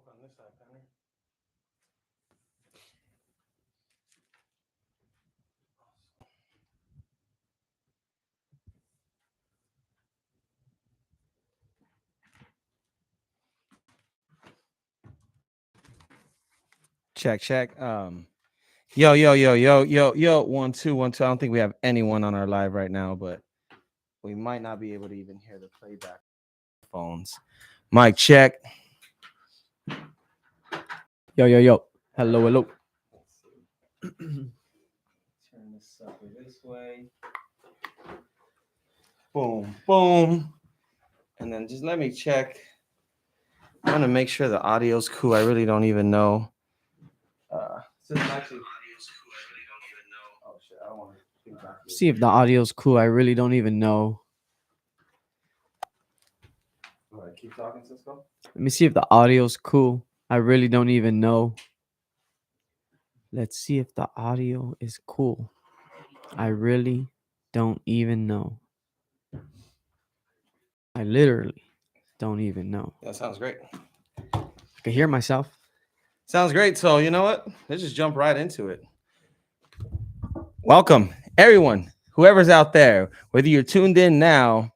smoke on this side, Penny. Check. Yo. 1 2 1 2. I don't think we have anyone on our live right now, but we might not be able to even hear the playback phones. Mic check. Yo. Hello. Turn this sucker this way. Boom. And then just let me check. I want to make sure the audio's cool. I really don't even know. Actually, oh shit, I don't want to See if the audio's cool. I really don't even know. All right, keep talking, Cisco. Let me see if the audio's cool. I really don't even know. Let's see if the audio is cool. I really don't even know. I literally don't even know. That sounds great. I can hear myself. Sounds great. So, you know what? Let's just jump right into it. Welcome, everyone, whoever's out there, whether you're tuned in now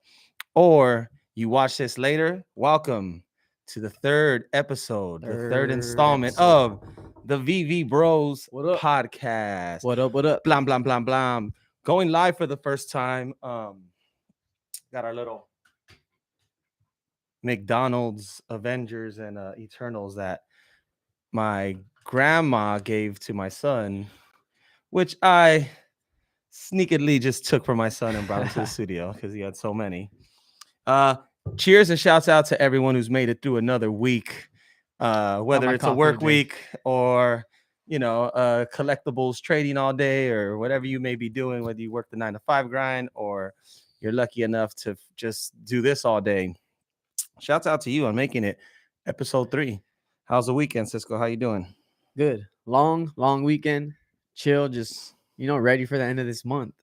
or you watch this later, welcome to the third episode, the third installment of the Veve Bros podcast. What up? Blam. Going live for the first time. Got our little McDonald's Avengers and Eternals that my grandma gave to my son, which I sneakily just took from my son and brought him to the studio because he had so many. Cheers and shouts out to everyone who's made it through another week, whether it's a work week or collectibles trading all day or whatever you may be doing, whether you work the 9 to 5 grind or you're lucky enough to just do this all day. Shouts out to you on making it episode 3. How's the weekend, Cisco? How you doing? Good. Long weekend. Chill. Just, ready for the end of this month.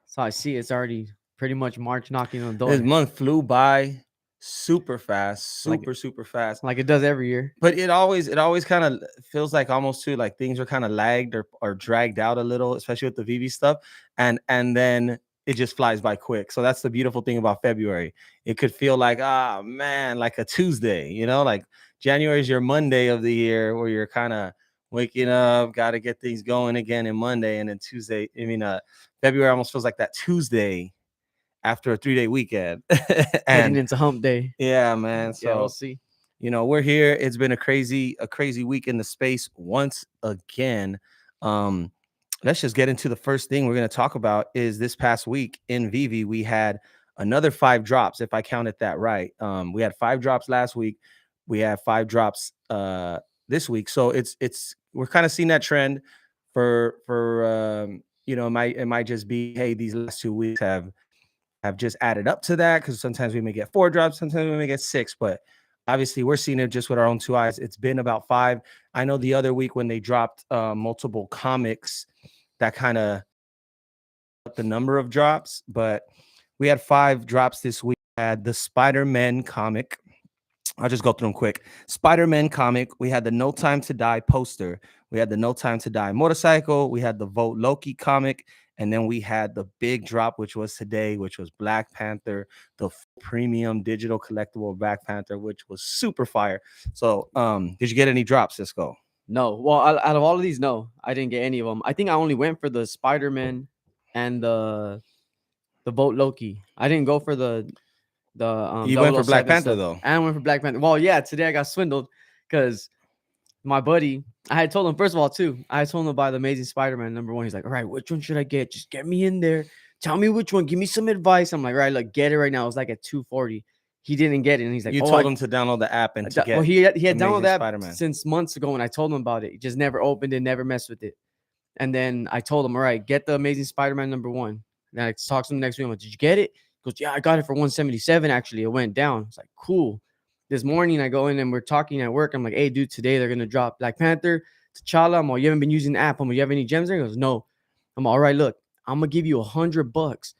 So I see it's already pretty much March knocking on the door. This month flew by super fast, super fast. Like it does every year. But it always kind of feels like almost too like things are kind of lagged or dragged out a little, especially with the Veve stuff. And then it just flies by quick. So that's the beautiful thing about February. It could feel like, man, like a Tuesday, like January is your Monday of the year where you're kind of waking up, got to get things going again in Monday. And then February almost feels like that Tuesday after a 3-day weekend. Heading into hump day. Yeah, man. So we'll see. We're here. It's been a crazy week in the space once again. Let's just get into the first thing we're going to talk about is this past week in Veve, we had another 5 drops, if I counted that right. We had 5 drops last week. We have 5 drops this week. So we're kind of seeing that trend for it might just be, hey, these last 2 weeks have just added up to that because sometimes we may get 4 drops, sometimes we may get 6, but obviously we're seeing it just with our own 2 eyes. It's been about 5. I know the other week when they dropped multiple comics, that kind of the number of drops, but we had 5 drops this week. We had the Spider-Man comic. I'll just go through them quick. Spider-Man comic. We had the No Time to Die poster. We had the No Time to Die motorcycle. We had the Vote Loki comic. And then we had the big drop, which was today, which was Black Panther, the premium digital collectible Black Panther, which was super fire. So did you get any drops, Cisco? No. Well, out of all of these, no, I didn't get any of them. I think I only went for the Spider-Man and the Vote Loki. I didn't go for the you went for Black Panther, though. I went for Black Panther. Well, yeah, today I got swindled because my buddy, I had told him, first of all, I told him to buy the Amazing Spider-Man #1. He's like, all right, which one should I get? Just get me in there. Tell me which one. Give me some advice. I'm like, all right, look, get it right now. It was like at $240. He didn't get it. And he's like, you told him to download the app and to get he had downloaded that Spider-Man since months ago, and I told him about it. He just never opened it, never messed with it. And then I told him, all right, get the Amazing Spider-Man #1. And I talked to him next week. I'm like, did you get it? He goes, yeah, I got it for $177. Actually, it went down. It's like, cool. This morning I go in and we're talking at work. I'm like, hey, dude, today they're gonna drop Black Panther, T'Challa. I'm like, you haven't been using the app. I'm like, you have any gems there? He goes, no. I'm like, all right, look, I'm gonna give you $100.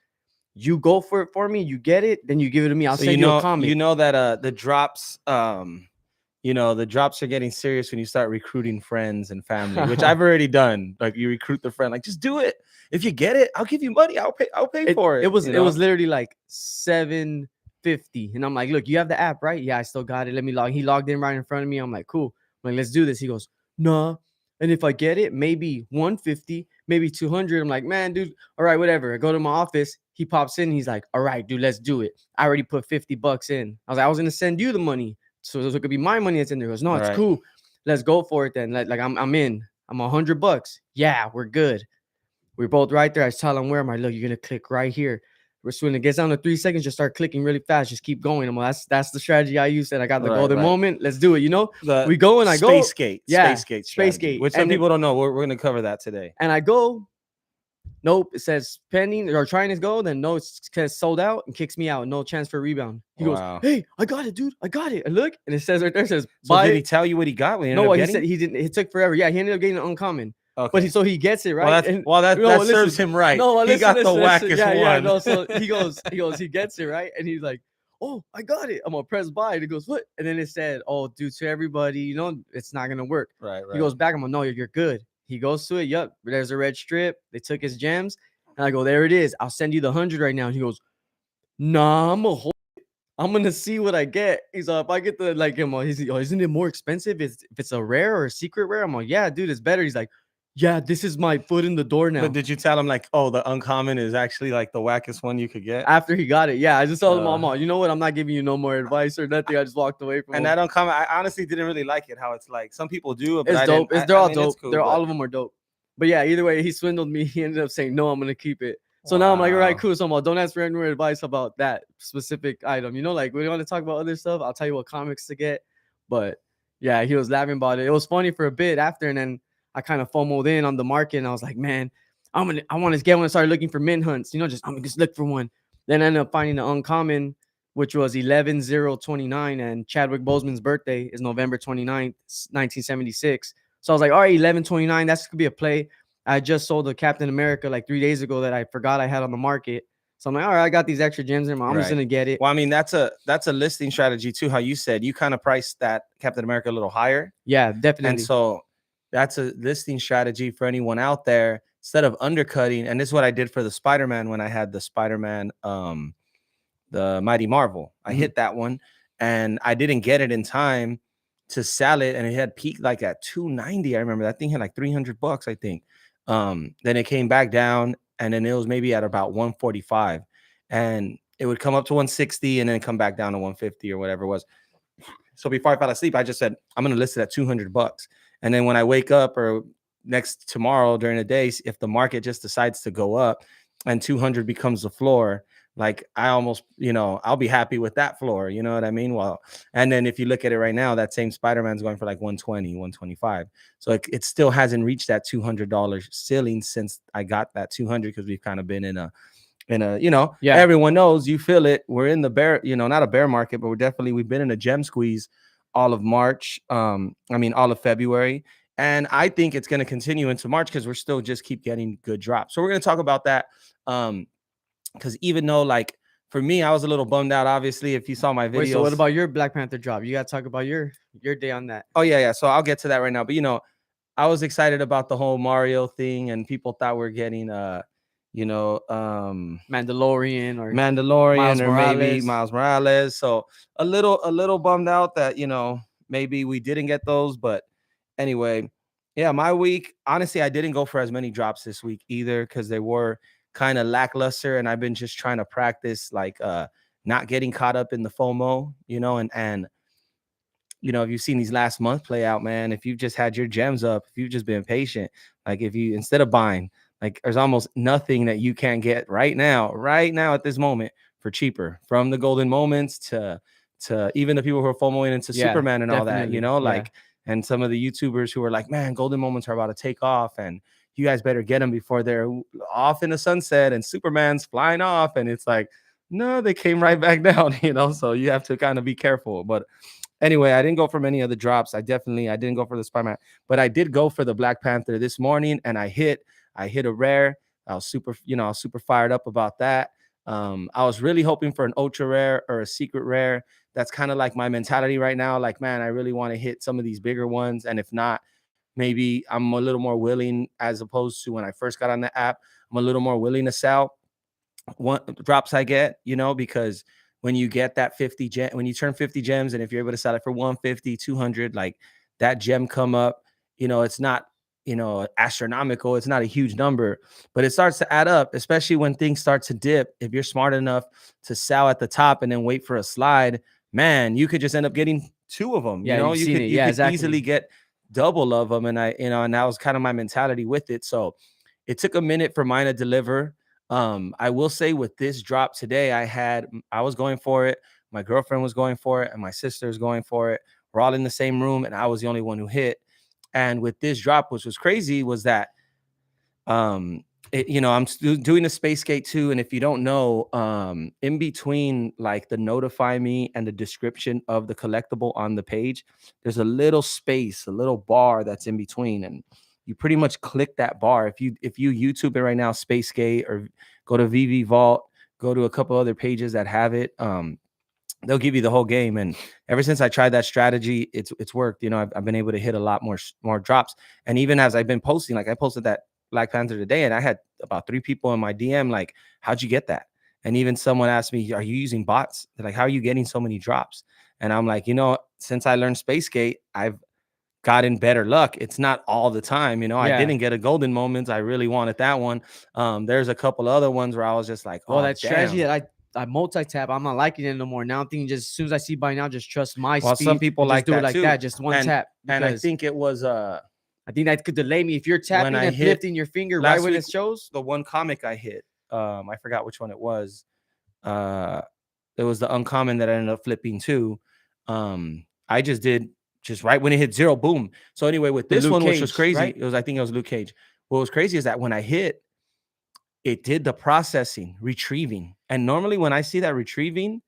You go for it for me. You get it, then you give it to me. I'll send you a comic. You know that the drops you know, the drops are getting serious when you start recruiting friends and family, which I've already done. Like you recruit the friend, like just do it. If you get it, I'll give you money. I'll pay it for it it. was You it was know? literally like 750, and I'm like, look, you have the app, right? Yeah, I still got it. Let me log. He logged in right in front of me. I'm like, cool. I'm like, let's do this. He goes, nah. And if I get it, maybe 150, maybe 200. I'm like, man, dude, all right, whatever. I go to my office. He pops in. He's like, all right, dude, let's do it. I already put $50 in. I was like, I was gonna send you the money, so it could be my money that's in there. He goes, no, it's Right. cool. Let's go for it then. Like I'm in. I'm $100. Yeah, we're good. We're both right there. I tell him where am I? Look, you're gonna click right here. When it gets down to 3 seconds, just start clicking really fast. Just keep going. I'm like, that's the strategy I used. And I got the Right. golden Right. moment. Let's do it. The We go and I go. Space Yeah, Gate Space strategy, Gate. which some people don't know. We're going to cover that today. And I go. Nope. It says pending or trying to go. Then no, it's sold out and kicks me out. No chance for a rebound. He goes, Wow. hey, I got it, dude. I got it. I look and it says right there, it says So buy did he it. tell you what he got? What he ended No, up what he getting? said he didn't. It took forever. Yeah, he ended up getting an uncommon. Okay. But he gets it right. Well, And that no, serves listen. him right. No, he got the wackest yeah. one. No, so he gets it right, and he's like, "Oh, I got it. I'm gonna press buy." And he goes, "What?" And then it said, "Oh, due to everybody, it's not gonna work." Right. He goes back. I'm like, "No, you're good." He goes to it. Yup, there's a red strip. They took his gems, and I go, "There it is. I'll send you the 100 right now." And he goes, "Nah, I'm gonna see what I get." He's like, if I get the like him, he's oh, isn't it more expensive if it's a rare or a secret rare? I'm like, yeah, dude, it's better. He's like, yeah, this is my foot in the door But now. did you tell him like, oh, the uncommon is actually like the wackest one you could get? After he got it, yeah, I just told him, Uh, I'm you know what? I'm not giving you no more advice or nothing. I just walked away from and him. that uncommon, I honestly didn't really like it. How it's like some people do it, but It's I didn't. dope. They're I all mean, it's dope. cool, They're but all of them are dope. But yeah, either way, he swindled me. He ended up saying, no, I'm gonna keep it. So now I'm like, all right, wow. cool. So I'm like, don't ask for any more advice about that specific item. Like we want to talk about other stuff. I'll tell you what comics to get. But yeah, he was laughing about it. It was funny for a bit after, and then I kind of FOMO'd in on the market, and I was like, man, I want to get one. I started looking for mint hunts. I'm gonna just look for one. Then I ended up finding the uncommon, which was 11/0/29, and Chadwick Boseman's birthday is November 29th, 1976. So I was like, all right, 11/29, that's could be a play. I just sold a Captain America like 3 days ago that I forgot I had on the market. So I'm like, all right, I got these extra gems in. I'm just Right. gonna get it. Well, I mean, that's a listing strategy too. How you said you kind of priced that Captain America a little higher, Yeah, and definitely. so that's a listing strategy for anyone out there. Instead of undercutting, and this is what I did for the Spider-Man when I had the Spider-Man, the Mighty Marvel. I hit that one, and I didn't get it in time to sell it, and it had peaked like at 290. I remember that thing had like $300, I think. Then it came back down, and then it was maybe at about 145, and it would come up to 160 and then come back down to 150 or whatever it was. So before I fell asleep, I just said, I'm going to list it at $200. And then when I wake up or next tomorrow during the day, if the market just decides to go up and 200 becomes the floor, like I almost, I'll be happy with that floor. You know what I mean? Well, and then if you look at it right now, that same Spider-Man's going for like 120, 125. So it still hasn't reached that $200 ceiling since I got that 200, because we've kind of been in a, Yeah. everyone knows, you feel it. We're in the bear, not a bear market, but we've been in a gem squeeze all of March. All of February. And I think it's going to continue into March because we're still just keep getting good drops. So we're going to talk about that. Because even though, like, for me, I was a little bummed out, obviously, if you saw my videos. Wait, so what about your Black Panther drop? You gotta talk about your day on that. Oh, yeah. So I'll get to that right now. But, I was excited about the whole Mario thing, and people thought we're getting Mandalorian or Mandalorian or maybe Morales. Miles Morales. So a little bummed out that maybe we didn't get those. But anyway, yeah, my week, honestly, I didn't go for as many drops this week either, because they were kind of lackluster, and I've been just trying to practice like not getting caught up in the FOMO, and if you've seen these last month play out, man, if you've just had your gems up, if you've just been patient, like if you, instead of buying, like there's almost nothing that you can't get right now at this moment for cheaper, from the golden moments to even the people who are FOMOing into Superman and all that, Yeah. and some of the YouTubers who are like, man, golden moments are about to take off, and you guys better get them before they're off in the sunset and Superman's flying off. And it's like, no, they came right back down, so you have to kind of be careful. But anyway, I didn't go for many of the drops. I didn't go for the Spider-Man, but I did go for the Black Panther this morning, and I hit a rare. I was super fired up about that. I was really hoping for an ultra rare or a secret rare. That's kind of like my mentality right now. Like, man, I really want to hit some of these bigger ones. And if not, maybe I'm a little more willing, as opposed to when I first got on the app, I'm a little more willing to sell one drops I get, because when you get that 50 gem, when you turn 50 gems, and if you're able to sell it for 150, 200, like that gem come up, it's not, astronomical. It's not a huge number, but it starts to add up, especially when things start to dip. If you're smart enough to sell at the top and then wait for a slide, man, you could just end up getting two of them. Yeah, you've You seen could it. you Yeah, could easily exactly. get double of them. And and that was kind of my mentality with it. So it took a minute for mine to deliver. I will say with this drop today, I was going for it, my girlfriend was going for it, and my sister is going for it. We're all in the same room, and I was the only one who hit. And with this drop, which was crazy, was that I'm doing the Space Gate too. And if you don't know, in between like the notify me and the description of the collectible on the page, there's a little space, a little bar that's in between. And you pretty much click that bar. If you YouTube it right now, Space Gate, or go to VV Vault, go to a couple other pages that have it. They'll give you the whole game. And ever since I tried that strategy, it's worked. I've been able to hit a lot more drops. And even as I've been posting, like I posted that Black Panther today, and I had about 3 people in my DM like, how'd you get that? And even someone asked me, are you using bots? They're like, how are you getting so many drops? And I'm like, since I learned Space Gate, I've gotten better luck. It's not all the time. I Yeah. didn't get a golden moments. I really wanted that one. There's a couple other ones where I was just like, Well, oh that strategy damn. that I multi tap, I'm not liking it no more. Now I'm thinking just as soon as I see buy now, just trust my Well, some speed people and just like do it that like too. that, just one And tap. and I Because think it was I think that could delay me if you're when tapping I and hit lifting your finger right last when week, it shows. the one comic I hit. I forgot which one it was. Uh it was the uncommon that I ended up flipping too. I just did just right when it hit zero, boom. So anyway, with The this Luke one, which was Cage, crazy, right? I think it was Luke Cage. What was crazy is that when I hit, it did the processing, retrieving. And normally when I see that retrieving,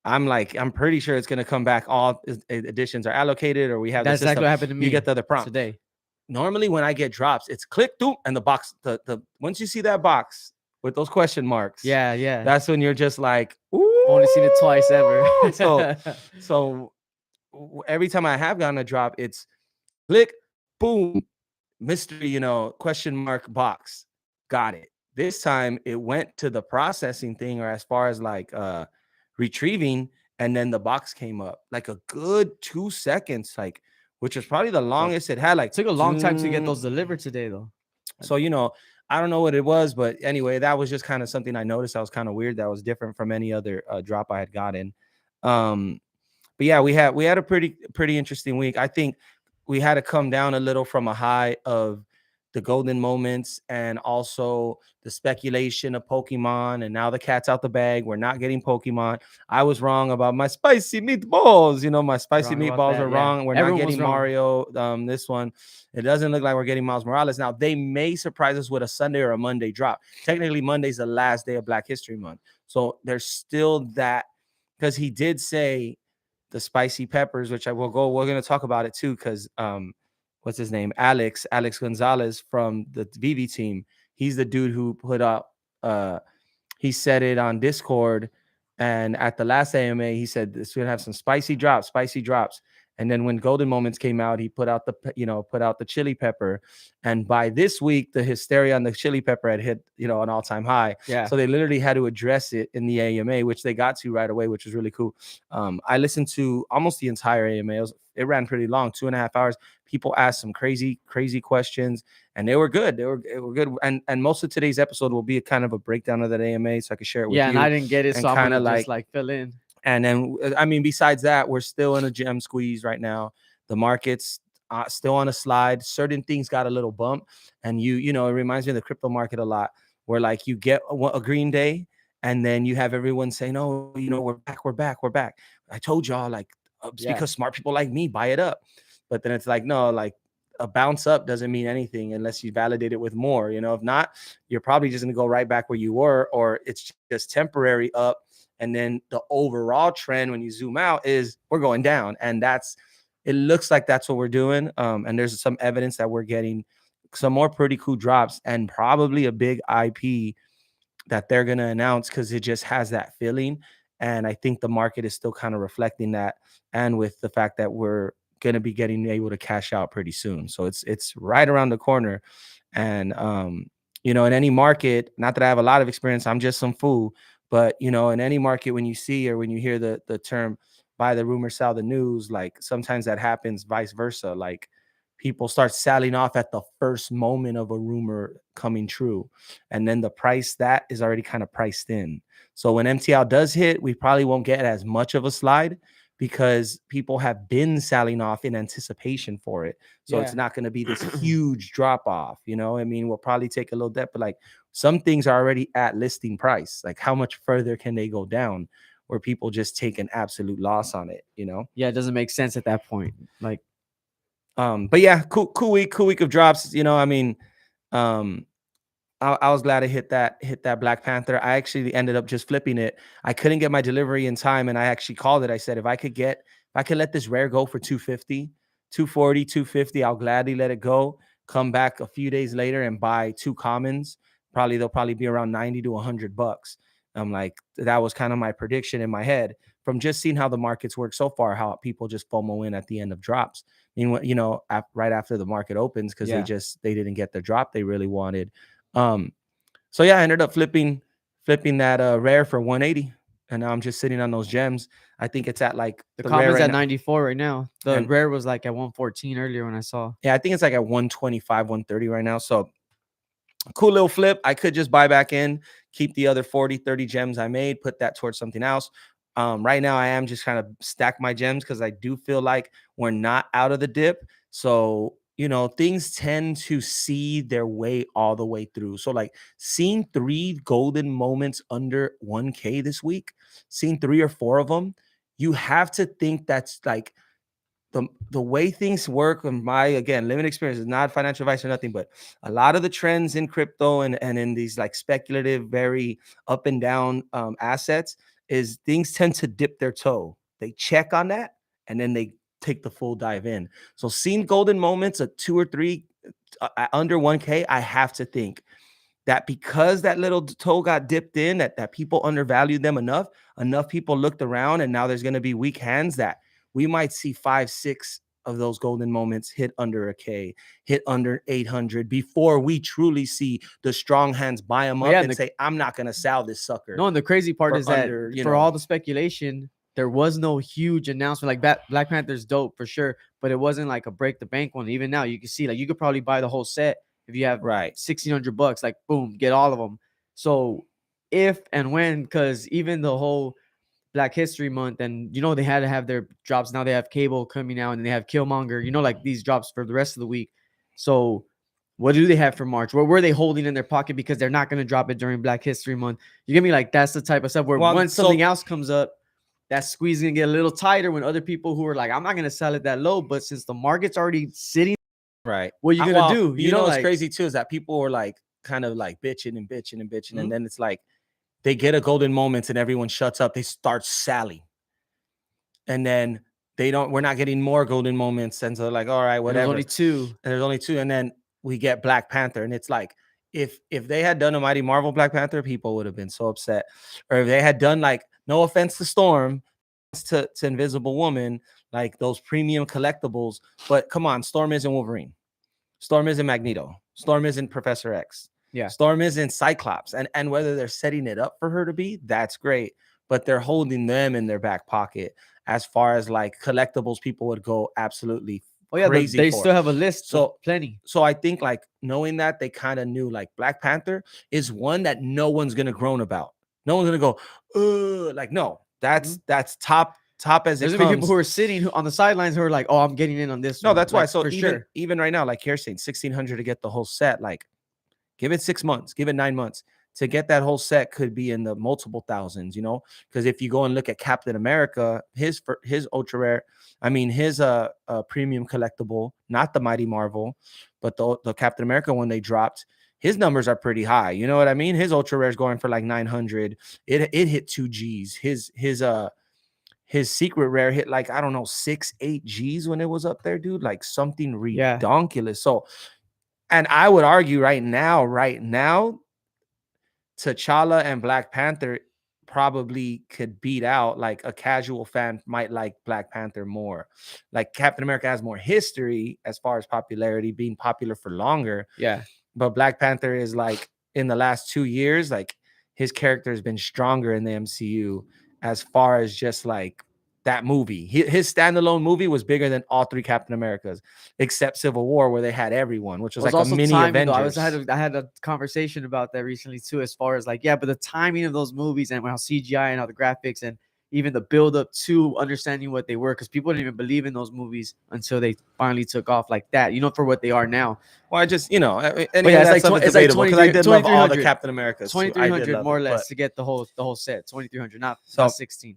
I'm pretty sure it's gonna come back. All editions are allocated, or we have the That's exactly system. what happened to You get me the other prompt. today. Normally when I get drops, it's click through and the box, the once you see that box with those question marks, Yeah, yeah. that's when you're just like, I've only seen it twice ever. ooh. So every time I have gotten a drop, it's click, boom, mystery, question mark box. Got it. This time it went to the processing thing, or as far as like retrieving, and then the box came up like a good 2 seconds, like, which was probably the Well, longest it had, like took a long time to get those zoom. delivered today, though. So, I don't know what it was, but anyway, that was just kind of something I noticed that was kind of weird. That was different from any other drop I had gotten. Um, but yeah, we had a pretty interesting week. I think we had to come down a little from a high of the golden moments, and also the speculation of Pokemon, and now the cat's out the bag. We're not getting Pokemon. I was wrong about my spicy meatballs. My spicy Wrong about meatballs are that. Yeah, wrong. We're not everyone was getting wrong. Mario. This one, it doesn't look like we're getting Miles Morales. Now they may surprise us with a Sunday or a Monday drop. Technically, Monday's the last day of Black History Month, so there's still that, because he did say the spicy peppers, which we're going to talk about it too, because what's his name, Alex Gonzalez from the Veve team, he's the dude who put up he said it on Discord, and at the last AMA he said this gonna have some spicy drops. And then when Golden Moments came out, he put out the chili pepper, and by this week the hysteria on the chili pepper had hit an all-time high. Yeah. So they literally had to address it in the AMA, which they got to right away, which was really cool. I listened to almost the entire AMA. It ran pretty long, 2.5 hours. People asked some crazy questions, and they were good. They were good. And most of today's episode will be a kind of a breakdown of that AMA, so I can share it with Yeah, and you. I didn't get it, And so I'm kind gonna of just like, fill in. and then I mean, besides that, we're still in a gem squeeze right now. The market's still on a slide. Certain things got a little bump, and it reminds me of the crypto market a lot, where like you get a green day, and then you have everyone saying, "Oh, we're back." I told y'all, like, it's Yeah. because smart people like me buy it up. But then it's like, no, like a bounce up doesn't mean anything unless you validate it with more. If not, you're probably just going to go right back where you were, or it's just temporary up. And then the overall trend, when you zoom out, is we're going down. And it looks like that's what we're doing. And there's some evidence that we're getting some more pretty cool drops, and probably a big IP that they're going to announce, because it just has that feeling. And I think the market is still kind of reflecting that. And with the fact that we're going to be getting able to cash out pretty soon. So it's right around the corner. And, in any market, not that I have a lot of experience, I'm just some fool, but, in any market, when you see or when you hear the term buy the rumor, sell the news, like sometimes that happens vice versa. Like people start selling off at the first moment of a rumor coming true. And then the price that is already kind of priced in. So when MTL does hit, we probably won't get as much of a slide because people have been selling off in anticipation for it. So it's Yeah. not going to be this huge drop off. I mean, we'll probably take a little dip, but like some things are already at listing price. Like how much further can they go down where people just take an absolute loss on it? Yeah, it doesn't make sense at that point. Like, But yeah, cool week of drops. I mean, um, I was glad I hit that Black Panther. I actually ended up just flipping it. I couldn't get my delivery in time, and I actually called it. I said, if I could let this rare go for 250, 240, 250, I'll gladly let it go. Come back a few days later and buy two commons. They'll probably be around 90 to $100. I'm like, that was kind of my prediction in my head from just seeing how the markets work so far, how people just FOMO in at the end of drops. I mean, right after the market opens, because yeah. they didn't get the drop they really wanted. Um, so yeah, I ended up flipping that rare for 180, and now I'm just sitting on those gems. I think it's at like The the rare common's right at now, 94 right now. The and rare was like at 114 earlier when I saw. yeah, I think it's like at 125, 130 right now. So cool little flip. I could just buy back in, keep the other 40, 30 gems I made, put that towards something else. Right now, I am just kind of stack my gems because I do feel like we're not out of the dip. So, things tend to see their way all the way through. So, like seeing 3 golden moments under 1K this week, seeing 3 or 4 of them, you have to think that's like the way things work. And my, again, limited experience is not financial advice or nothing, but a lot of the trends in crypto and in these like speculative, very up and down assets is things tend to dip their toe. They check on that and then they take the full dive in. So seeing golden moments at 2 or 3 under 1K, I have to think that because that little toe got dipped in, that people undervalued them enough people looked around, and now there's going to be weak hands that we might see 5, 6 of those golden moments hit under a K, hit under 800 before we truly see the strong hands buy them But yeah, up and say, I'm not going to sell this sucker no, and the crazy part for is that under, for all the speculation, there was no huge announcement. Like Black Panther's dope for sure, but it wasn't like a break the bank one. Even now, you can see like you could probably buy the whole set if you have right. $1,600. Like boom, get all of them. So if and when, because even the whole Black History Month, and they had to have their drops. Now they have Cable coming out, and they have Killmonger. Like these drops for the rest of the week. So what do they have for March? What were they holding in their pocket because they're not going to drop it during Black History Month? You get me? Like that's the type of stuff where Well, once something else comes up, that squeeze is gonna get a little tighter when other people who are like, I'm not gonna sell it that low, but since the market's already sitting, right. what are you gonna do? What's Like, crazy too is that people were like kind of like bitching and bitching and bitching, Mhm. and then it's like they get a golden moment and everyone shuts up. They start selling. And then we're not getting more golden moments. And so they're like, all right, and there's whatever. only two. And there's only 2. And then we get Black Panther. And it's like, if they had done a Mighty Marvel Black Panther, people would have been so upset. Or if they had done, like, no offense to Storm, to Invisible Woman, like those premium collectibles. But come on, Storm isn't Wolverine. Storm isn't Magneto. Storm isn't Professor X. Yeah. Storm isn't Cyclops. And whether they're setting it up for her to be, that's great. But they're holding them in their back pocket as far as like collectibles people would go absolutely Oh yeah, crazy they for. still have a list. So Plenty. so I think like knowing that, they kind of knew like Black Panther is one that no one's gonna groan about. No one's gonna go, like, no, that's top as There's it gonna be people comes. who are sitting on the sidelines who are like, oh, I'm getting in on this No, one. that's why. Like, So for sure. even right now, like you're saying, 1,600 to get the whole set, like give it 6 months, give it 9 months to get that whole set, could be in the multiple thousands, because if you go and look at Captain America, his ultra rare, I mean, his premium collectible, not the Mighty Marvel, but the Captain America one they dropped, his numbers are pretty high. You know what I mean? His ultra rare is going for like 900. It hit 2 G's. His secret rare hit like, I don't know, 6, 8 G's when it was up there, dude. Like something Yeah. ridiculous. So, and I would argue right now, T'Challa and Black Panther probably could beat out, like, a casual fan might like Black Panther more. Like, Captain America has more history as far as popularity, being popular for longer, Yeah. but Black Panther is like, in the last 2 years, like, his character has been stronger in the MCU as far as just like that movie. His standalone movie was bigger than all three Captain Americas, except Civil War, where they had everyone, which It was was like a also mini timing though. Avengers. I had a conversation about that recently too, as far as like, yeah, but the timing of those movies and how CGI and how the graphics and even the build up to understanding what they were, because people didn't even believe in those movies until they finally took off like that, you know, for what they are now. Well, I just, any But of yeah, that stuff is it's like debatable because I did love all the Captain Americas too. I did 2300 love more it, or but less to get the whole set. 2300, not so 16.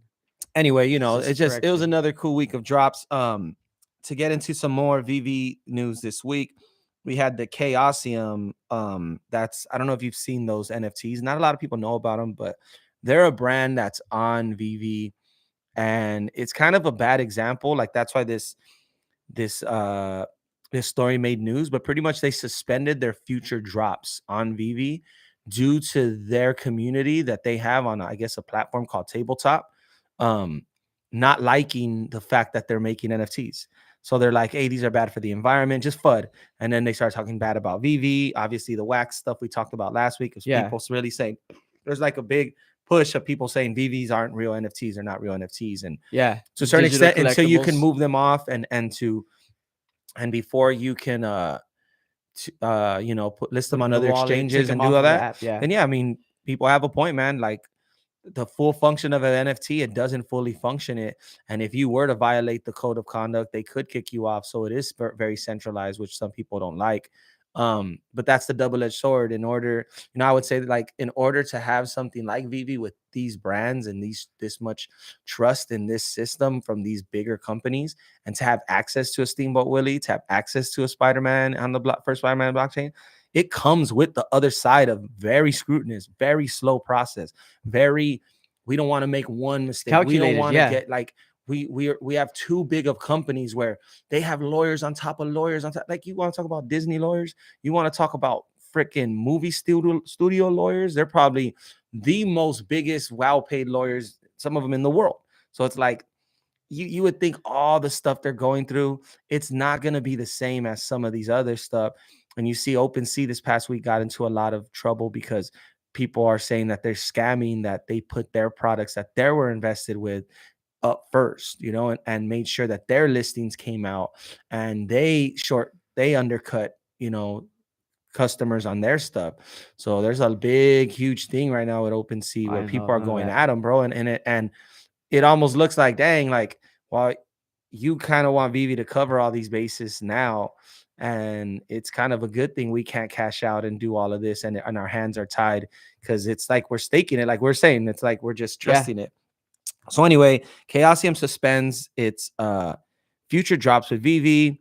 anyway, Just it was correction. another cool week of drops. To get into some more VV news this week, we had the Chaosium. That's, I don't know if you've seen those NFTs. Not a lot of people know about them, but they're a brand that's on VV, and it's kind of a bad example. Like, that's why this this story made news, but pretty much they suspended their future drops on Vv due to their community that they have on, I guess, a platform called Tabletop, um, not liking the fact that they're making NFTs. So they're like, hey, these are bad for the environment, just FUD. And then they start talking bad about Vv. Obviously, the wax stuff we talked about last week is Yeah. people really saying there's like a big push of people saying VVs aren't real NFTs, are not real NFTs. And Yeah. to a certain Digital extent, until you can collectibles. move them off and before you can list them Put in on the other wallet, take exchanges them and do off all of the that, app. Yeah. then yeah, I mean, people have a point, man. Like, the full function of an NFT, it doesn't fully function it. And if you were to violate the code of conduct, they could kick you off. So it is very centralized, which some people don't like. But that's the double-edged sword. In order, I would say that, like, in order to have something like Vivi with these brands and this much trust in this system from these bigger companies, and to have access to a Steamboat Willie, to have access to a Spider-Man on the first Spider-Man blockchain, it comes with the other side of very scrutinous, very slow process. Very, we don't want to make one It's mistake. We don't calculated. want to Yeah. get like, we have too big of companies where they have lawyers on top of lawyers on top. Like, you want to talk about Disney lawyers, you want to talk about freaking movie studio lawyers, they're probably the most biggest well paid lawyers, some of them in the world. So it's like, you would think all the stuff they're going through, it's not going to be the same as some of these other stuff. And you see OpenSea this past week got into a lot of trouble because people are saying that they're scamming, that they put their products that they were invested with up first, and made sure that their listings came out, and they undercut, customers on their stuff. So there's a big, huge thing right now at OpenSea I where didn't people are know going that. at them, bro. And it almost looks like, dang, like, well, you kind of want Vivi to cover all these bases now. And it's kind of a good thing we can't cash out and do all of this, and our hands are tied, because it's like we're staking it, like we're saying, it's like we're just Yeah. trusting it. So anyway, Chaosium suspends its future drops with Vivi.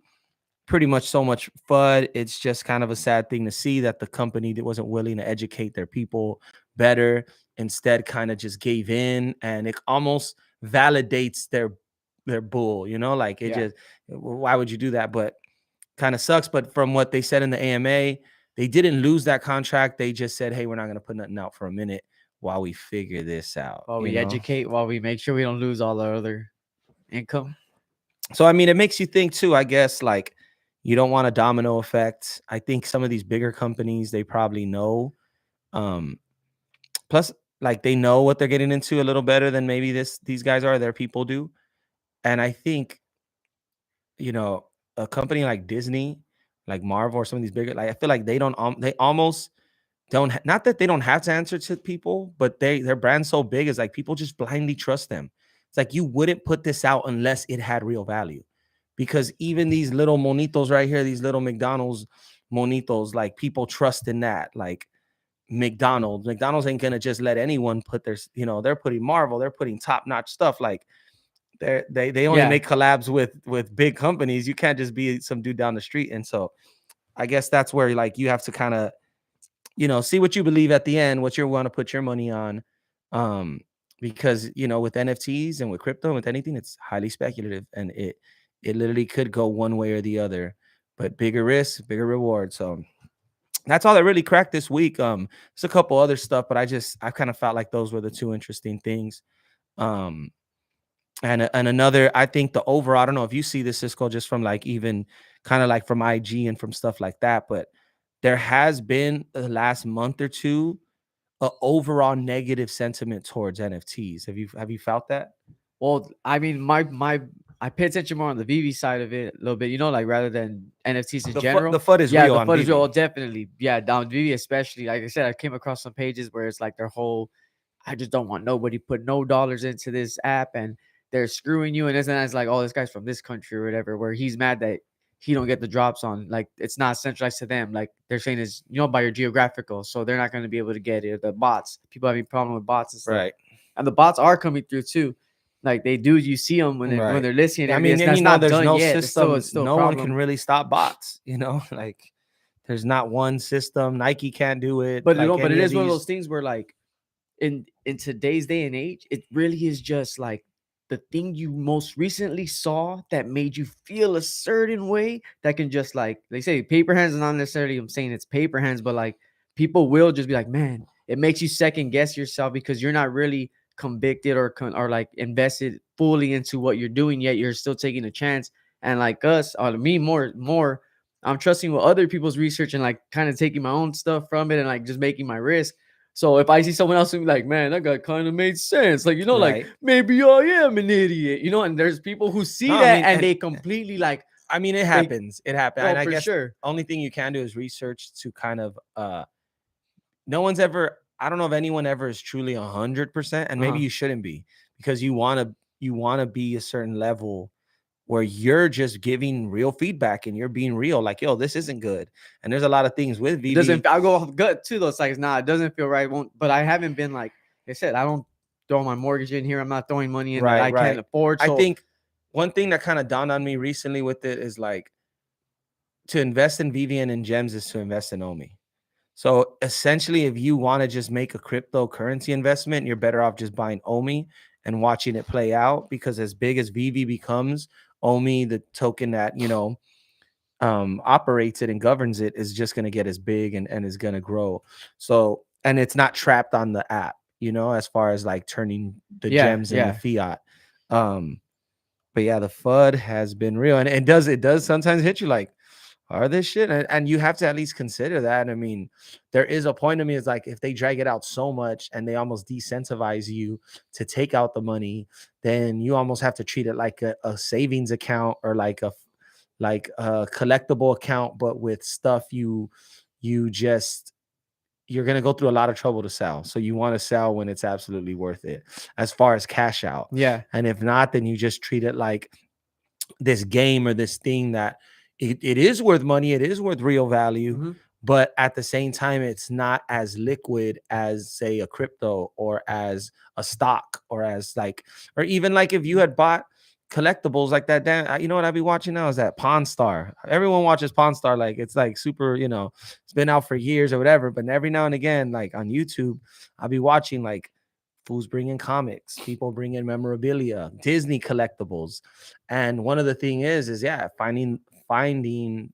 Pretty much so much FUD. It's just kind of a sad thing to see that the company that wasn't willing to educate their people better, instead kind of just gave in, and it almost validates their bull, like, it Yeah. just, why would you do that? But kind of sucks. But from what they said in the AMA, they didn't lose that contract. They just said, hey, we're not going to put nothing out for a minute while we figure this out, While we educate, while we make sure we don't lose all our other income. So, I mean, it makes you think too, I guess, like, you don't want a domino effect. I think some of these bigger companies, they probably know. Um, Plus, like, they know what they're getting into a little better than maybe these guys are, their people do. And I think, you know, a company like Disney, like Marvel, or some of these bigger, like, I feel like they almost don't, not that they don't have to answer to people, but their brand's so big, is like people just blindly trust them. It's like, you wouldn't put this out unless it had real value, because even these little monitos right here, these little McDonald's monitos, like, people trust in that. Like, McDonald's ain't gonna just let anyone put their, they're putting Marvel, they're putting top-notch stuff. Like, they only Yeah. make collabs with big companies. You can't just be some dude down the street. And so I guess that's where, like, you have to kind of, see what you believe at the end, what you want to put your money on. Because, with NFTs and with crypto and with anything, it's highly speculative, and it literally could go one way or the other, but bigger risk, bigger reward. So that's all that really cracked this week. There's a couple other stuff, but I kind of felt like those were the two interesting things. Um, and another, I think the overall, I don't know if you see this, Cisco, just from like even kind of like from IG and from stuff like that, but there has been the last month or two a overall negative sentiment towards NFTs. Have you felt that? Well, I mean, my I pay attention more on the VV side of it a little bit, like rather than NFTs in The general. FUD is Yeah, real the on footage, Vivi. oh, definitely. Yeah, down VV especially. Like I said, I came across some pages where it's like their whole, I just don't want nobody put no dollars into this app, and they're screwing you. And it's like, oh, this guy's from this country or whatever, where he's mad that he don't get the drops on. Like it's not centralized to them. Like they're saying is, by your geographical, so they're not going to be able to get it. The bots, people having problem with bots and stuff, Right. and the bots are coming through too. Like they do, you see them when Right. they're listening. And I everything. mean, and That's not there's done no yet. system. It's still a No one can problem. really stop bots, like there's not one system. Nike can't do it. But Like but it any of is one of these. those things where like in today's day and age, it really is just like the thing you most recently saw that made you feel a certain way that can just like they say paper hands is not necessarily I'm saying it's paper hands, but like people will just be like, man, it makes you second guess yourself because you're not really convicted or like invested fully into what you're doing yet. You're still taking a chance. And like us, or me more, I'm trusting what other people's research and like kind of taking my own stuff from it and like just making my risk. So if I see someone else and be like, man, that guy kind of made sense. Like, like Right. maybe I am an idiot, and there's people who see No, I that mean, and and they completely like I mean, it they happens. It happens. oh And I for guess sure. only thing you can do is research to kind of no one's ever, I don't know if anyone ever is truly 100%, and maybe Uh-huh. you shouldn't be, because you want to be a certain level where you're just giving real feedback and you're being real, like, yo, this isn't good. And there's a lot of things with It VV. doesn't I'll go off gut too though. It's like nah, it doesn't feel right. Won't but I haven't been like I said, I don't throw my mortgage in here. I'm not throwing money in that Right, I can't right. afford. I So think one thing that kind of dawned on me recently with it is like, to invest in VVN and gems is to invest in OMI. So essentially, if you want to just make a cryptocurrency investment, you're better off just buying OMI and watching it play out, because as big as VV becomes, OMI, the token that, operates it and governs it, is just going to get as big and is going to grow. So, and it's not trapped on the app, as far as like turning the yeah, gems into yeah. fiat. Um, but yeah, the FUD has been real, and it does sometimes hit you like, are this shit? And you have to at least consider that. I mean, there is a point to me, it's like if they drag it out so much and they almost decentivize you to take out the money, then you almost have to treat it like a savings account, or like a collectible account, but with stuff you just you're going to go through a lot of trouble to sell. So you want to sell when it's absolutely worth it as far as cash out. Yeah. And if not, then you just treat it like this game or this thing that it is worth money, it is worth real value, Mm-hmm. but at the same time, it's not as liquid as, say, a crypto, or as a stock, or as like, or even like if you had bought collectibles like that. Damn, you know what I'd be watching now is that Pawn Star. Everyone watches Pawn Star, like it's like super, it's been out for years or whatever. But every now and again, like on YouTube, I'll be watching like fools bring in comics, people bring in memorabilia, Disney collectibles. And one of the thing is yeah, finding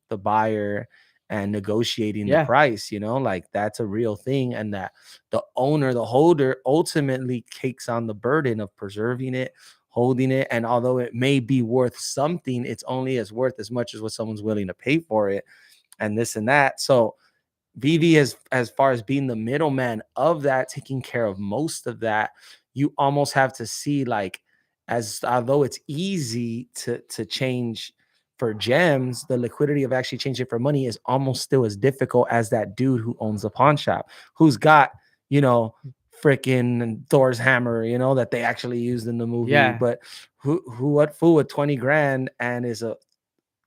the buyer and negotiating the Yeah. price, like that's a real thing. And that the holder ultimately takes on the burden of preserving it, holding it. And although it may be worth something, it's only as worth as much as what someone's willing to pay for it, and this and that. So VV, as far as being the middleman of that, taking care of most of that, you almost have to see like, as although it's easy to change for gems, the liquidity of actually changing for money is almost still as difficult as that dude who owns a pawn shop, who's got, you know, freaking Thor's hammer, that they actually used in the movie. Yeah. But what fool with 20 grand and is a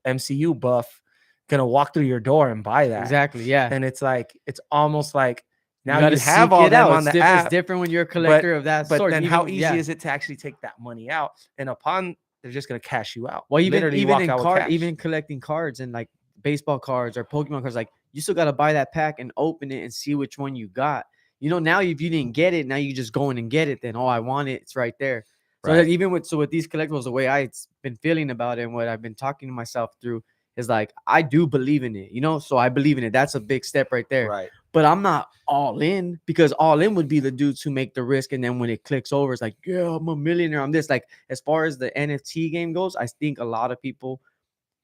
MCU buff gonna walk through your door and buy that? Exactly. Yeah. And it's like, it's almost like You now got to you have seek all it them out. on the It's app, different when you're a but collector of that but sort. then how Even easy yeah. is it to actually take that money out? And upon, they're just gonna cash you out. Well, Literally even walk in out with cash. even collecting cards and like baseball cards or Pokemon cards, like you still got to buy that pack and open it and see which one you got. Now if you didn't get it, now you just go in and get it. Then I want it. It's right there. So that Right. even with these collectibles, the way I've been feeling about it and what I've been talking to myself through It's like I do believe in it, you know. So I believe in it. That's a big step right there. Right. But I'm not all in, because all in would be the dudes who make the risk, and then when it clicks over, it's like, yeah, I'm a millionaire. I'm this. Like, as far as the NFT game goes, I think a lot of people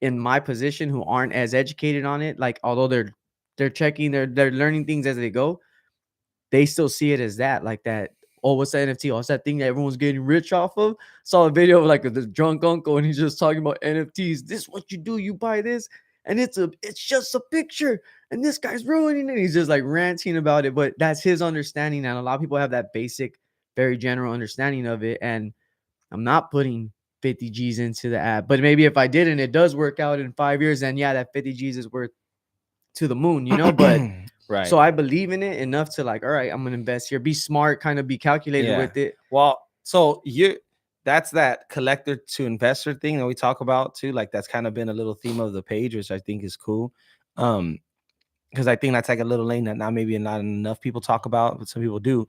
in my position who aren't as educated on it, like, although they're checking, they're learning things as they go, they still see it as that, like that. Oh, what's the NFT? Oh, it's that thing that everyone's getting rich off of. Saw a video of like the drunk uncle, and he's just talking about NFTs. This is what you do. You buy this, and it's just a picture, and this guy's ruining it. He's just like ranting about it, but that's his understanding, and a lot of people have that basic, very general understanding of it. And I'm not putting 50 G's into the app, but maybe if I did and it does work out in 5 years, then yeah, that 50 G's is worth to the moon, you know. But Right. so I believe in it enough to like, all right, I'm gonna invest here, be smart, kind of be calculated Yeah. with it. Well, so that's that collector to investor thing that we talk about too. Like that's kind of been a little theme of the page, which I think is cool. Because I think that's like a little lane that maybe not enough people talk about, but some people do.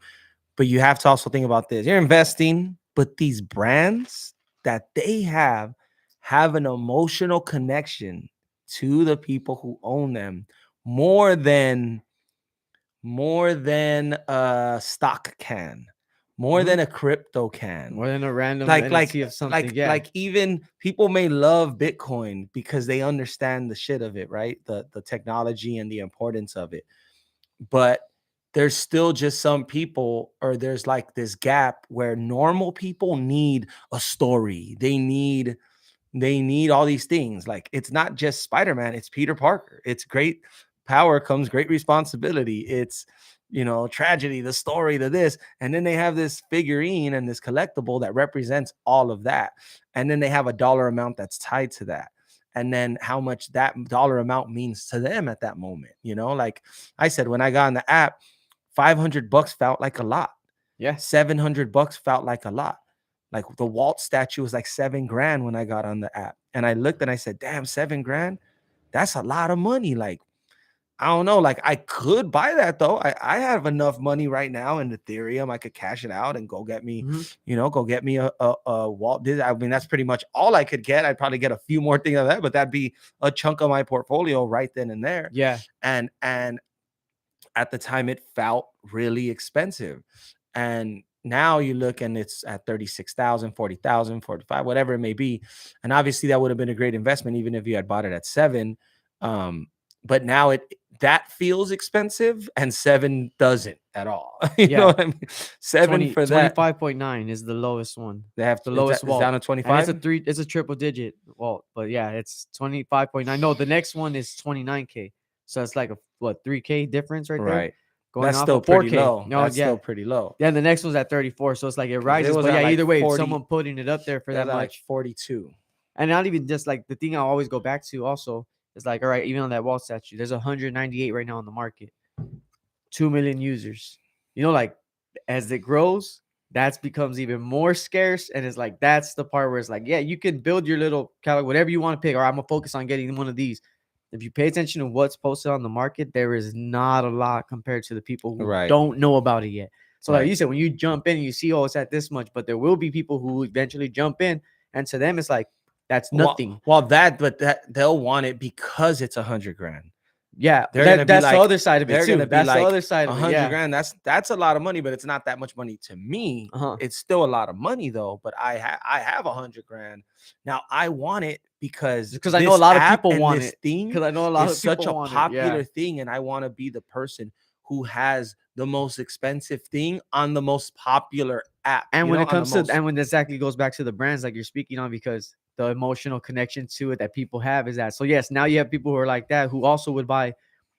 But you have to also think about this. You're investing, but these brands that they have an emotional connection to the people who own them more than a stock can, more than a crypto can, More than a random like NFT of something. Yeah. like even people may love Bitcoin because they understand the shit of it, right? The technology and the importance of it. But there's still just some people, or there's like this gap where normal people need a story. They need all these things. Like it's not just Spider-Man, it's Peter Parker. It's great power comes great responsibility. It's tragedy, the story, the this, and then they have this figurine and this collectible that represents all of that. And then they have a dollar amount that's tied to that. And then how much that dollar amount means to them at that moment. Like I said, when I got on the app, $500 felt like a lot. Yeah. $700 felt like a lot. Like the Walt statue was like $7,000 when I got on the app. And I looked and I said, damn, $7,000? That's a lot of money. Like, I don't know. Like, I could buy that though. I have enough money right now in Ethereum. I could cash it out and go get me, a Walt Disney. I mean, that's pretty much all I could get. I'd probably get a few more things of that, but that'd be a chunk of my portfolio right then and there. Yeah. And at the time it felt really expensive. And now you look and it's at 36,000, 40,000, 45, whatever it may be. And obviously that would have been a great investment even if you had bought it at 7. But now that feels expensive and 7 doesn't at all. You know what I mean? 7 for that. 25.9 is the lowest one. They have the lowest it's down to 25. And it's a triple digit Walt, but yeah, it's 25.9. No, the next one is 29K. So it's like a 3K difference right there. Right. Going That's off still of pretty 4K. low. No, That's yeah. still pretty low. Yeah, the next one's at 34. So it's like it rises. was But at yeah, like either way, 40 someone putting it up there for that much. Like 42. And not even just like the thing I always go back to also is like, all right, even on that Wall statue, there's 198 right now on the market. 2 million users. Like as it grows, that becomes even more scarce. And it's like, that's the part where it's like, yeah, you can build your little catalog, whatever you want to pick. Or I'm going to focus on getting one of these. If you pay attention to what's posted on the market, there is not a lot compared to the people who don't know about it yet. So like you said, when you jump in, you see, oh, it's at this much, but there will be people who eventually jump in. And to them, it's like, that's nothing. But they'll want it because it's $100,000. Yeah, that's the other side of it too. That's the other side of it. $100,000. That's a lot of money, but it's not that much money to me. It's still a lot of money though. But I have $100,000 now. I want it because I know a lot of people want it. Because I know a lot of people such a popular thing, and I want to be the person who has the most expensive thing on the most popular app. And when it comes to and when exactly goes back to the brands like you're speaking on, because the emotional connection to it that people have is that. So yes, now you have people who are like that who also would buy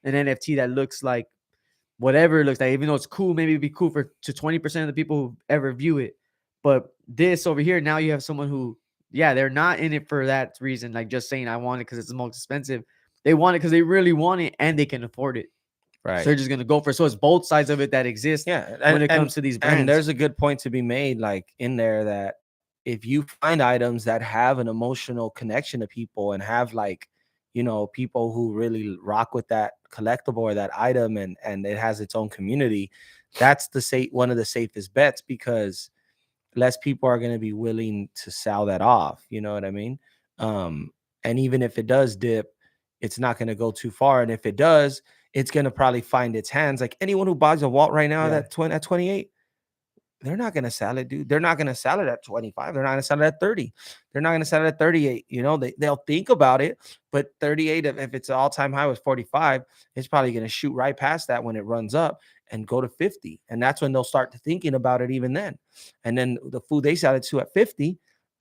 an NFT that looks like whatever it looks like, even though it's cool, maybe it'd be cool to 20% of the people who ever view it. But this over here, now you have someone who, yeah, they're not in it for that reason, like just saying I want it because it's the most expensive. They want it because they really want it and they can afford it. Right. So they're just gonna go for it. So it's both sides of it that exist. Yeah. When it comes to these brands. And there's a good point to be made, like in there, that if you find items that have an emotional connection to people and have like, people who really rock with that collectible or that item and it has its own community, that's one of the safest bets, because less people are going to be willing to sell that off. You know what I mean? And even if it does dip, it's not going to go too far. And if it does, it's going to probably find its hands. Like anyone who buys a Walt right now Yeah. at 28, they're not going to sell it, dude. They're not going to sell it at 25. They're not going to sell it at 30. They're not going to sell it at 38. You know, they'll think about it, but 38, if it's an all-time high was 45, it's probably going to shoot right past that when it runs up and go to 50. And that's when they'll start thinking about it even then. And then the food they sell it to at 50,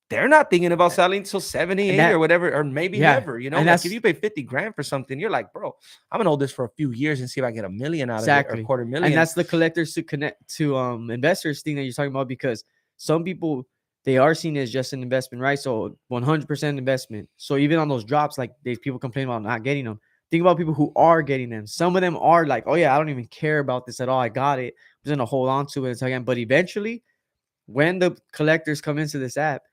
they're not thinking about selling till 78 or whatever, or maybe never, you know, and like if you pay 50 grand for something, you're like, bro, I'm gonna hold this for a few years and see if I get $1 million out of it or exactly. $250,000. And that's the collectors to connect to investors thing that you're talking about, because some people, they are seen as just an investment, right? So 100% investment. So even on those drops, like these people complain about not getting them. Think about people who are getting them. Some of them are like, oh yeah, I don't even care about this at all. I got it. I'm just gonna hold on to it again. But eventually, when the collectors come into this app,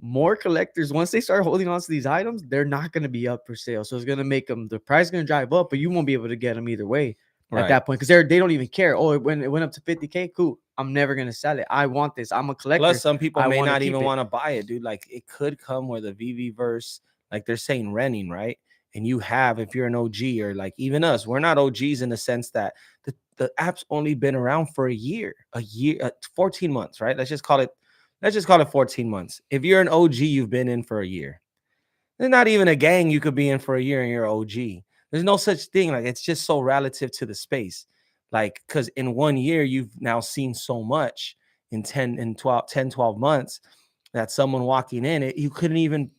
more collectors, once they start holding on to these items, they're not going to be up for sale. So it's going to make them, the price is going to drive up, but you won't be able to get them either way at that point, because they don't even care. Oh, it went up to 50K. Cool. I'm never going to sell it. I want this. I'm a collector. Plus, some people may not even it. want to buy it, dude. Like it could come with a VV verse, like they're saying renting, right? And you have, if you're an OG or like even us, we're not OGs in the sense that the app's only been around for a year, 14 months, right? Let's just call it 14 months. If you're an OG, you've been in for a year. There's not even a gang you could be in for a year and you're OG. There's no such thing. Like it's just so relative to the space. Like, because in 1 year, you've now seen so much in 10, 12 months that someone walking in it, you couldn't even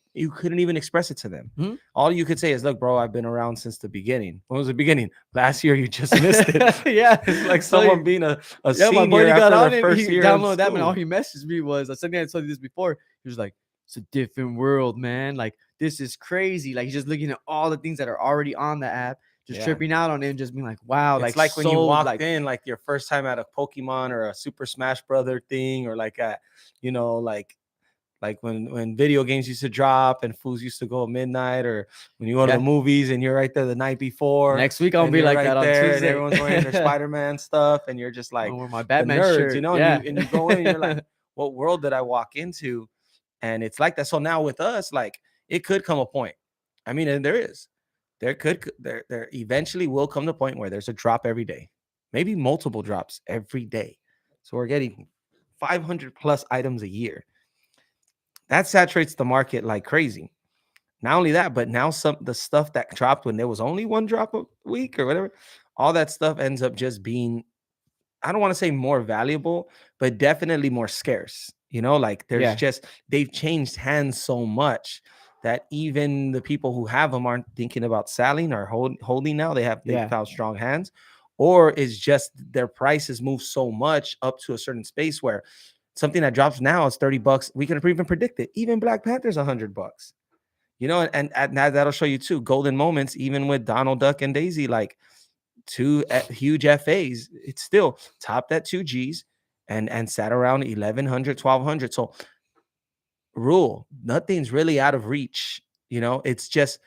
express it to them. Hmm? All you could say is, look, bro, I've been around since the beginning. When was the beginning? Last year, you just missed it. Yeah. It's like someone being a yeah, senior my buddy got after on their it. first He year downloaded that, school. and all he messaged me was, I think I told you this before. He was like, it's a different world, man. Like, this is crazy. Like, he's just looking at all the things that are already on the app, just tripping out on it, and just being like, wow. It's like when you walked in, like your first time at a Pokemon or a Super Smash Brother thing, or like at, you know, like when video games used to drop and foods used to go at midnight, or when you go to the movies and you're right there the night before. Next week I'll be like right that on there, Tuesday, and everyone's wearing their Spider-Man stuff, and you're just like my the Batman nerds, shirt. you know. And you go in, and you're like, what world did I walk into? And it's like that. So now with us, like it could come a point. I mean, and there eventually will come the point where there's a drop every day, maybe multiple drops every day. So we're getting 500 plus items a year. That saturates the market like crazy. Not only that, but now the stuff that dropped when there was only one drop a week or whatever, all that stuff ends up just being, I don't want to say more valuable, but definitely more scarce. You know, like they've changed hands so much that even the people who have them aren't thinking about selling or holding now. They found strong hands, or it's just their prices move so much up to a certain space where something that drops now is $30. We can even predict it. Even Black Panther's $100. You know, and that'll show you too. Golden moments, even with Donald Duck and Daisy, like two huge FAs, it's still topped at 2 Gs and sat around 1,100, 1,200. So rule, nothing's really out of reach. You know, it's just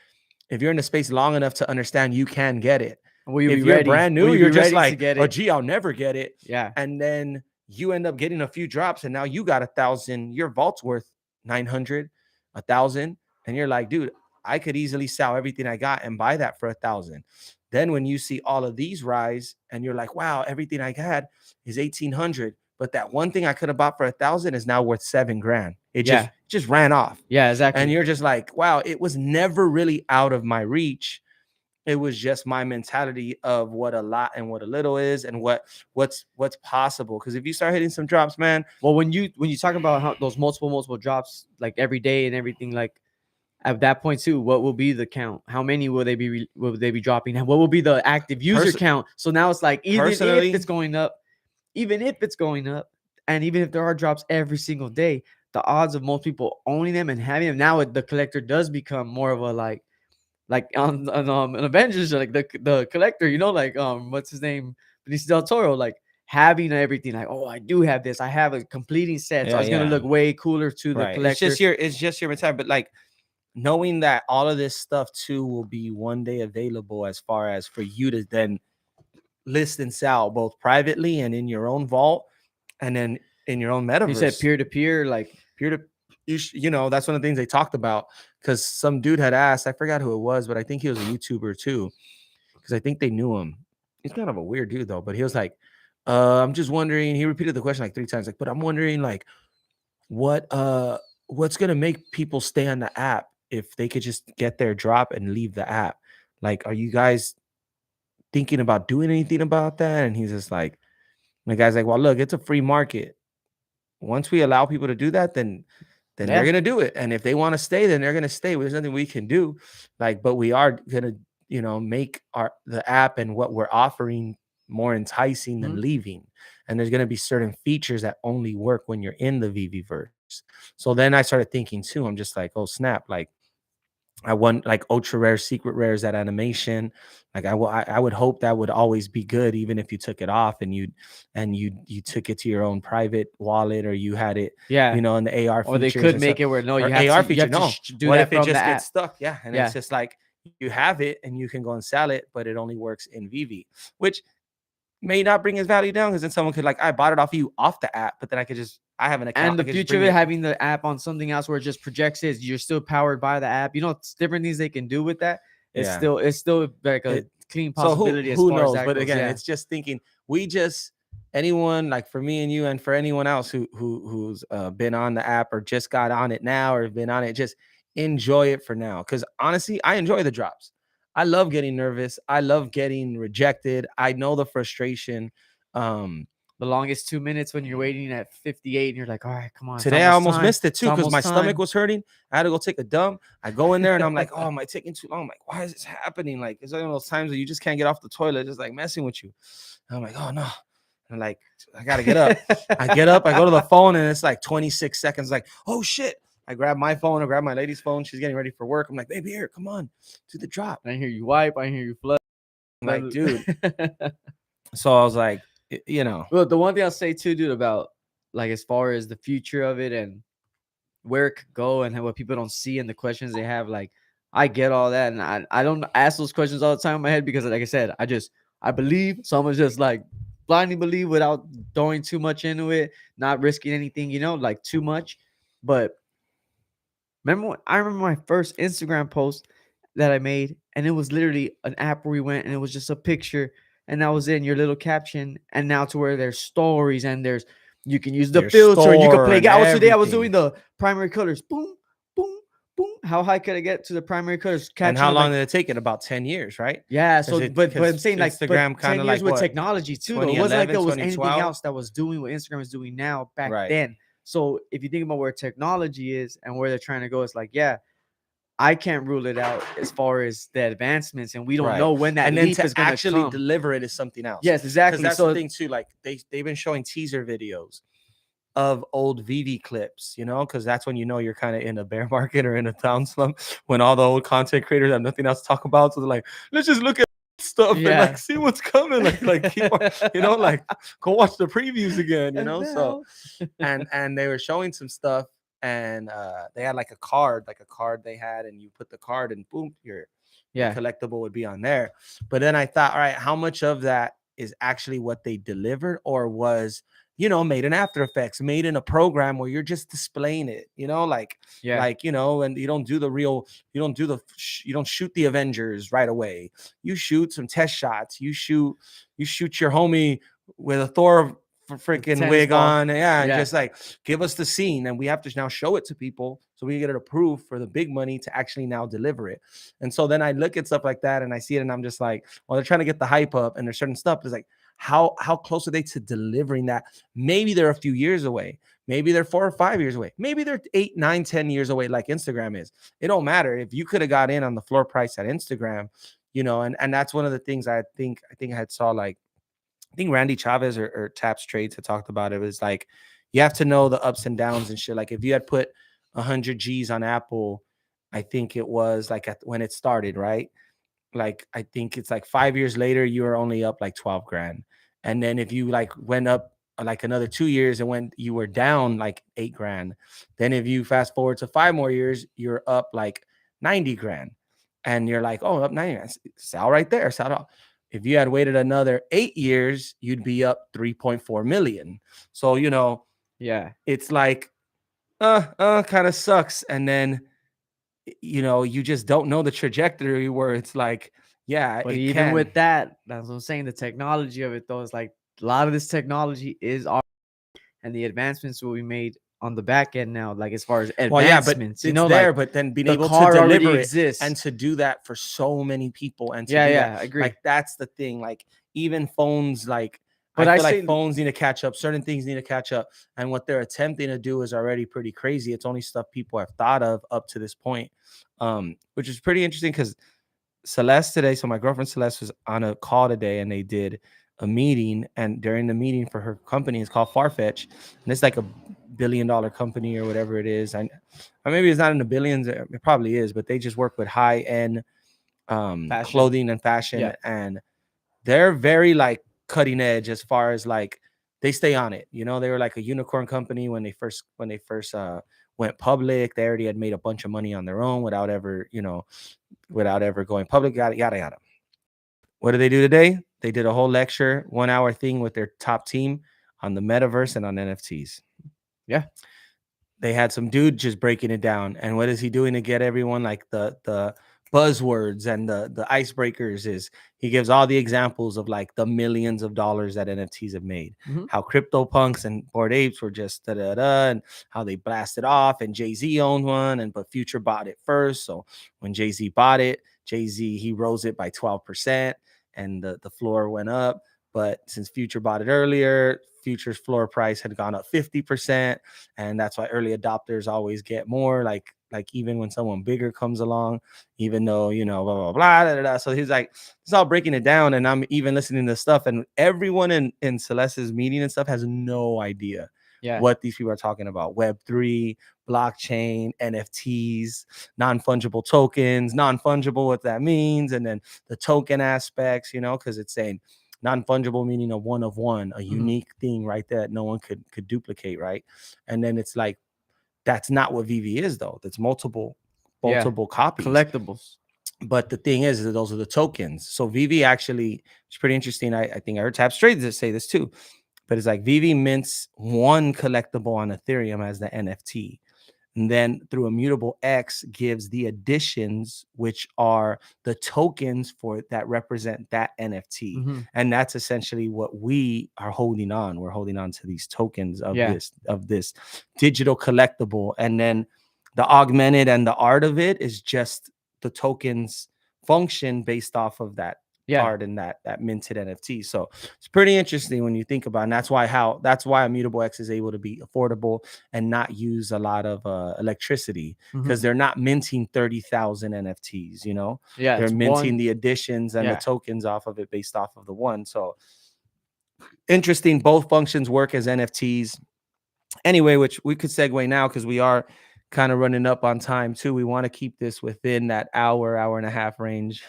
if you're in the space long enough to understand, you can get it. If you're brand new, you're just like, oh, gee, I'll never get it. Yeah. And then you end up getting a few drops, and now you got 1,000. Your vault's worth 900, 1,000, and you're like, dude, I could easily sell everything I got and buy that for 1,000. Then when you see all of these rise, and you're like, wow, everything I had is 1,800, but that one thing I could have bought for 1,000 is now worth $7,000. It just ran off. Yeah, exactly. And you're just like, wow, it was never really out of my reach. It was just my mentality of what a lot and what a little is, and what's possible. Because if you start hitting some drops, man. Well, when you talk about how those multiple drops like every day and everything, like at that point too, what will be the count? How many will they be dropping? And what will be the active user count? So now it's like, even if it's going up, and even if there are drops every single day, the odds of most people owning them and having them now, the collector does become more of a like on an Avengers, like the collector, you know, like what's his name, Benicio del Toro, like having everything, like, oh, I do have this, I have a completing set, so it's gonna look way cooler to the collector. It's just your mentality, but like knowing that all of this stuff too will be one day available, as far as for you to then list and sell both privately and in your own vault, and then in your own metaverse. You said peer to peer, like peer to you know, that's one of the things they talked about, because some dude had asked, I forgot who it was, but I think he was a YouTuber too, because I think they knew him. He's kind of a weird dude though, but he was like, I'm just wondering. He repeated the question like 3 times, like, but I'm wondering like what what's gonna make people stay on the app if they could just get their drop and leave the app? Like, are you guys thinking about doing anything about that? And he's just like, the guy's like, well, look, it's a free market. Once we allow people to do that, then they're Yeah. gonna do it. And if they want to stay, then they're gonna stay. There's nothing we can do. Like, but we are gonna, you know, make the app and what we're offering more enticing than Mhm. leaving. And there's gonna be certain features that only work when you're in the VV verse. So then I started thinking too. I'm just like, oh snap! Like I want like ultra rare, secret rares, that animation. Like I would hope that would always be good, even if you took it off and you took it to your own private wallet, or you had it, Yeah. you know, in the AR Or they features could and stuff, make it where no, or you AR have feature. to No, do what that if it from the just gets app. stuck? Yeah, and it's Yeah. just like you have it and you can go and sell it, but it only works in VV, which may not bring his value down, because then someone could like, I bought it off of you off the app, but then I have an account, And I the could just future bring of it, it. having the app on something else where it just projects it, you're still powered by the app. You know, it's different things they can do with that. Yeah. It's still like a It, clean so possibility as who far as knows? that But goes. again, Yeah. it's just thinking, we just, anyone, like for me and you and for anyone else who's been on the app or just got on it now or been on it, just enjoy it for now, because honestly I enjoy the drops. I love getting nervous, I love getting rejected, I know the frustration. um The longest 2 minutes when you're waiting at 58 and you're like, all right, come on, it's Today I almost almost time. missed it It's too, because my almost stomach time. was hurting. I had to go take a dump. I go in there and I'm like, oh, am I taking too long? I'm like, why is this happening? Like, it's one of those times that you just can't get off the toilet, just like messing with you. And I'm like, oh no. And like, I gotta get up. I get up, I go to the phone, and it's like 26 seconds. Like, oh shit. I grab my phone, I grab my lady's phone. She's getting ready for work. I'm like, baby, here, come on, do the drop. I hear you wipe. I hear you flood. I'm like, dude. So I was like, you know, Well, the one thing I'll say too, dude, about like as far as the future of it and where it could go and what people don't see and the questions they have, like I get all that, and I don't ask those questions all the time in my head because, like I said, I believe, so I'm gonna just like blindly believe without throwing too much into it, not risking anything, you know, like too much. But I remember my first Instagram post that I made, and it was literally an app where we went, and it was just a picture, and that was in your little caption. And now to where there's stories, and you can use the their filter, and you can store play. and I was today. I was doing everything. the primary colors. Boom, boom, boom. How high could I get to the primary colors? And Catching how it long like, did it take? It about 10 years, right? yeah. Because So, it but I'm because saying like, but Instagram kind 10 of years like with what, technology too, though. It wasn't like 2011, there was anything 2012? else that was doing what Instagram is doing now back Right. then. So if you think about where technology is and where they're trying to go, it's like, yeah, I can't rule it out as far as the advancements, and we don't Right. know when that And then leap to is going to actually come. deliver it is something else. Yes, Because exactly. that's the So thing too. Like they've been showing teaser videos of old VV clips, you know, because that's when you know you're kind of in a bear market or in a down slump, when all the old content creators have nothing else to talk about. So they're like, let's just look at stuff and like yeah. see what's coming. Like keep on, you know, like go watch the previews again, you And know. So now, and they were showing some stuff, and they had like a card they had, and you put the card and boom, your yeah, collectible would be on there. But then I thought, all right, how much of that is actually what they delivered, or was, you know, made in After Effects, made in a program where you're just displaying it, you know, yeah, you know, and you don't do the real, you don't shoot the Avengers right away. You shoot some test shots. You shoot your homie with a Thor the freaking tennis wig ball. on, yeah, and Yeah, just like give us the scene, and we have to now show it to people so we get it approved for the big money to actually now deliver it. And so then I look at stuff like that and I see it, and I'm just like, well, they're trying to get the hype up, and there's certain stuff. It's like, how close are they to delivering that? Maybe they're a few years away. Maybe they're 4 or 5 years away. Maybe they're 8, 9, 10 years away, like Instagram is. It don't matter. If you could have got in on the floor price at Instagram, you know, and that's one of the things I think I had saw, like, I think Randy Chavez or Taps Trades had talked about it. It was like, you have to know the ups and downs and shit. Like if you had put 100 G's on Apple, I think it was like when it started, right? Like I think it's like 5 years later, you were only up like 12 grand. And then if you like went up like another 2 years and when you were down like 8 grand. Then if you fast forward to 5 more years, you're up like 90 grand. And you're like, oh, up 90 grand. Sell right there. Sell off. If you had waited another 8 years, you'd be up 3.4 million. So, you know, yeah. it's like kind of sucks. And then, you just don't know the trajectory where it's like, yeah, But it even can. with that, that's what I'm saying. The technology of it, though, is like a lot of this technology is our, and the advancements will be made on the back end now, like as far as Well, yeah, but advancements, it's like there, but then being the able to car already deliver it and exists. to do that for so many people and to Yeah, do that, yeah, I agree. like that's the thing. Like even phones, like I But I feel like say, phones need to catch up. Certain things need to catch up. And what they're attempting to do is already pretty crazy. It's only stuff people have thought of up to this point. Which is pretty interesting because Celeste today, so my girlfriend Celeste was on a call today and they did a meeting. And during the meeting for her company, it's called Farfetch. And it's like a $1 billion company or whatever it is. Or maybe it's not in the billions, it probably is, but they just work with high end fashion. clothing and fashion. Yeah. And they're very like cutting edge as far as like they stay on it. They were like a unicorn company when they first went public. They already had made a bunch of money on their own without ever going public, yada yada yada. What did they do today? They did a whole lecture, 1 hour thing with their top team on the metaverse and on NFTs. Yeah. They had some dude just breaking it down. And what is he doing to get everyone like the buzzwords and the icebreakers is he gives all the examples of like the millions of dollars that NFTs have made. Hmm. How crypto punks and bored apes were just da da da, and how they blasted off, and Jay-Z owned one, and but Future bought it first. So when Jay-Z bought it, Jay-Z he rose it by 12% and the floor went up. But since Future bought it earlier, Future's floor price had gone up 50%. And that's why early adopters always get more. Like even when someone bigger comes along, even though, blah, blah, blah, blah, blah. So he's like, it's all breaking it down. And I'm even listening to stuff. And everyone in Celeste's meeting and stuff has no idea Yeah. what these people are talking about. Web3, blockchain, NFTs, non-fungible tokens, non-fungible, what that means. And then the token aspects, because it's saying non-fungible meaning a one of one, a unique thing right there that no one could duplicate, right? And then it's like that's not what VV is though. That's multiple Yeah. copies. Collectibles. But the thing is that those are the tokens. So VV actually, it's pretty interesting. I think I heard Tap Straight say this too, but it's like VV mints one collectible on Ethereum as the NFT. And then through Immutable X gives the additions, which are the tokens for that represent that NFT. Mm-hmm. And that's essentially what we are holding on. We're holding on to these tokens of Yeah. this digital collectible. And then the augmented and the art of it is just the tokens function based off of that Yeah. art and that minted NFT. So it's pretty interesting when you think about it. And that's why Immutable X is able to be affordable and not use a lot of electricity because they're not minting 30,000 NFTs, Yeah. they're It's minting one. the additions and the Yeah. tokens off of it based off of the one. So interesting. Both functions work as NFTs. Anyway, which we could segue now because we are kind of running up on time too. We want to keep this within that hour and a half range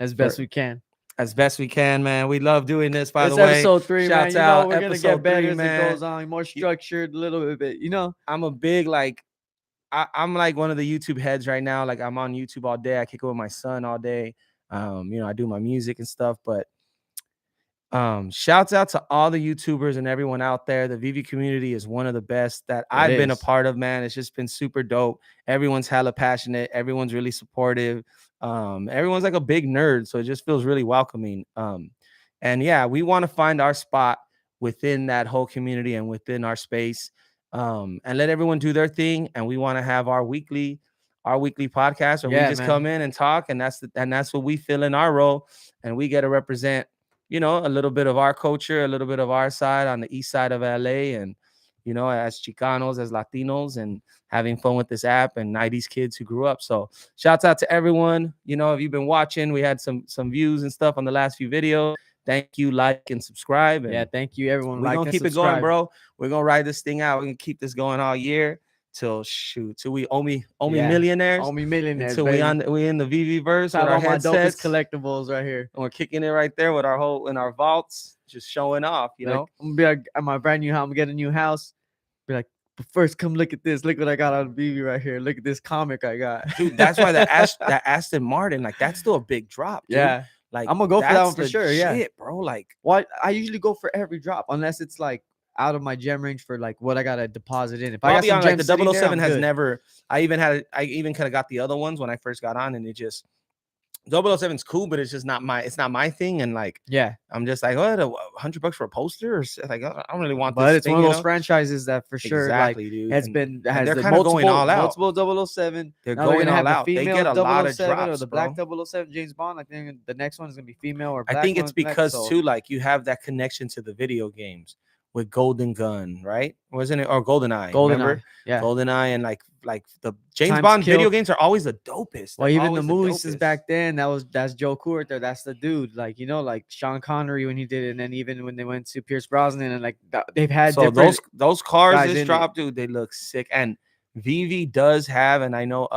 As best we can. as best we can, man. We love doing this, by It's the way. episode 3, man. Shouts out, We're gonna episode get better 3, as it man. goes on, more structured, a little bit. I'm a big I'm like one of the YouTube heads right now. Like I'm on YouTube all day. I kick it with my son all day. I do my music and stuff, but shouts out to all the YouTubers and everyone out there. The VV community is one of the best that I've been a part of, man. It's just been super dope. Everyone's hella passionate. Everyone's really supportive. Everyone's like a big nerd, so it just feels really welcoming. And yeah, we want to find our spot within that whole community and within our space, and let everyone do their thing. And we want to have our weekly podcast where we just come in and talk, and that's what we fill in our role, and we get to represent a little bit of our culture, a little bit of our side on the east side of LA, and as Chicanos, as Latinos, and having fun with this app and 90s kids who grew up. So shouts out to everyone. If you've been watching, we had some views and stuff on the last few videos. Thank you, like and subscribe. And thank you everyone. We're gonna keep it going, bro. We're gonna ride this thing out. We're gonna keep this going all year till we owe me millionaires. Until we in the VV verse with our headsets, collectibles right here. And we're kicking it right there with our vaults, just showing off. I'm gonna be like, at my brand new house, I'm gonna get a new house. Be like, but first, come look at this. Look what I got on VV right here. Look at this comic I got. Dude, that's why that Aston Martin, like that's still a big drop. Dude. Yeah. Like I'm gonna go for that one for sure. Shit, bro. Like, I usually go for every drop unless it's like out of my gem range for like what I gotta deposit in. If I Well, I'll got be some honest, like gems the sitting there, 007 I'm has good. never. I even kind of got the other ones when I first got on, and it just 007's cool, but it's not my thing. And like, Yeah, I'm just like, what, $100 for a poster? Or like, I don't really want but this it's one thing, of you those know? franchises that for sure like Exactly, dude. has And been and has they're the kind of going all out. multiple 007. They're Now they're going gonna all have the out. They get female a lot of 007 or drops, the black bro. 007 James Bond. I think the next one is gonna be female or I black think it's one next. because So too, like you have that connection to the video games with Golden Gun, right? Wasn't it? Or Golden Eye? Golden Remember Eye, yeah. Golden Eye and like the James Times Bond video killed. games are always the dopest. Well, They're even the always the movies since dopest. back then, that's Joe Courter. That's the dude. Like like Sean Connery when he did it, and then even when they went to Pierce Brosnan, and like they've had So different those cars guys this in it. drop, dude, they look sick. And Vivi does have, and I know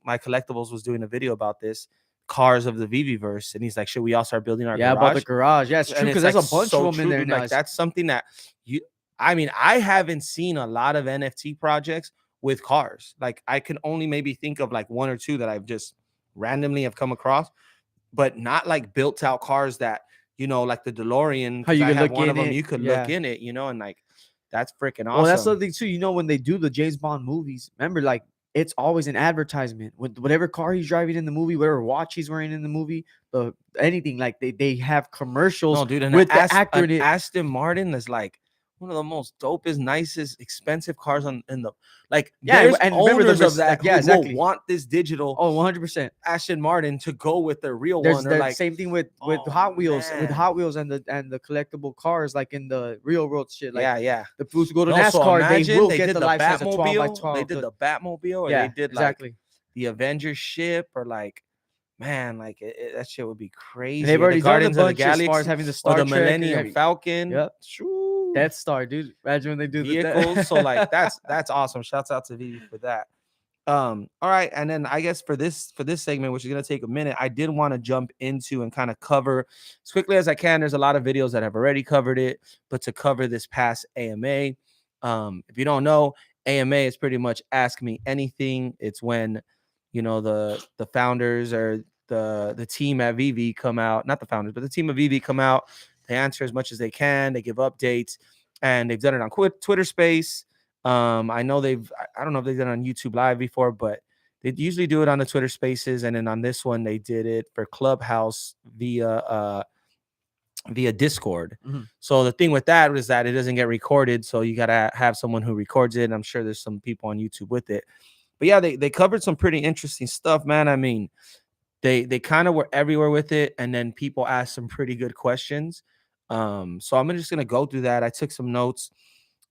my collectibles was doing a video about this, cars of the Vivi verse, and he's like, should we all start building our Yeah, about the garage? garage. Yeah, it's true And because it's there's like a bunch of so them in true, there dude. now. Like that's something that you I mean, I haven't seen a lot of NFT projects with cars. Like I can only maybe think of like one or two that I've just randomly have come across, but not like built out cars that, like the DeLorean, How because you I could have look one of in them, it. you could look Yeah. in it, and like that's freaking Well, that's the awesome. other thing too. When they do the James Bond movies, remember, like it's always an advertisement with whatever car he's driving in the movie, whatever watch he's wearing in the movie, the anything. Like they have commercials No, dude, and with the actor An in it. Aston Martin is like one of the most dopest, nicest, expensive cars on in the like. Yeah, There's and remember owners of like that yeah, who will exactly. want this digital Oh, 100%. Aston Martin to go with their real There's one, or the like, same thing with oh Hot Wheels, man, and the collectible cars, like in the real world shit. Like yeah. the fools who go to No, so NASCAR, they imagine will they get did the the life size of 12 by Batmobile, 12. or they Yeah, did like exactly. the Avengers ship, or like, man, like that shit would be And they've crazy. Or the already done a Guardians of the bunch as far as Galaxy, having the or Star the Trek or Millennium every. Falcon. Yep. Shoo. Death Star, dude. Imagine when they do Vehicles. So like that. that's awesome. Shouts out to Vivi for that. All right, and then I guess for this segment, which is gonna take a minute, I did want to jump into and kind of cover as quickly as I can. There's a lot of videos that have already covered it, but to cover this past AMA, if you don't know, AMA is pretty much Ask Me Anything. It's when the founders or the team at VV come out, not the founders, but the team of VV come out. They answer as much as they can. They give updates, and they've done it on Twitter Space. I know I don't know if they've done it on YouTube Live before, but they usually do it on the Twitter Spaces, and then on this one they did it for Clubhouse via Discord. Mhm. So the thing with that is that it doesn't get recorded, so you gotta have someone who records it. I'm sure there's some people on YouTube with it, but yeah, they covered some pretty interesting stuff, man. I mean, they kind of were everywhere with it, and then people asked some pretty good questions. So I'm just gonna go through that. I took some notes.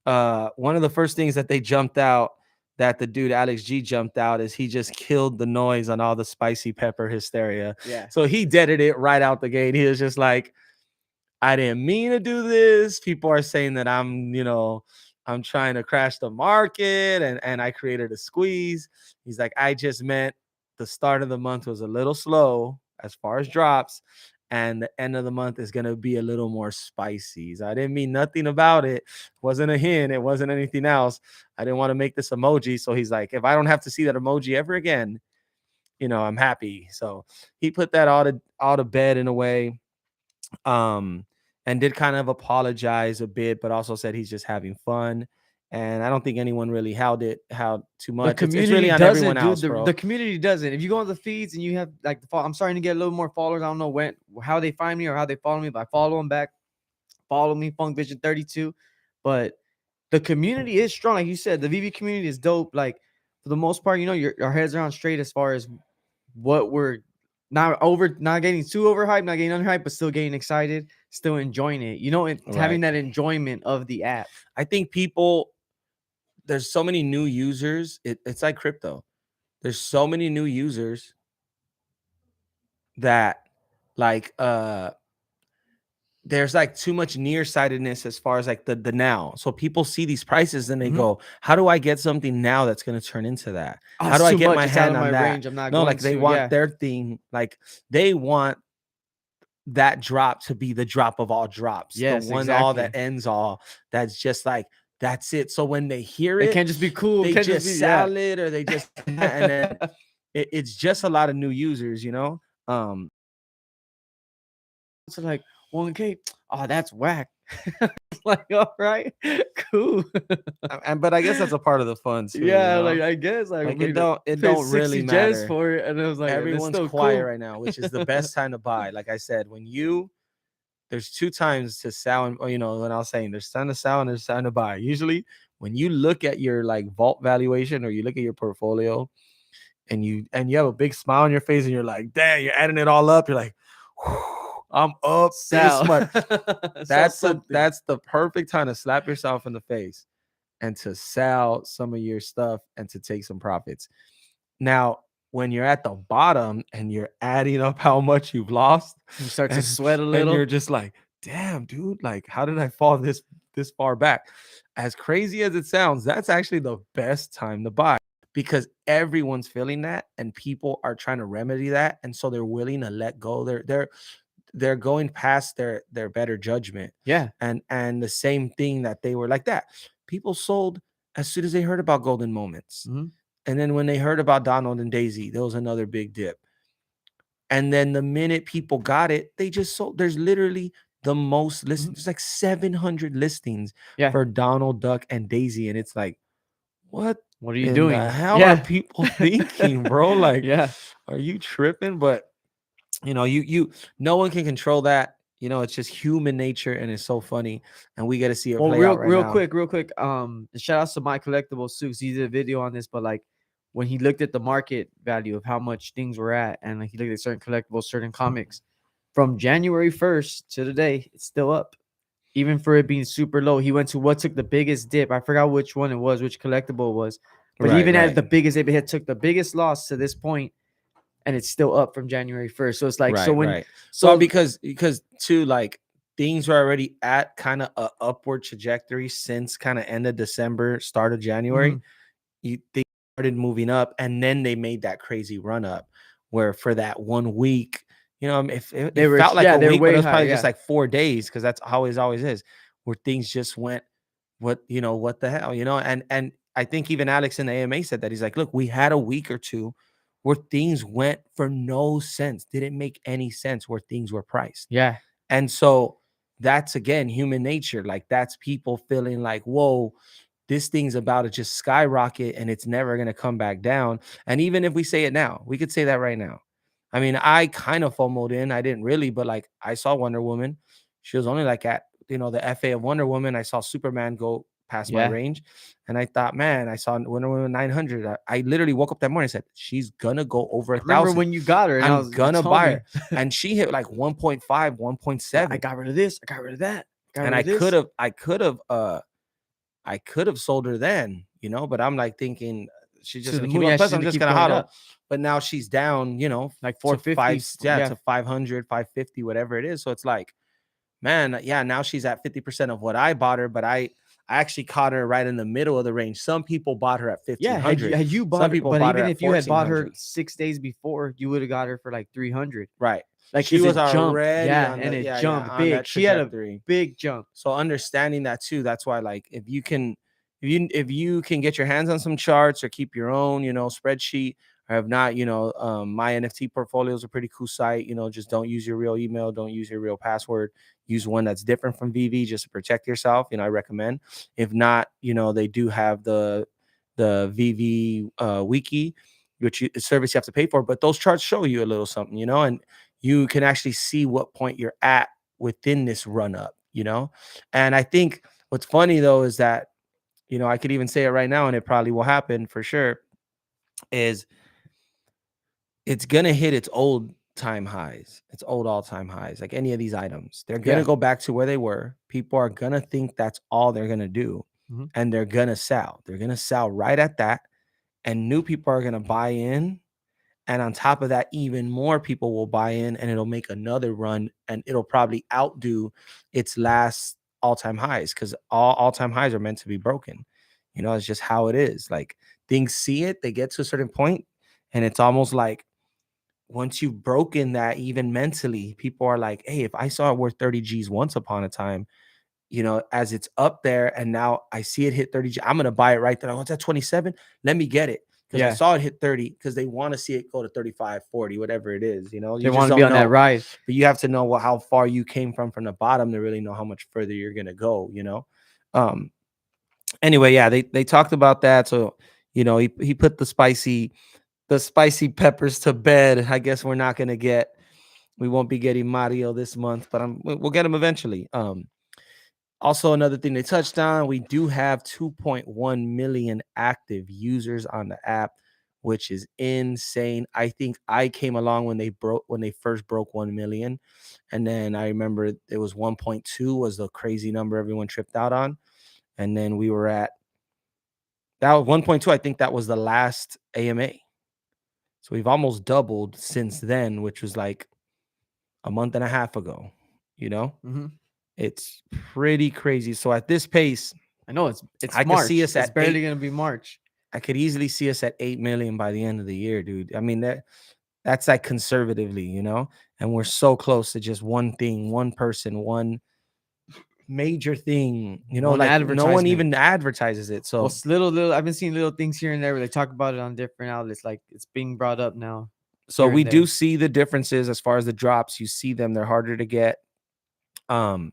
One of the first things that they jumped out, that the dude Alex G jumped out, is he just killed the noise on all the spicy pepper hysteria. Yeah. So he deaded it right out the gate. He was just like, I didn't mean to do this. People are saying that I'm trying to crash the market, and I created a squeeze. He's like, I just meant the start of the month was a little slow as far as drops, and the end of the month is going to be a little more spicy. So I didn't mean nothing about it. It wasn't a hint. It wasn't anything else. I didn't want to make this emoji. So he's like, if I don't have to see that emoji ever again, I'm happy. So he put that all to bed in a way. And did kind of apologize a bit, but also said he's just having fun. And I don't think anyone really held too The much. It's community really on everyone doesn't, dude. else, The, bro. the community doesn't. If you go on the feeds and you have like I'm starting to get a little more followers. I don't know how they find me or how they follow me, but I follow them back. Follow me, Funk Vision 32. But the community is strong, like you said. The VV community is dope. Like for the most part, our heads are on straight as far as what we're not getting too overhyped, not getting underhyped, but still getting excited, still enjoying it. And having Right. that enjoyment of the app. I think there's so many new users. It's like crypto. There's so many new users that like there's like too much nearsightedness as far as like the now. So people see these prices and they Mhm. go, how do I get something now that's going to turn into that? Oh, How it's do I too get much. my It's out hand of my on that? range. I'm not No, going like they to. want Yeah. their thing, like they want that drop to be the drop of all drops. Yes, the one all that exactly. ends all. That's just like, that's it. So when they hear It it, can't just be cool. they Can't just just be salad, or they just and then it's just a lot of new users, So like 1K. Oh, that's whack. like, all right, cool. And but I guess that's a part of the fun too, you Yeah, know. like I guess I Like mean it paid don't really 60 gems matter. for it, and I was like, and it's Everyone's still quiet cool. right now, which is the best time to buy. Like I said, when you there's two times to sell, and you know, when I was saying there's time to sell and there's time to buy. Usually, when you look at your like vault valuation or you look at your portfolio, and you have a big smile on your face, and you're like, damn, you're adding it all up. You're like, I'm up this Sal, much. sell something. That's the perfect time to slap yourself in the face and to sell some of your stuff and to take some profits. Now, when you're at the bottom and you're adding up how much you've lost, You start to and sweat a and little. you're just like, damn, dude, like, how did I fall this far back? As crazy as it sounds, that's actually the best time to buy because everyone's feeling that and people are trying to remedy that. And so they're willing to let go. They're going past their better judgment. Yeah. And the same thing that they were like that. People sold as soon as they heard about golden moments. Mhm. And then when they heard about Donald and Daisy, there was another big dip. And then the minute people got it, they just sold. There's literally the most listings. There's like 700 listings Yeah. for Donald Duck and Daisy. And it's like, what What are you in the doing? hell are Yeah. people thinking, bro? Like, Yeah. are you tripping? But you know, no one can control that. You know, it's just human nature, and it's so funny. And we get to see it Well, play out right real now. quick, real quick. Shout outs to my collectibles too. 'Cause he did a video on this, but like when he looked at the market value of how much things were at, and like he looked at certain collectibles, certain comics, from January 1st to today, it's still up. Even for it being super low, he went to what took the biggest dip. I forgot which one it was, which collectible it was. But Right, even at right, the biggest dip, it took the biggest loss to this point, and it's still up from January 1st. So it's like, so right, when, right. Well, so because too, like things were already at kind of a upward trajectory since kind of end of December, start of January. mhm, They started moving up, and then they made that crazy run up where for that 1 week, you know, if it, they it were, felt like yeah, a they were week, but it way was higher. probably just Yeah. like 4 days because that's how it always is, where things just went, what the hell, you know? And I think even Alex in the AMA said that he's like, look, we had a week or two where things went for no sense, didn't make any sense where things were priced. Yeah. And so that's again human nature. Like that's people feeling like, whoa, this thing's about to just skyrocket and it's never going to come back down. And even if we say it now, we could say that right now. I mean, I kind of FOMO'd in. I didn't really, but like I saw Wonder Woman. She was only like at, the FA of Wonder Woman. I saw Superman go past my Yeah. range. And I thought, man, I saw Wonder Woman 900. I literally woke up that morning and said, she's going to go over I a remember thousand. when you got her, and I'm you going to told buy me, her. And she hit like 1.5, yeah, I 1.7. got rid of this, I got rid of that, got And rid of this. I could have sold her then, but I'm like thinking she's just To the gonna keep moon, up. yeah, Plus, she's I'm gonna just keep gonna going hodl. up, But now she's down, like to 450. Yeah, to 500, 550, whatever it is. So it's like, man, yeah, now she's at 50% of what I bought her, but I actually caught her right in the middle of the range. Some people bought her at yeah. Had 1,500. you Some bought her, people but bought her even at if you had bought her 1,400. 6 days before, you would have got her for like 300. Right. Like, She cause was it jumped, already yeah, on and the it yeah, jumped on big. that She had a trajectory. big jump. So understanding that too, that's why like if you can get your hands on some charts or keep your own, spreadsheet, or if not, my NFT portfolio is a pretty cool site. Just don't use your real email, don't use your real password, use one that's different from VV just to protect yourself. I recommend. If not, they do have the VV wiki, which service you have to pay for, but those charts show you a little something, and you can actually see what point you're at within this run up. And I think what's funny though is that, I could even say it right now and it probably will happen for sure, is it's gonna hit its old time highs, its old all-time highs, like any of these items. They're gonna Yeah. go back to where they were. People are gonna think that's all they're gonna do, Mhm. and they're gonna sell. They're gonna sell right at that, and new people are gonna buy in. And on top of that, even more people will buy in and it'll make another run and it'll probably outdo its last all-time highs because all-time highs are meant to be broken. It's just how it is. Like things see it, they get to a certain point, and it's almost like once you've broken that, even mentally, people are like, hey, if I saw it worth 30 G's once upon a time, as it's up there and now I see it hit 30 G, I'm gonna buy it right there. Oh, it's at 27. Let me get it. because I Yeah. saw it hit 30 because they want to see it go to 35, 40, whatever it is. You know, They you just want to be don't on that know. ride. But you have to know how far you came from the bottom to really know how much further you're gonna go. You know. Um. Anyway, yeah, they talked about that. So he put the spicy peppers to bed. I guess we won't be getting Mario this month, but we'll get him eventually. Also, another thing they touched on, we do have 2.1 million active users on the app, which is insane. I think I came along when they first broke 1 million. And then I remember it was 1.2 was the crazy number everyone tripped out on. And then we were at that was 1.2. I think that was the last AMA. So we've almost doubled since then, which was like a month and a half ago, you know? Mm-hmm. It's pretty crazy. So at this pace, I know it's I could see March. us It's at barely 8. gonna be March. I could easily see us at 8 million by the end of the year, dude. I mean, that's like conservatively, and we're so close to just one thing, one person, one major thing, One like no one advertisement. even advertises it. Well, So it's little. I've been seeing little things here and there where they talk about it on different outlets. Like it's being brought up now, so here we and do there. see the differences as far as the drops. You see them, they're harder to get. Um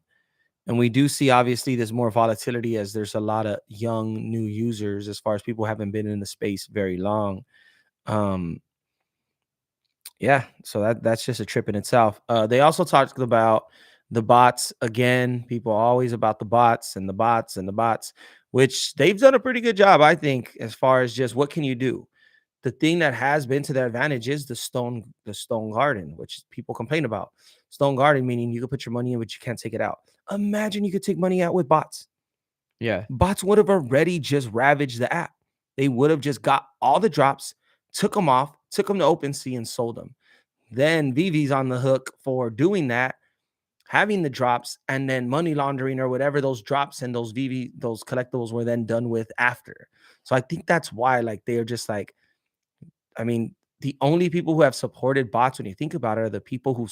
And we do see obviously there's more volatility as there's a lot of young new users as far as people haven't been in the space very long. Um, yeah, so that's just a trip in itself. They also talked about the bots again. People are always about the bots and the bots and the bots, which they've done a pretty good job, I think, as far as just what can you do. The thing that has been to their advantage is the stone garden, which people complain about. Stone garden meaning you can put your money in, but you can't take it out. Imagine you could take money out with bots. Yeah. Bots would have already just ravaged the app. They would have just got all the drops, took them off, took them to OpenSea and sold them. Then Vivi's on the hook for doing that, having the drops, and then money laundering or whatever those drops and those collectibles were then done with after. So I think that's why, like, they are just like, I mean, the only people who have supported bots when you think about it are the people who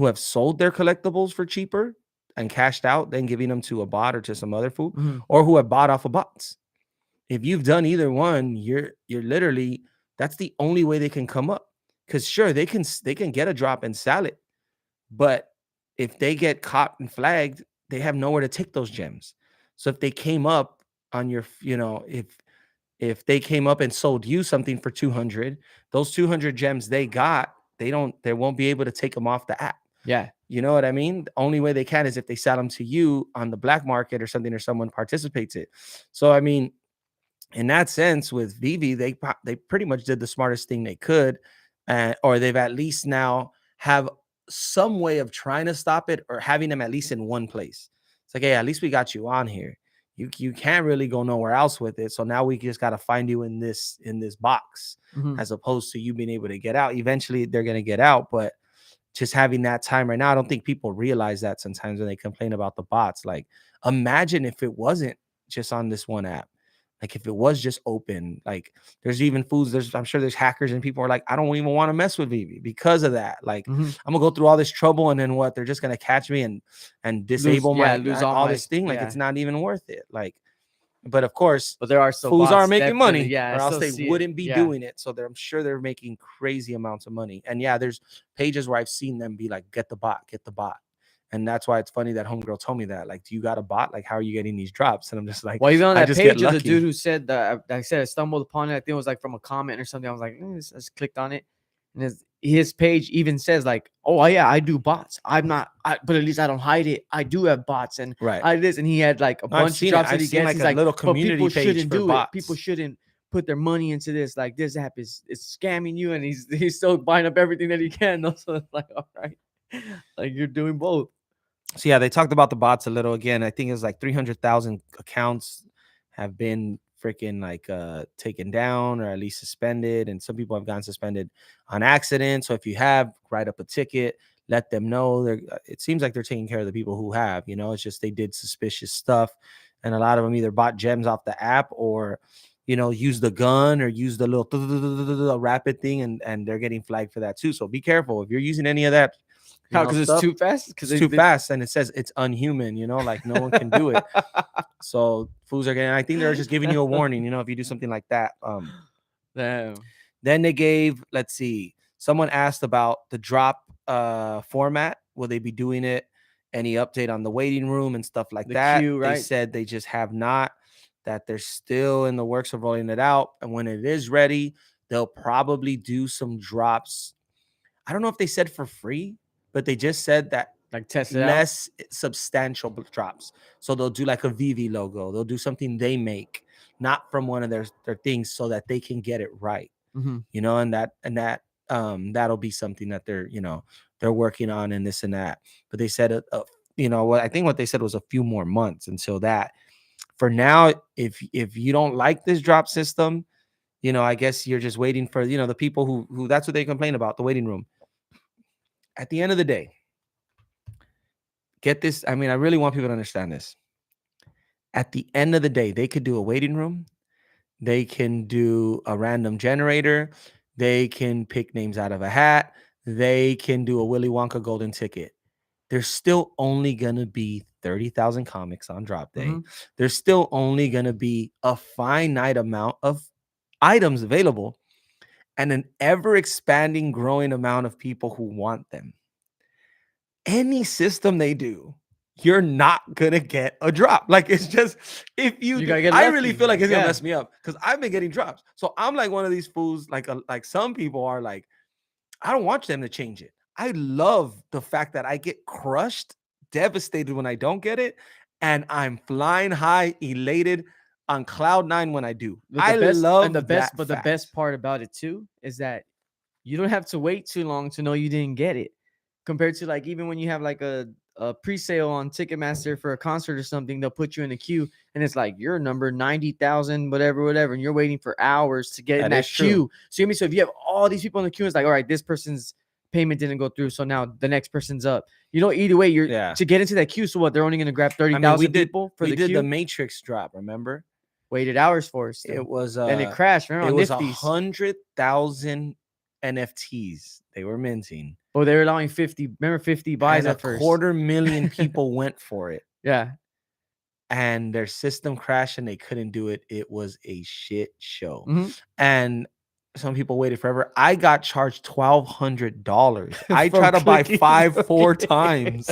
have sold their collectibles for cheaper and cashed out, then giving them to a bot or to some other fool, Mm-hmm. or who have bought off of bots. If you've done either one, you're literally that's the only way they can come up. Because sure, they can get a drop and sell it, but if they get caught and flagged, they have nowhere to take those gems. So if they came up on your, if they came up and sold you something for 200, those 200 gems they won't be able to take them off the app. Yeah. You know what I mean? The only way they can is if they sell them to you on the black market or something, or someone participates it. So I mean, in that sense, with Vivi, they pretty much did the smartest thing they could, or they've at least now have some way of trying to stop it or having them at least in one place. It's like, hey, at least we got you on here. You can't really go nowhere else with it. So now we just got to find you in this box, Mm-hmm. as opposed to you being able to get out. Eventually, they're gonna get out, but just having that time right now, I don't think people realize that sometimes when they complain about the bots. Like, imagine if it wasn't just on this one app. Like, if it was just open, like, there's even foods, I'm sure there's hackers and people are like, I don't even want to mess with Vivi because of that. Like, Mm-hmm. I'm gonna go through all this trouble and then what? They're just gonna catch me and disable Lose all all my, this thing. Like, yeah. it's not even worth it. Like, but of course, But there are still fools are bots. making Definitely. money, Yeah. I or else still they see it. wouldn't be Yeah. doing it. So I'm sure they're making crazy amounts of money. And yeah, there's pages where I've seen them be like, get the bot, get the bot. And that's why it's funny that homegirl told me that. Like, do you got a bot? Like, how are you getting these drops? And I'm just like, Well, even on I that just get page of the dude lucky. who said that, I said I stumbled upon it. I think it was like from a comment or something. I was like, I just clicked on it, and his page even says like, "Oh yeah, I do bots. But at least I don't hide it. I do have bots, and Right. I this." And he had like a No, I've bunch of seen it. drops that I've he seen gets. like He's a like, little "But community people page shouldn't for do it. People bots. shouldn't put their money into this. Like this app is scamming you." And he's still buying up everything that he can. Though. So it's like, all right, like you're doing both. So yeah, they talked about the bots a little. Again, I think it was like 300,000 accounts have been freaking like taken down or at least suspended, and some people have gotten suspended on accident. So if you have, write up a ticket, let them know. It seems like they're taking care of the people who have. It's just they did suspicious stuff, and a lot of them either bought gems off the app or use the gun or use the little rapid thing, and they're getting flagged for that too. So be careful if you're using any of that. How? Because it's stuff. too fast. Because It's too fast, and it says it's unhuman. Like no one can do it. So fools are getting. I think they're just giving you a warning. If you do something like that. Damn. Then they gave. Let's see. Someone asked about the drop format. Will they be doing it? Any update on the waiting room and stuff like The that? queue, They right? said they just have not. That they're still in the works of rolling it out, and when it is ready, they'll probably do some drops. I don't know if they said for free, but they just said that Like test it out. less substantial drops. So they'll do like a Veve logo. They'll do something they make, not from one of their things, so that they can get it right. Mm-hmm. And that'll be something that they're working on and this and that. But they said what I think what they said was a few more months until that. For now, if you don't like this drop system, I guess you're just waiting for the people who that's what they complain about, the waiting room. At the end of the day, get this. I mean, I really want people to understand this. At the end of the day, they could do a waiting room. They can do a random generator. They can pick names out of a hat. They can do a Willy Wonka golden ticket. There's still only going to be 30,000 comics on drop day. Mm-hmm. There's still only going to be a finite amount of items available and an ever expanding, growing amount of people who want them. Any system they do, you're not gonna get a drop. Like it's just if you gotta get I lucky. really feel like it's gonna Yeah. mess me up because I've been getting drops. So I'm like one of these fools. Like some people are like, I don't want them to change it. I love the fact that I get crushed, devastated when I don't get it, and I'm flying high, elated on cloud nine when I do. But I love the best, that. but the best part about it too is that you don't have to wait too long to know you didn't get it. Compared to like even when you have like a pre-sale on Ticketmaster for a concert or something, they'll put you in a queue and it's like you're number 90,000, whatever, and you're waiting for hours to get in that queue. So so if you have all these people in the queue, it's like, all right, this person's payment didn't go through, so now the next person's up. Either way, you're to get into that queue. So what? They're only gonna grab 30,000 people for the queue. We did the Matrix drop, remember? Waited hours for it. Still. It was and it crashed. Remember, it was NFTs. 100,000 NFTs they were minting. Oh, they were allowing 50. Remember, 50 buys at first. 250,000 people went for it. Yeah. And their system crashed and they couldn't do it. It was a shit show. Mm-hmm. And some people waited forever. I got charged $1,200. I tried to buy 5 4 times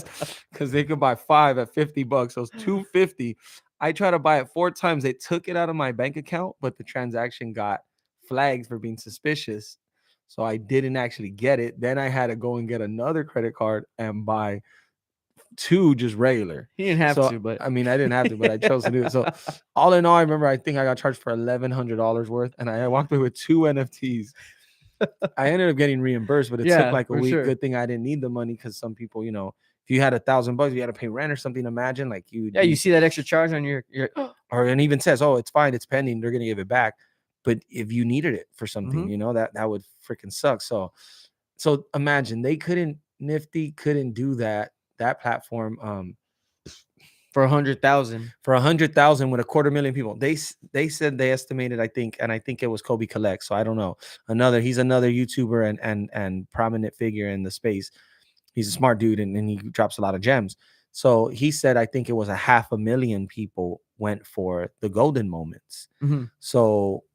because they could buy 5 at $50. So it's $250. I tried to buy it 4 times. They took it out of my bank account, but the transaction got flagged for being suspicious. So I didn't actually get it. Then I had to go and get another credit card and buy 2 just regular. He didn't have to, but I mean, I didn't have to, but I chose to do it. So all in all, I remember I think I got charged for $1,100 worth, and I walked away with 2 NFTs. I ended up getting reimbursed, but it took like a week. Sure. Good thing I didn't need the money because some people, if you had $1,000, you had to pay rent or something. Imagine like you see that extra charge on your or it even says, oh, it's fine, it's pending, they're gonna give it back. But if you needed it for something, that would freaking suck. So imagine Nifty couldn't do that platform for 100,000 with 250,000 people. They said they estimated, I think it was Kobe Collect. So I don't know. He's another YouTuber and prominent figure in the space. He's a smart dude and he drops a lot of gems. So he said, I think it was 500,000 people went for the golden moments. Mm-hmm. So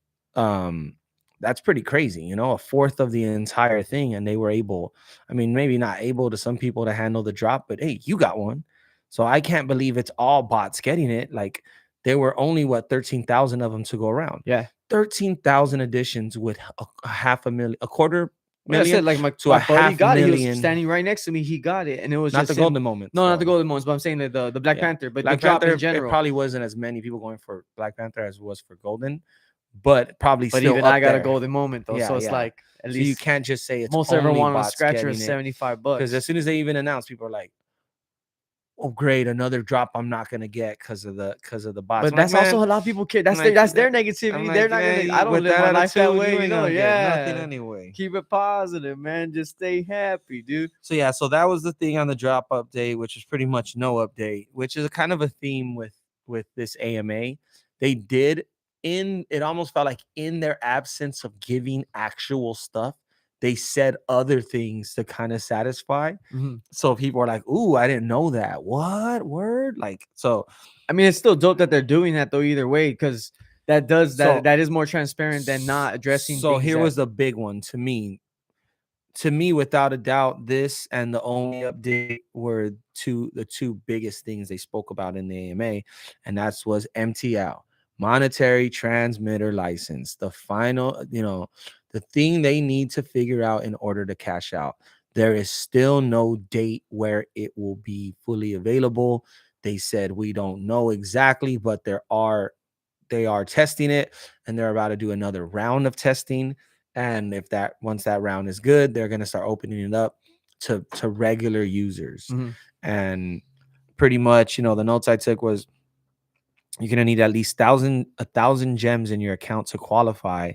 that's pretty crazy, a fourth of the entire thing. And they were able, I mean, maybe not able to some people to handle the drop, but hey, you got one. So I can't believe it's all bots getting it. Like there were only 13,000 of them to go around. Yeah. 13,000 editions with a 500,000, a quarter million. I said, like my buddy got it. He was standing right next to me. He got it, and it was not just the golden moments. No, not the golden moments. But I'm saying the Black Panther. But Black Panther in general, it probably wasn't as many people going for Black Panther as it was for golden, but probably. But still even I got a golden moment though, so it's like at least you can't just say it's most everyone on a scratcher is $75 because as soon as they even announce, people are like, oh great, another drop I'm not gonna get because of the bots. But that's also a lot of people care. That's their negativity. They're not gonna. I don't live my life that way, nothing anyway. Keep it positive, man. Just stay happy, dude. So that was the thing on the drop update, which is pretty much no update, which is a kind of a theme with this AMA. They did it almost felt like in their absence of giving actual stuff, they said other things to kind of satisfy. Mhm. So people are like, "Ooh, I didn't know that. What word?" Like so. I mean, it's still dope that they're doing that though. Either way, because So that is more transparent than not addressing so things here that. was the big one to me. To me, without a doubt, this and the only update were the two biggest things they spoke about in the AMA, and that's was MTL, monetary transmitter license, the final, the thing they need to figure out in order to cash out. There is still no date where it will be fully available. They said we don't know exactly, but they are testing it, and they're about to do another round of testing. And if that once that round is good, they're going to start opening it up to regular users. Mhm. And pretty much, the notes I took was you're gonna need at least 1,000 gems in your account to qualify.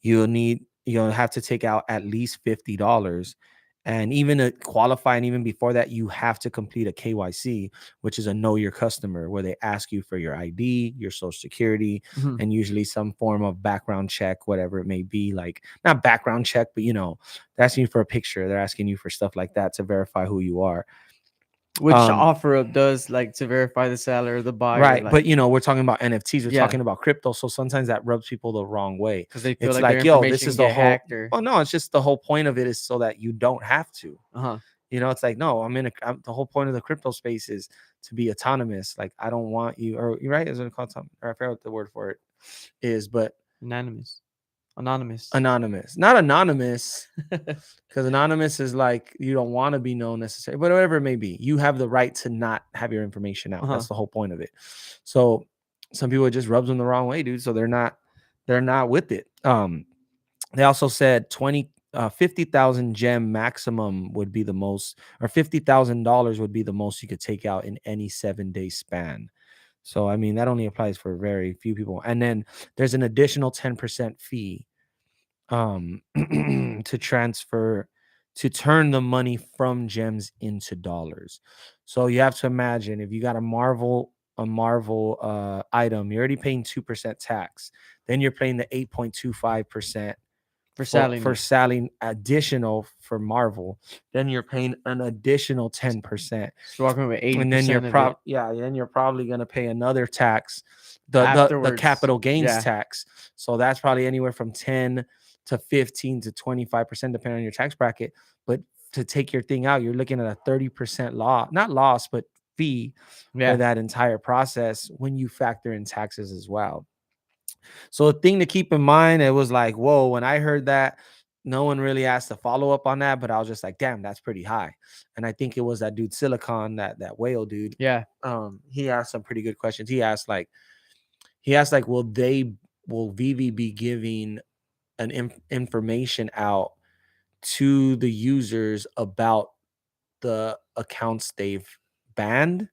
You'll have to take out at least $50. And even to qualify, and even before that, you have to complete a KYC, which is a know your customer, where they ask you for your ID, your social security, Mhm. and usually some form of background check, whatever it may be. Like not background check, but they're asking you for a picture. They're asking you for stuff like that to verify who you are. Which offer up does like to verify the seller or the buyer, Right. But like we're talking about NFTs, we're yeah, talking about crypto. So sometimes that rubs people the wrong way. because they feel It's like their like, yo, this information is can the get whole hacked or well, no, it's just the whole point of it is so that you don't have to. uh-huh. It's like, no, the whole point of the crypto space is to be autonomous. Like, I don't want you, or you're right, is it called something? Or I forgot what the word for it is, but Anonymous. Anonymous. anonymous, not anonymous. Because anonymous is like you don't want to be known necessarily, but whatever it may be, you have the right to not have your information out. Uh-huh. That's the whole point of it. So some people it just rubs them the wrong way, dude. So they're not with it. They also said 50,000 gem maximum would be the most, or $50,000 would be the most you could take out in any 7-day span. So I mean that only applies for very few people. And then there's an additional 10% fee to transfer to turn the money from gems into dollars. So you have to imagine if you got a Marvel item, you're already paying 2% tax. Then you're paying the 8.25% For for selling for it. selling additional for Marvel. Then you're paying an additional 10%. So walking with And then 80% of it then you're probably going to pay another tax, the afterwards. capital gains Yeah. tax. So that's probably anywhere from 10 to 15 to 25% depending on your tax bracket. But to take your thing out, you're looking at a 30% not loss, but fee for Yeah. that entire process when you factor in taxes as well. So a thing to keep in mind, it was like, whoa, when I heard that, no one really asked to follow up on that, but I was just like, damn, that's pretty high. And I think it was that dude Silicon, that whale dude. Yeah. He asked some pretty good questions. He asked like, will Veve be giving information out to the users about the accounts they've banned,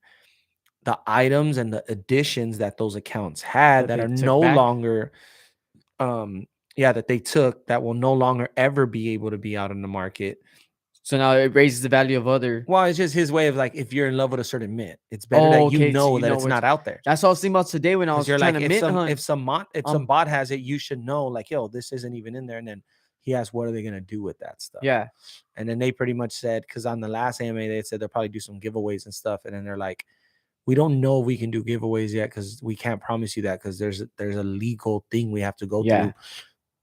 the items and the additions that those accounts had That that they are took no back. longer that they took that will no longer ever be able to be out in the market. So now it raises the value of other. Well, it's just his way of like, if you're in love with a certain mint, it's better that Oh, you okay. So know you that know it's where it's. not out there. That's what I was thinking about today when I Because was you're trying like, to if mint some hunt. if some mod if some bot has it, you should know, like, yo, this isn't even in there. And then he asked, what are they gonna do with that stuff? Yeah. And then they pretty much said, because on the last AMA, they said they'll probably do some giveaways and stuff. And then they're like, we don't know if we can do giveaways yet because we can't promise you that because there's a legal thing we have to go Yeah. through,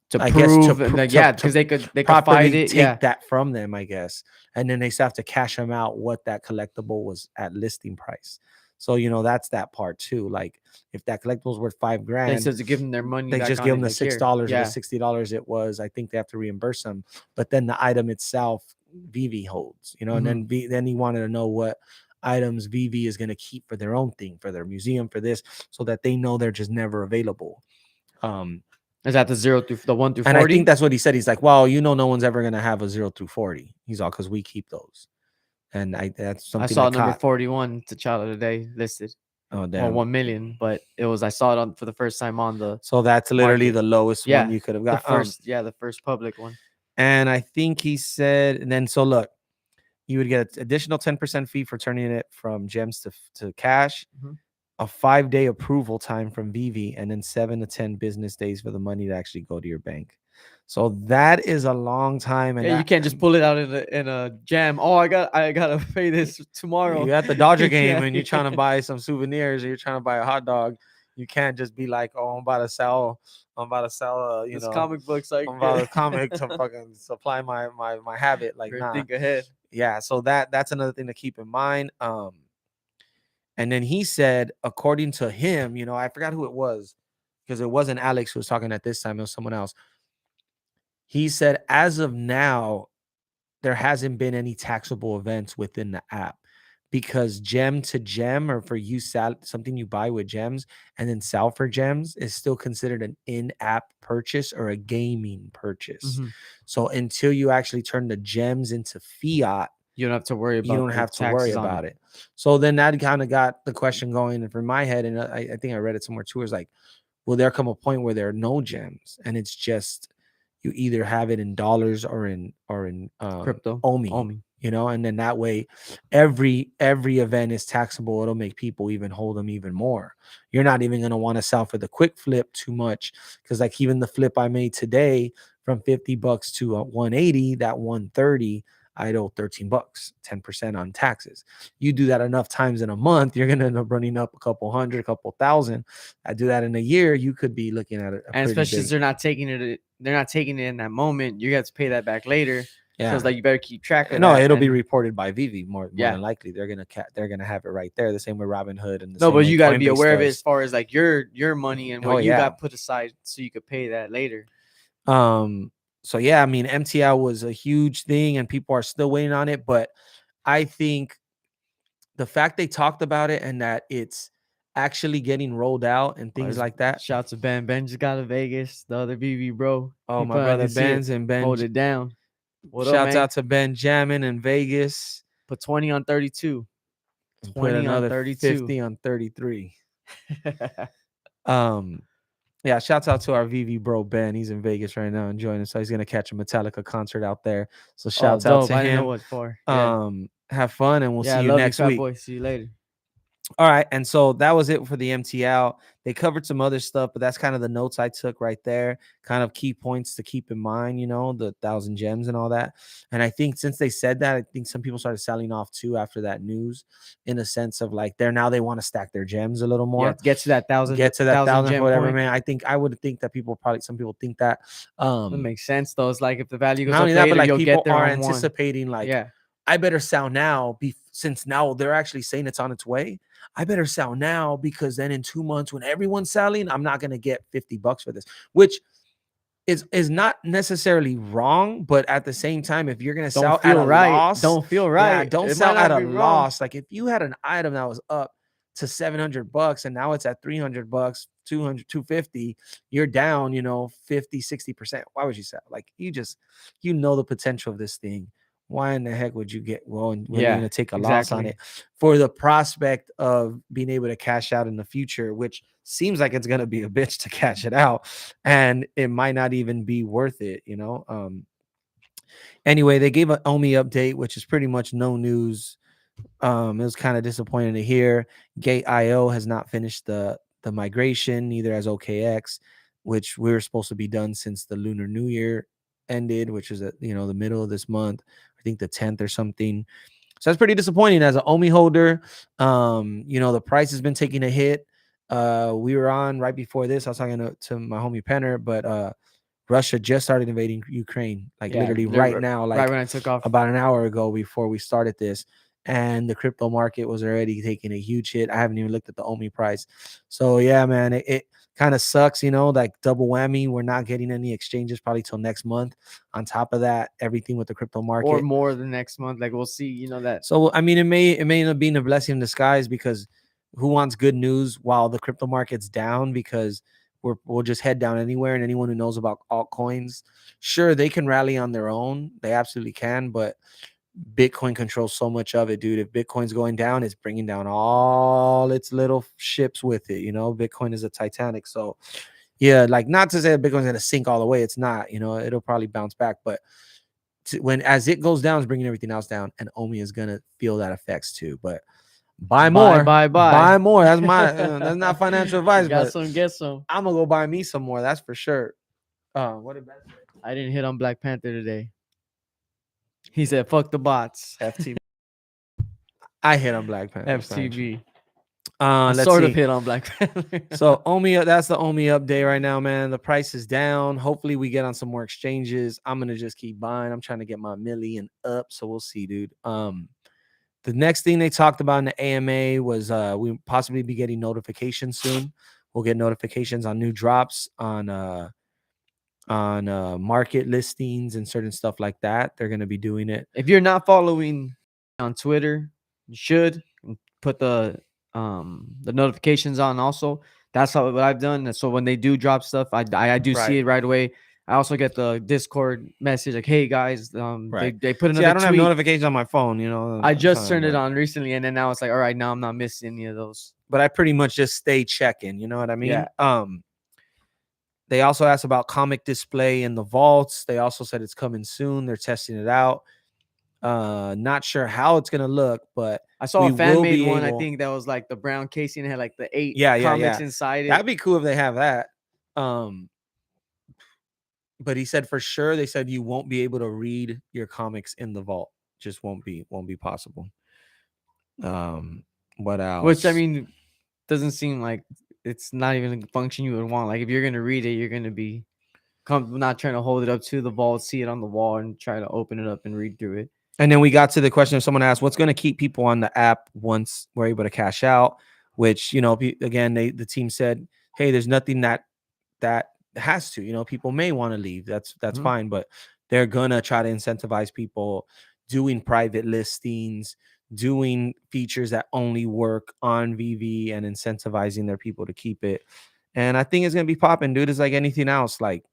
To I guess, prove and like yeah, because they could fight properly it. Yeah. take that from them, I guess. And then they still have to cash them out what that collectible was at listing price. So, that's that part too. Like if that collectible is worth They $5,000, said to give them their money they back just on give it. them the Like here. $6 or the Yeah. $60 it was. I think they have to reimburse them. But then the item itself, Veve holds, and Mhm. then he wanted to know what items Veve is going to keep for their own thing, for their museum, for this, so that they know they're just never available. Is that the 1 through And I think 40? that's what he said. He's like, well, no one's ever gonna have a 0 through 40. He's all, because we keep those. And that's I something I saw number caught. 41 to child of the day listed. Oh Well, damn. 1 million, but I saw it on for the first time on the So that's literally market. the lowest one Yeah. you could have The got. first, the first public one. And I think he said, and then so look, you would get an additional 10% fee for turning it from gems to cash, Mhm. a 5-day approval time from Veve, and then 7 to 10 business days for the money to actually go to your bank. So that is a long time, and Yeah, you that can't just pull it out in a jam. Oh, I gotta pay this tomorrow. you at the Dodger game Yeah, and you're trying to buy some souvenirs or you're trying to buy a hot dog. You can't just be like, oh, I'm about to sell, this comic book's like I'm about to comic to fucking supply my habit. Like, better nah, think ahead. yeah. So that's another thing to keep in mind. And then he said, according to him, I forgot who it was because it wasn't Alex who was talking at this time. It was someone else. He said, as of now, there hasn't been any taxable events within the app because gem to gem or for you something you buy with gems and then sell for gems is still considered an in-app purchase or a gaming purchase. Hmm. So until you actually turn the gems into fiat, You don't have to worry you about don't the have to worry taxes on about it. it. So then that kind of got the question going for my head, and I think I read it somewhere too. Is like, will there come a point where there are no gems and it's just you either have it in dollars or in Crypto, omi, Omi. and then that way every event is taxable. It'll make people even hold them even more. You're not even going to want to sell for the quick flip too much because like even the flip I made today from $50 to 180, that 130 I'd owe $13, 10% on taxes. You do that enough times in a month, you're gonna end up running up a couple hundred, a couple thousand. I do that in a year, you could be looking at a And pretty especially since big, they're not taking it in that moment, you have to pay that back later. So yeah. it's like you better keep track of No, that. it'll be And reported by Vivi more yeah, than likely. They're gonna have it right there, the same way Robinhood and the no, same but way you got to be Coinbase aware of it as does. far as like your money and Oh what you yeah. got put aside so you could pay that later. Um. So yeah, I mean, MTL was a huge thing, and people are still waiting on it. But I think the fact they talked about it and that it's actually getting rolled out and things like that. Shout to Ben. Ben just got to Vegas. The other BB bro. Oh, He my probably brother didn't see it. Benz and Ben. Hold it down. What up, Shouts man? out to Benjamin in Vegas. Put 20 on 32. And put 20 on another 32. 50 on 33. Um, yeah, shouts out to our VV bro Ben. He's in Vegas right now enjoying it. So he's gonna catch a Metallica concert out there. So Oh, shouts out dope. to I didn't know him. what for. Yeah. Have fun and we'll Yeah, see I you love you, next fat week. boy. See you later. All right. And so that was it for the MTL. They covered some other stuff, but that's kind of the notes I took right there. Kind of key points to keep in mind, the 1,000 gems and all that. And I think since they said that, I think some people started selling off too after that news in a sense of like they want to stack their gems a little Yeah, more. get to that Get to that thousand 1,000 gem whatever, point. man. I would think that some people think that. That makes sense though. It's like if the value goes Not up only that, but later, like you'll people get there are on one. anticipating like, Yeah. I better sell now since now they're actually saying it's on its way. I better sell now because then in 2 months when everyone's selling, I'm not gonna get $50 for this, which is not necessarily wrong, but at the same time, if you're gonna Don't sell at feel a right. loss, Don't feel yeah, right. don't It might sell at not a be wrong. loss. Like if you had an item that was up to $700 and now it's at $300, 200, 250, you're down, 50, 60%. Why would you sell? Like the potential of this thing. Why in the heck would you get and when you're Yeah, gonna take a loss on exactly. it for the prospect of being able to cash out in the future, which seems like it's gonna be a bitch to cash it out, and it might not even be worth it. Anyway, they gave an OMI update, which is pretty much no news. It was kind of disappointing to hear. Gate.io has not finished the migration, neither has OKX, which we were supposed to be done since the Lunar New Year ended, which is at the middle of this month. I think the 10th or something. So that's pretty disappointing as an OMI holder. The price has been taking a hit. We were on right before this. I was talking to my homie Penner, but Russia just started invading Ukraine, like Yeah, literally right now, right like when I took off. about an hour ago before we started this. And the crypto market was already taking a huge hit. I haven't even looked at the OMI price. So yeah, man, it kind of sucks, like double whammy. We're not getting any exchanges probably till next month. On top of that, everything with the crypto Or market. more the next month. Like we'll see, that. So I mean, it may end up being a blessing in disguise because who wants good news while the crypto market's down? Because we'll just head down anywhere, and anyone who knows about altcoins, sure they can rally on their own, they absolutely can, but Bitcoin controls so much of it, dude. If Bitcoin's going down, it's bringing down all its little ships with it. Bitcoin is a Titanic, so yeah, like not to say that Bitcoin's gonna sink all the way. It's not. It'll probably bounce back, but as it goes down, it's bringing everything else down, and OMI is gonna feel that effects too. But buy more, buy more. That's that's not financial advice, Got but some, get some. I'm gonna go buy me some more. That's for sure. What did Ben say? I didn't hit on Black Panther today. He said, "Fuck the bots." FTB. I hit on Black Panther. FTB. I Let's sort of see. hit on Black Panther. So Omi, that's the Omi update right now, man. The price is down. Hopefully we get on some more exchanges. I'm gonna just keep buying. I'm trying to get my million up. So we'll see, dude. The next thing they talked about in the AMA was we possibly be getting notifications soon. We'll get notifications on new drops on market listings and certain stuff like that. They're gonna be doing it. If you're not following on Twitter, you should put the notifications on also. That's how what I've done. So when they do drop stuff, I do see Right. it right away. I also get the Discord message like, "Hey guys, Right. they put See, another I don't have tweet." notifications on my phone, you know. I just something, turned it but- on recently, and then now it's like, all right, now I'm not missing any of those. But I pretty much just stay checking, you know what I mean? Yeah. They also asked about comic display in the vaults. They also said it's coming soon. They're testing it out. Not sure how it's gonna look, but I saw we a fan will made be one. I able. think that was like the brown casing and had like the 8 Yeah, comics inside it. That'd be cool if they have that. But he said for sure they said you won't be able to read your comics in the vault. Just won't be possible. What else? Which I mean, doesn't seem like it's not even a function you would want. Like if you're gonna read it, you're gonna be not trying to hold it up to the vault, see it on the wall, and try to open it up and read through it. And then we got to the question of someone asked, what's going to keep people on the app once we're able to cash out? Which, you know, again, the team said, hey, there's nothing that has to, you know, people may want to leave. That's fine, but they're going to try to incentivize people doing private listings, doing features that only work on VV and incentivizing their people to keep it. And I think it's going to be popping, dude. It's like anything else. Like,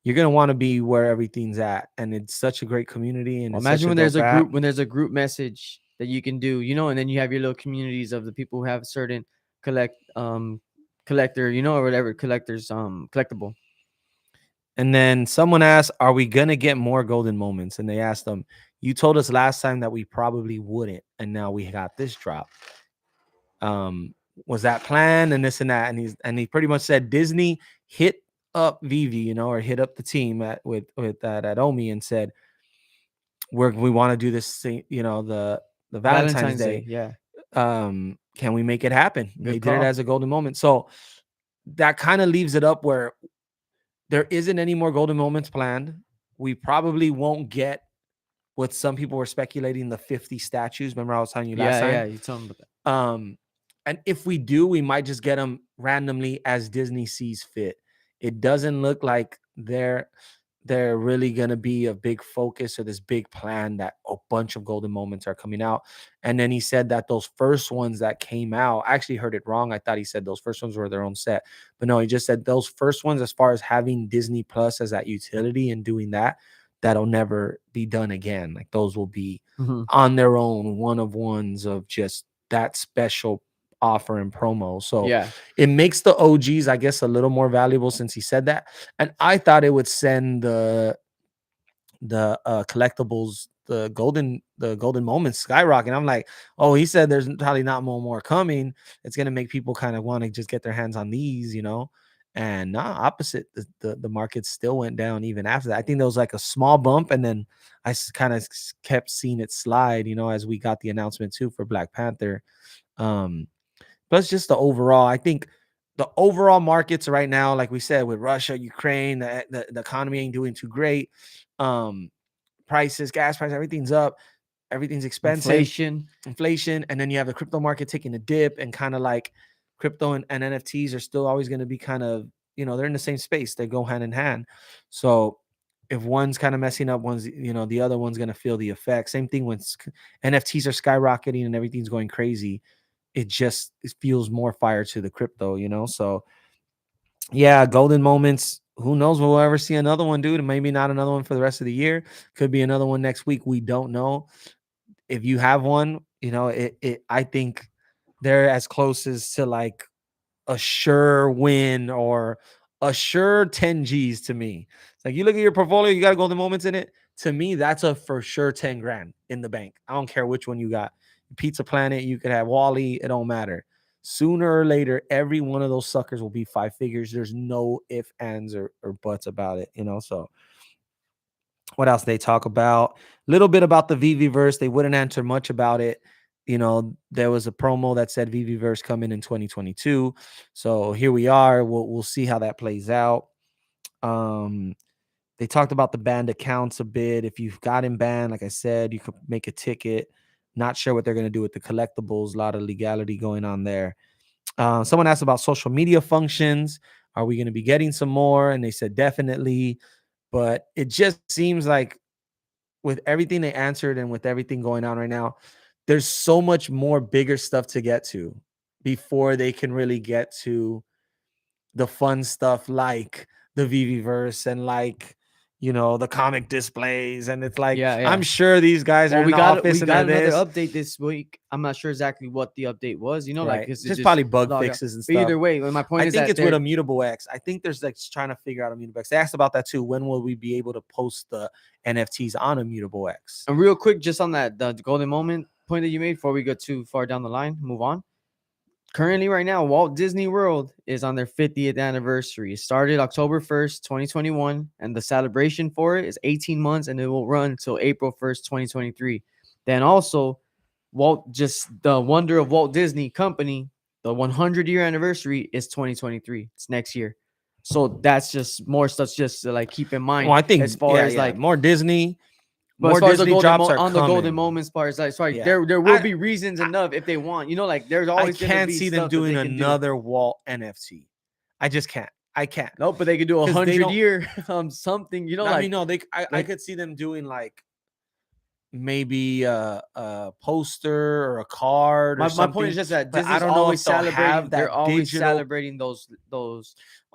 you're gonna want to be where everything's at, and it's such a great community. And Well, it's imagine such a when there's a dope group app. when there's a group message that you can do, you know, and then you have your little communities of the people who have certain collector, you know, or whatever collectors collectible. And then someone asked, "Are we gonna get more golden moments?" And they asked them, "You told us last time that we probably wouldn't, and now we got this drop. Was that planned and this and that?" And he pretty much said Disney hit up Vivi, you know, or hit up the team with that at Omi and said, we want to do this thing, you know, the Valentine's Day. Yeah. Can we make it happen? Good They did it call. as a golden moment. So that kind of leaves it up where there isn't any more golden moments planned. We probably won't get what some people were speculating, the 50 statues. Remember I was telling you last time? Yeah, you told me about that. And if we do, we might just get them randomly as Disney sees fit. It doesn't look like they're really going to be a big focus or this big plan that a bunch of golden moments are coming out. And then he said that those first ones that came out, I actually heard it wrong. I thought he said those first ones were their own set, but no, he just said those first ones, as far as having Disney Plus as that utility and doing that, that'll never be done again. Like those will be on their own, one of ones of just that special offer and promo. So Yeah. it makes the OGs, I guess, a little more valuable since he said that. And I thought it would send the collectibles, the golden moments skyrocket. I'm like, oh, he said there's probably not more coming. It's gonna make people kind of want to just get their hands on these, you know. And opposite, the market still went down even after that. I think there was like a small bump, and then I kind of kept seeing it slide, you know, as we got the announcement too for Black Panther. Plus just the overall, I think the overall markets right now, like we said, with Russia, Ukraine, the economy ain't doing too great. Prices, gas prices, everything's up, everything's expensive, inflation, and then you have the crypto market taking a dip, and kind of like crypto and NFTs are still always going to be kind of, you know, they're in the same space, they go hand in hand. So if one's kind of messing up, one's, you know, the other one's going to feel the effect. Same thing when NFTs are skyrocketing and everything's going crazy, it feels more fire to the crypto, you know. So yeah, golden moments, who knows, we'll ever see another one, dude. Maybe not another one for the rest of the year, could be another one next week, we don't know. If you have one, you know, I think they're as close as to like a sure win or a sure 10 G's to me. It's like you look at your portfolio, you got golden moments in it. To me, that's a for sure 10 grand in the bank. I don't care which one you got. Pizza Planet, you could have Wally, it don't matter. Sooner or later, every one of those suckers will be 5 figures. There's no ifs, ands, or buts about it, you know. So What else they talk about? A little bit about the VV verse. They wouldn't answer much about it. There was a promo that said VV verse coming in 2022. So here we are. We'll see how that plays out. Um, they talked about the banned accounts a bit. If you've gotten banned, like I said, you could make a ticket. Not sure what they're going to do with the collectibles. A lot of legality going on there. Someone asked about social media functions. Are we going to be getting some more? And they said definitely. But it just seems like with everything they answered and with everything going on right now, there's so much more bigger stuff to get to before they can really get to the fun stuff like the VV verse and like the comic displays. And it's like, Yeah, I'm yeah. sure these guys are Well, in the office we and they're got another this, update this week. I'm not sure exactly what the update was. Like, right? is it Just just probably bug log out? fixes and But stuff. either way, my point I is think that it's with they're Immutable X. I think there's like trying to figure out Immutable X. They asked about that too. When will we be able to post the NFTs on Immutable X? and real quick, just on that the golden moment point that you made before we go too far down the line, move on. Currently, right now, Walt Disney World is on their 50th anniversary. It started October 1st, 2021, and the celebration for it is 18 months and it will run until April 1st, 2023. Then also, just the wonder of Walt Disney Company, the 100-year anniversary is 2023. It's next year. So that's just more stuff just to like keep in mind Well, I as think far as like more Disney, but as more far as Disney drops are on the golden coming. moments part, it's like sorry, Yeah, there will be reasons enough if they want. Like there's I always gonna can't be see them stuff that doing they can do. another Walt NFT. I just can't. I can't No, but they could do a because they 100 don't. year something. I mean, no, I like could see them doing like maybe a poster or a card or my point is something, just that but I Disney's don't know always if they'll have celebrating. They're that always digital. celebrating those Oh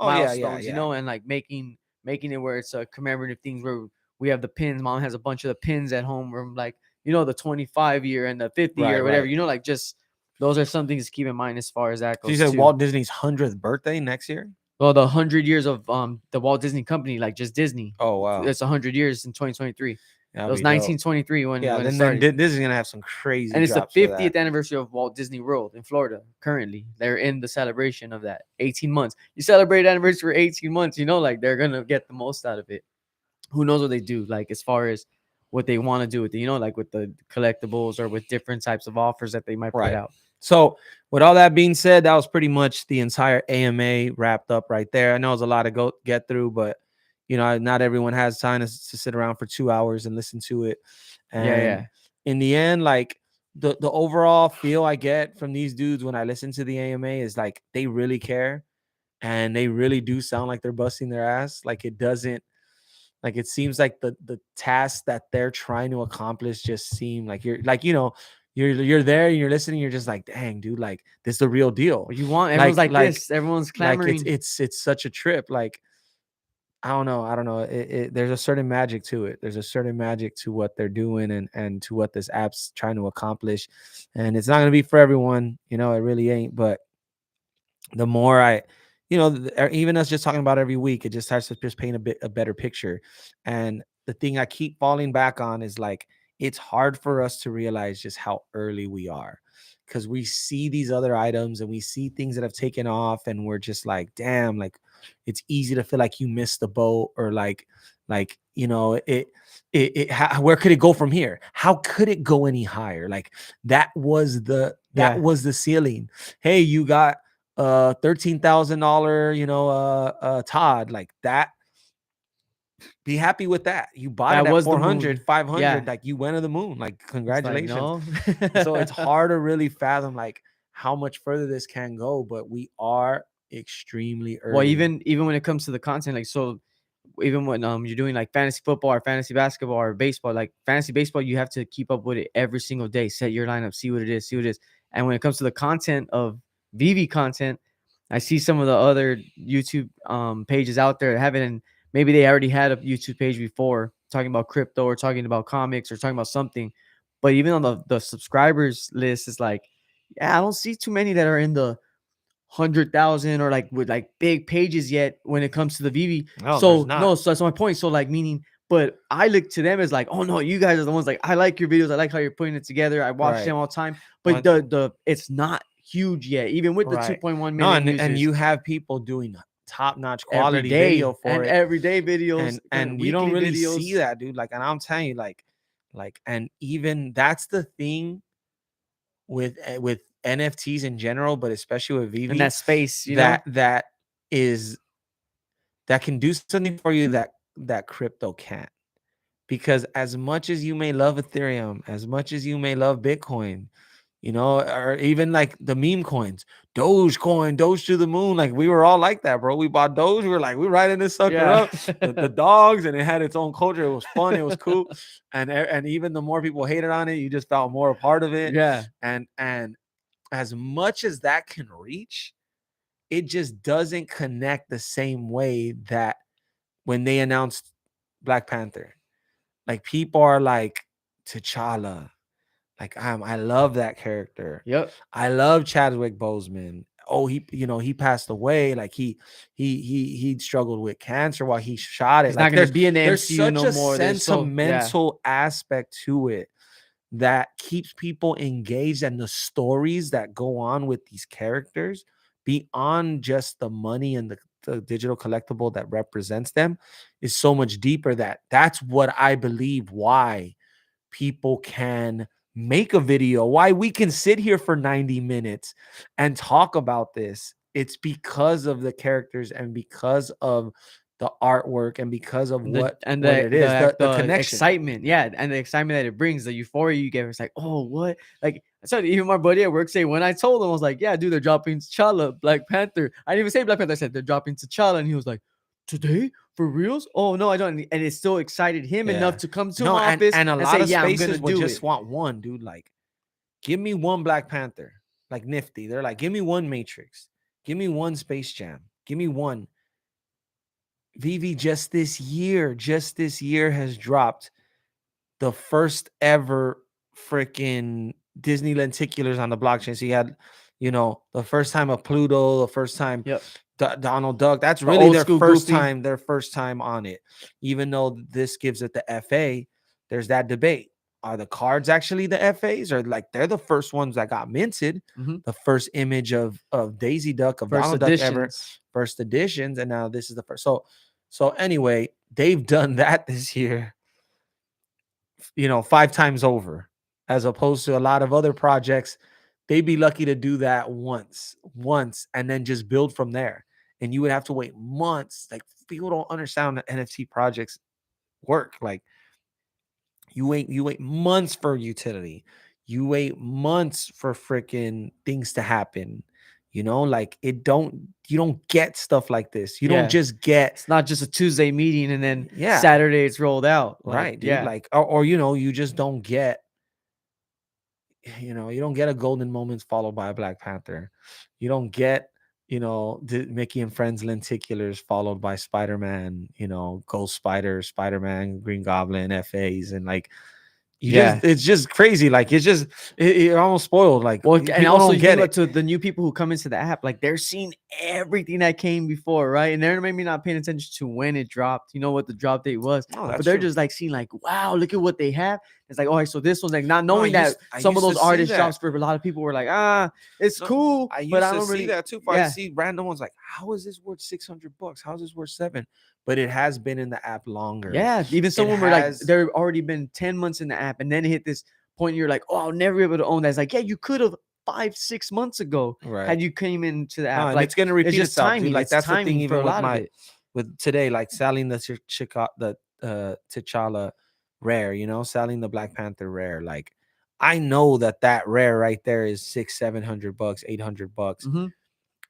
yeah, yeah, milestones, yeah. and like making it where it's a commemorative things where we have the pins. Mom has a bunch of the pins at home. Where like the 25-year and the 50-year, Right, or whatever. right. Like just those are some things to keep in mind as far as that So you goes said too. Walt Disney's 100th birthday next year? Well, the 100 years of the Walt Disney Company, like just Disney, Oh wow, it's 100 years in 2023. It that'll was be dope. 1923 Yeah, when it then started. this is gonna have some crazy And it's the drops for that. 50th anniversary of Walt Disney World in Florida. Currently, they're in the celebration of that. 18 months. You celebrate anniversary for 18 months. Like they're gonna get the most out of it. Who knows what they do? Like as far as what they want to do with it. Like with the collectibles or with different types of offers that they might put Right. out. So, with all that being said, that was pretty much the entire AMA wrapped up right there. I know it's a lot to get through, but not everyone has time to sit around for 2 hours and listen to it. And Yeah. in the end, like the overall feel I get from these dudes when I listen to the AMA is like they really care and they really do sound like they're busting their ass. Like it doesn't like it seems like the tasks that they're trying to accomplish just seem like you're there and you're listening, you're just like, dang, dude, like this is the real deal. What you want? Everyone's like Like this. Everyone's like clamoring. it's such a trip. Like I don't know. There's a certain magic to it. There's a certain magic to what they're doing and to what this app's trying to accomplish. And it's not gonna be for everyone, it really ain't. But the more even us just talking about every week, it just starts to just paint a better picture. And the thing I keep falling back on is like it's hard for us to realize just how early we are because we see these other items and we see things that have taken off and we're just like, damn, like it's easy to feel like you missed the boat or where could it go from here? How could it go any higher? Like that was the ceiling. Hey, you got $13,000 Todd, like that. Be happy with that. You bought That it at was the 400 moon. 500, Yeah. like you went to the moon, like It's like congratulations. no. So it's hard to really fathom like how much further this can go, but we are extremely early. Well, even when it comes to the content, like so even when you're doing like fantasy football or fantasy basketball or baseball, like fantasy baseball, you have to keep up with it every single day. Set your lineup, see what it is. And when it comes to the content of VV content, I see some of the other YouTube pages out there that have it, and maybe they already had a YouTube page before talking about crypto or talking about comics or talking about something. But even on the subscribers list, it's like, yeah, I don't see too many that are in the 100,000 or like with like big pages yet when it comes to the VV. No, there's So not. no, so that's my point. So like meaning, but I look to them as like, oh no, you guys are the ones like I like your videos. I like how you're putting it together. I watch Right. them all the time. But the it's not huge yet, even with the Right. 2.1 No, million and users. you have people doing top-notch every quality day video for and it. everyday videos, And you don't weekly really see videos. that, dude. Like, and I'm telling you, and even that's the thing with NFTs in general, but especially with In Vivi, that space, that is that can do something for you that crypto can't. Because as much as you may love Ethereum, as much as you may love Bitcoin, or even like the meme coins, Dogecoin, Doge to the moon. Like, we were all like that, bro. We bought Doge. We were like, we're riding this sucker Yeah. up. The dogs, and it had its own culture. It was fun. It was cool. And even the more people hated on it, you just felt more a part of it. Yeah. And as much as that can reach, it just doesn't connect the same way that when they announced Black Panther. Like, people are like, T'Challa. Like, I love that character. Yep. I love Chadwick Boseman. Oh, he passed away. Like, he struggled with cancer while he shot it. He's not Like, gonna be in the there's MCU such no a more. Yeah. sentimental aspect to it that keeps people engaged, and the stories that go on with these characters beyond just the money and the digital collectible that represents them is so much deeper. That's what I believe why people can make a video, why we can sit here for 90 minutes and talk about this. It's because of the characters and because of the artwork and because of And the what it is, the the connection. excitement, yeah, and the excitement that it brings, the euphoria you get. It's like, oh, what? Like, so even my buddy at work say, when I told him, I was like, yeah, dude, they're dropping T'Challa, Black Panther. I didn't even say Black Panther. I said they're dropping T'Challa, and he was like, today for reals? Oh no, I don't. And it still excited him enough Yeah. to come to No, my and office and a and say, lot of yeah, I'm gonna spaces would do just it. want one, dude. Like, give me one Black Panther, like Nifty. They're like, give me one Matrix, give me one Space Jam, give me one. Vivi just this year has dropped the first ever freaking Disney lenticulars on the blockchain. So you had, the first time of Pluto, the first time Yep. Donald Duck. That's The really old school Goofy. their first time on it. Even though this gives it the FA, there's that debate. Are the cards actually the FAs, or like they're the first ones that got minted? Mm-hmm. The first image of Daisy Duck, of First Donald Duck ever, editions. first editions, and now this is the first. So anyway, they've done that this year, 5 times over, as opposed to a lot of other projects. They'd be lucky to do that once, and then just build from there. And you would have to wait months. Like, people don't understand that NFT projects work. Like, you wait months for utility. You wait months for freaking things to happen. Like, you don't get stuff like this. You don't Yeah. just get, It's not just a Tuesday meeting and then yeah, Saturday it's rolled out. Like, right, dude. yeah. Like, or you just don't get, you don't get a golden moments followed by a Black Panther. You don't get, the Mickey and Friends lenticulars followed by Spider-Man, Ghost Spider, Spider-Man, Green Goblin, FAs, and like, Yeah. it's just crazy. Like, it's just, you're almost spoiled. Like, Well, and people also don't you think get about it. to the new people who come into the app, like they're seeing everything that came before, right? And they're maybe not paying attention to when it dropped, what the drop date was, Oh, but that's they're true. just like seeing like, wow, look at what they have. It's like, all right, so this one's like not No, knowing that I some of used to those see artist that. drops for a lot of people were like, it's No, cool, I but used I to don't see really, that too. I yeah, see random ones like, how is this worth $600? How is this worth $7? But it has been in the app longer. yeah. Even It someone were like, has, they're already been 10 months in the app, and then it hit this point, you're like, oh, I'll never be able to own that. It's like, yeah, you could have 5-6 months ago right. had you came into the No, app. and Like, it's gonna it's repeat just itself, dude. timing. Like, It's that's the thing. timing for Even a lot of it. with today, like selling the T'Challa rare, selling the Black Panther rare. Like, I know that rare right there is $600-700, $800. Mm-hmm.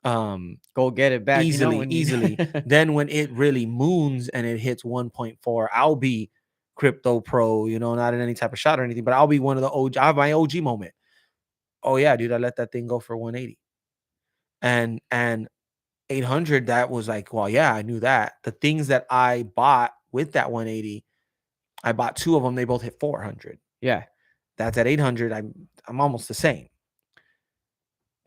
Um, Go get it back. easily, When you easily. Then when it really moons and it hits 1.4, I'll be crypto pro, not in any type of shot or anything, but I'll be one of the OG. I have my OG moment. Oh yeah, dude, I let that thing go for 180. And 800, that was like, well, yeah, I knew that. The things that I bought with that 180, I bought two of them. They both hit 400. yeah, That's at 800. I'm almost the same.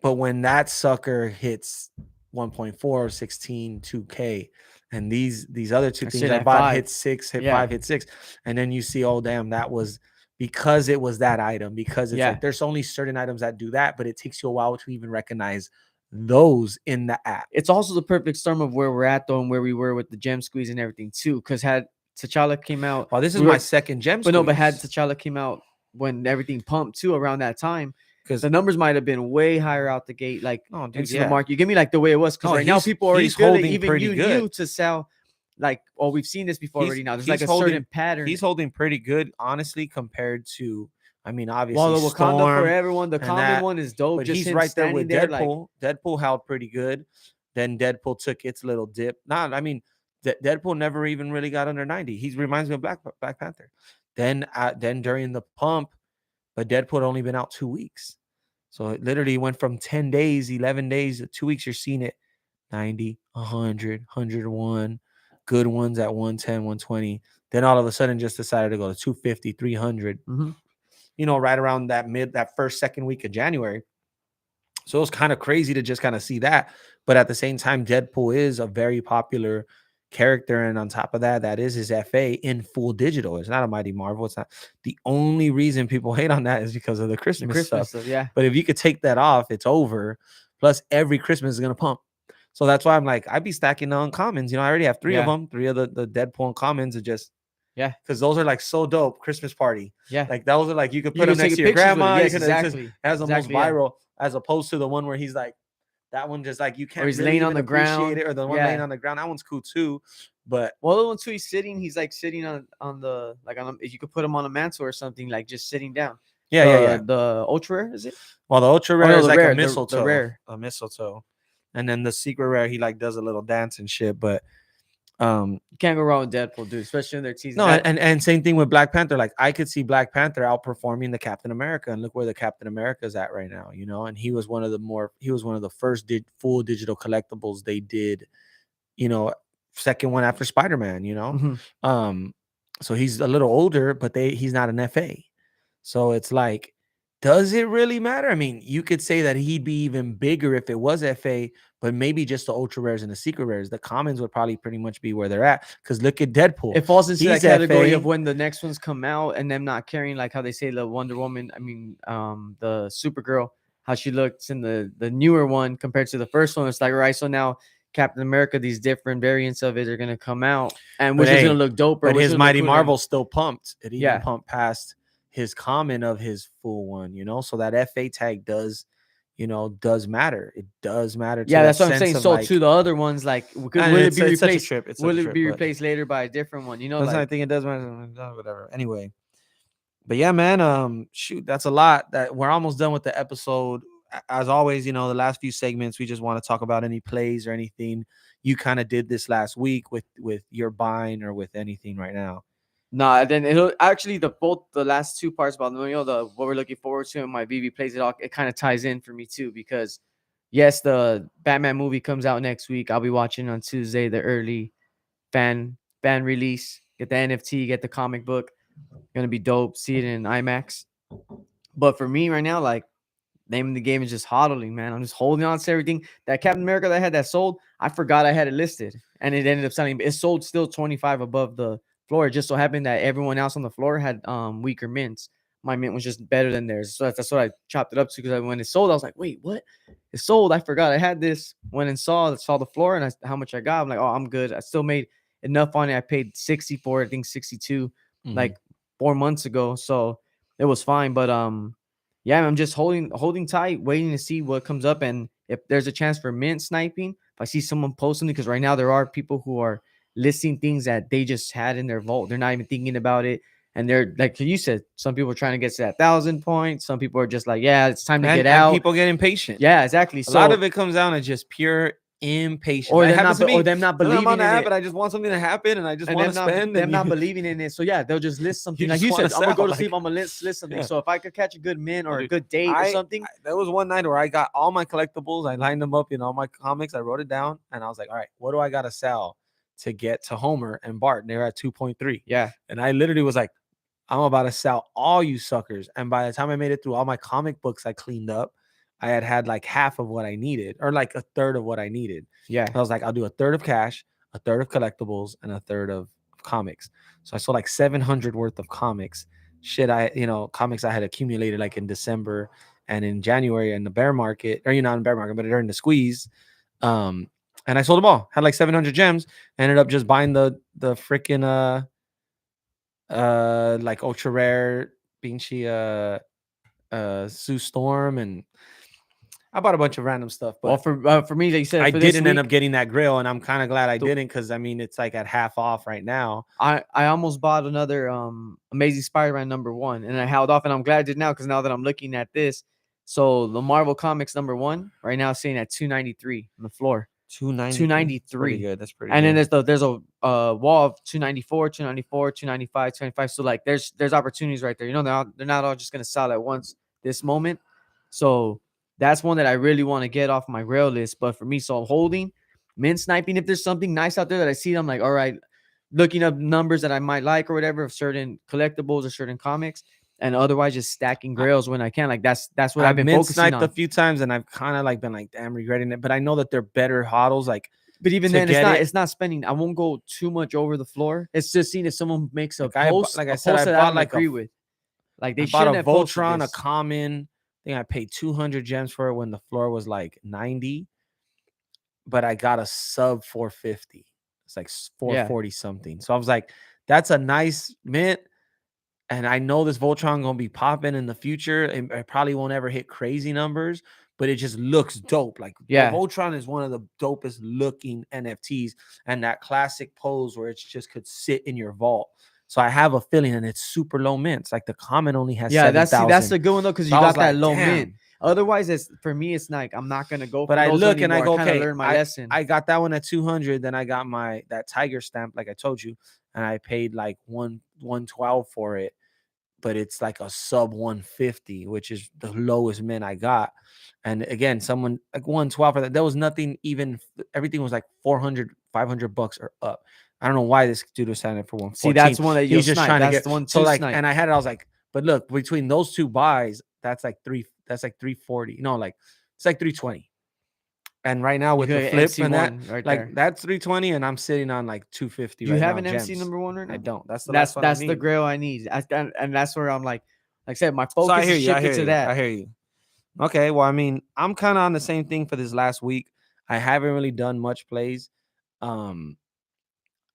But when that sucker hits 1.4, 16, 2K, and these other two I things sit I at bought 5. hit 6, hit Yeah, 5, hit 6, and then you see, oh damn, that was because it was that item. Because it's yeah, like there's only certain items that do that, but it takes you a while to even recognize those in the app. It's also the perfect storm of where we're at though, and where we were with the gem squeeze and everything too. Because had T'Challa came out, Well, this is we my were, second gem but no, but had squeeze T'Challa came out when everything pumped too around that time, because the numbers might have been way higher out the gate, like no, dude, into the yeah, market. You give me like the way it was, because no, right now people already he's feel it. holding Even pretty you good. knew to sell, like, oh, we've seen this before already. Now there's like He's a holding certain pattern. he's holding pretty good, honestly, compared to, I mean, While obviously the Wakanda Storm Forever one, the and common that, one is dope. but Just he's him right there standing with there, like, Deadpool. Deadpool held pretty good. Then Deadpool took its little dip. Nah, I mean, Deadpool never even really got under 90. He reminds me of Black Panther. Then during the pump, but Deadpool had only been out 2 weeks. So it literally went from 10 days, 11 days to 2 weeks. You're seeing it 90, 100, 101, good ones at 110, 120. Then all of a sudden just decided to go to 250, 300, mm-hmm. right around that first, second week of January. So it was kind of crazy to just kind of see that. But at the same time, Deadpool is a very popular character. And on top of that, that is his FA in full digital. It's not a Mighty Marvel. It's not. The only reason people hate on that is because of the The Christmas Christmas stuff. stuff, yeah. But if you could take that off, it's over. Plus, every Christmas is going to pump. So that's why I'm like, I'd be stacking the uncommons. I already have three of Yeah. them, three of the Deadpool uncommons, and just, Yeah. because those are like so dope. Christmas party. Yeah. Like those are like, you could You put them can next take to your pictures with it. grandma. Yes, It exactly. has the most Exactly, yeah. viral, as opposed to the one where he's like, that one just like you Or can't he's really laying on even the appreciate ground. it, or the one Yeah. laying on the ground. That one's cool too. But Well, the one too, he's like sitting on the, like, on if you could put him on a mantle or something, like just sitting down. yeah. The ultra rare, is it? Well, the ultra Oh rare no, is the like rare, a the mistletoe, rare. and then the secret rare, he like does a little dance and shit. But You can't go wrong with Deadpool, dude, especially in their teasing. no, and same thing with Black Panther. Like I could see Black Panther outperforming the Captain America, and look where the Captain America is at right now. And he was one of the first full digital collectibles they did. Second one after Spider-Man. Mhm. So he's a little older, but he's not an FA. So it's like, does it really matter? I mean, you could say that he'd be even bigger if it was FA, but maybe just the ultra rares and the secret rares. The commons would probably pretty much be where they're at. Because look at Deadpool. It falls into that He's category FA. of when the next ones come out and them not carrying, like how they say the Wonder Woman. I mean, the Supergirl, how she looks in the newer one compared to the first one. It's like, right, so now Captain America, these different variants of it are gonna come out, and But which is hey, gonna look doper. but Which is his gonna look Mighty cooler. Marvel still pumped. It even Yeah. pumped past his common of his full one, so that FA tag does matter. It does matter. To Yeah, that that's what I'm sense saying. of, So like, to the other ones, like, will and it be it's such a replaced? trip. It's such Will a it trip, be but replaced later by a different one? that's I Like, think it does matter. Whatever. Anyway, but yeah, man. Shoot, that's a lot. That we're almost done with the episode. As always, the last few segments, we just want to talk about any plays or anything you kind of did this last week with your buying or with anything right now. nah, then it'll actually both the last two parts about the what we're looking forward to and my BB plays it all. It kind of ties in for me too, because yes, the Batman movie comes out next week. I'll be watching on Tuesday the early fan release. Get the NFT, get the comic book. Gonna be dope. See it in IMAX. But for me right now, like, name of the game is just hodling, man. I'm just holding on to everything. That Captain America that I had that sold, I forgot I had it listed, and it ended up selling. It sold still 25 above the floor. It just so happened that everyone else on the floor had weaker mints. My mint was just better than theirs, so that's what I chopped it up to. Because when it sold, I was like, wait, what? It sold. I forgot I had this. Went and saw the floor and how much I got. I'm like, oh, I'm good. I still made enough on it. I paid 60 for it, I think 62, like 4 months ago, so it was fine. But yeah, I'm just holding tight, waiting to see what comes up. And if there's a chance for mint sniping, if I see someone post something, because right now there are people who are listing things that they just had in their vault. They're not even thinking about it. And they're like you said, some people are trying to get to that 1,000 points. Some people are just like, yeah, it's time to get out. People get impatient. Yeah, exactly. A lot of it comes down to just pure impatience. Or It them happens not, to me. or them not I'm believing on in the app, it. and I just want something to happen, and I just And want them to spend. them not believing in it. So yeah, they'll just list something. Like just you said, wanna I'm gonna go sell, to like- sleep. I'm gonna list something. Yeah. So if I could catch a good mint or Oh, a dude, good date or something, there was one night where I got all my collectibles. I lined them up in all my comics. I wrote it down, and I was like, all right, what do I got to sell to get to Homer and Bart? And they were at 2.3. yeah. And I literally was like, I'm about to sell all you suckers. And by the time I made it through all my comic books I cleaned up, I had like half of what I needed, or like a third of what I needed. Yeah. I was like, I'll do a third of cash, a third of collectibles, and a third of comics. So I sold like 700 worth of comics. Comics I had accumulated like in December and in January in the bear market, or not in bear market, but during the squeeze, um, and I sold them all. Had like 700 gems. Ended up just buying the freaking like ultra rare Binchi Sue Storm, and I bought a bunch of random stuff, Well, but for me, like you said, I for this didn't end up week, getting that grill, and I'm kind of glad I the, didn't, because I mean it's like at half off right now. I almost bought another Amazing Spider-Man #1, and I held off, and I'm glad I did now because now that I'm looking at this, so the Marvel Comics #1 right now is sitting at 293 on the floor. 293. That's pretty 293. good. That's pretty And then good. there's a wall of 294, 294, 295, 295. So like there's opportunities right there. You know, they're not all just gonna sell at once this moment. So that's one that I really want to get off my grail list. But for me, so I'm holding, mint sniping. If there's something nice out there that I see, I'm like, all right, looking up numbers that I might like or whatever of certain collectibles or certain comics. And otherwise just stacking grails when I can. Like that's what I've I've been mint focusing sniped a on. few times, and I've kind of like been like, damn, regretting it. But I know that they're better hodls. Like, But even to then, get it, it's not spending. I won't go too much over the floor. It's just seeing if someone makes like like I a said, I post that I bought don't like agree with. Like I they bought a shouldn't have posted Voltron, a this. common. I think I paid 200 gems for it when the floor was like 90, but I got a sub 450. It's like Yeah, 440 something. So I was like, that's a nice mint. And I know this Voltron gonna be popping in the future. It probably won't ever hit crazy numbers, but it just looks dope. Like the yeah, Voltron is one of the dopest looking NFTs, and that classic pose where it just could sit in your vault. So I have a feeling, and it's super low mints. Like the common only has yeah. That's 7,000. a good one though because So you I was got that like, low mint. damn. Otherwise, it's for me. It's like I'm not gonna go But for I those look and I anymore. I go, kind of okay, learned my lesson. I got that one at 200. Then I got that tiger stamp, like I told you, and I paid like 112 for it, but it's like a sub 150, which is the lowest mint I got. And again, someone like 112 for that. There was nothing even, everything was like 400, $500 or up. I don't know why this dude was signing up for See, 114. that's one that you'll He's just snipe. trying to That's get, the one so to like, snipe. and I had it, I was like, but look, between those two buys, that's like 340. No, like it's like 320. And right now You with could the get flip and that, MC1 right like there. that's 320, and I'm sitting on like 250 Do you right have now, an MC gems. #1 right I now? don't. That's the last one I That's the need. grail I need. And that's where I'm like I said, my So I focus hear is you. I shifted hear to you. I that. hear you. Okay. Well, I mean, I'm kind of on the same thing for this last week. I haven't really done much plays. Um,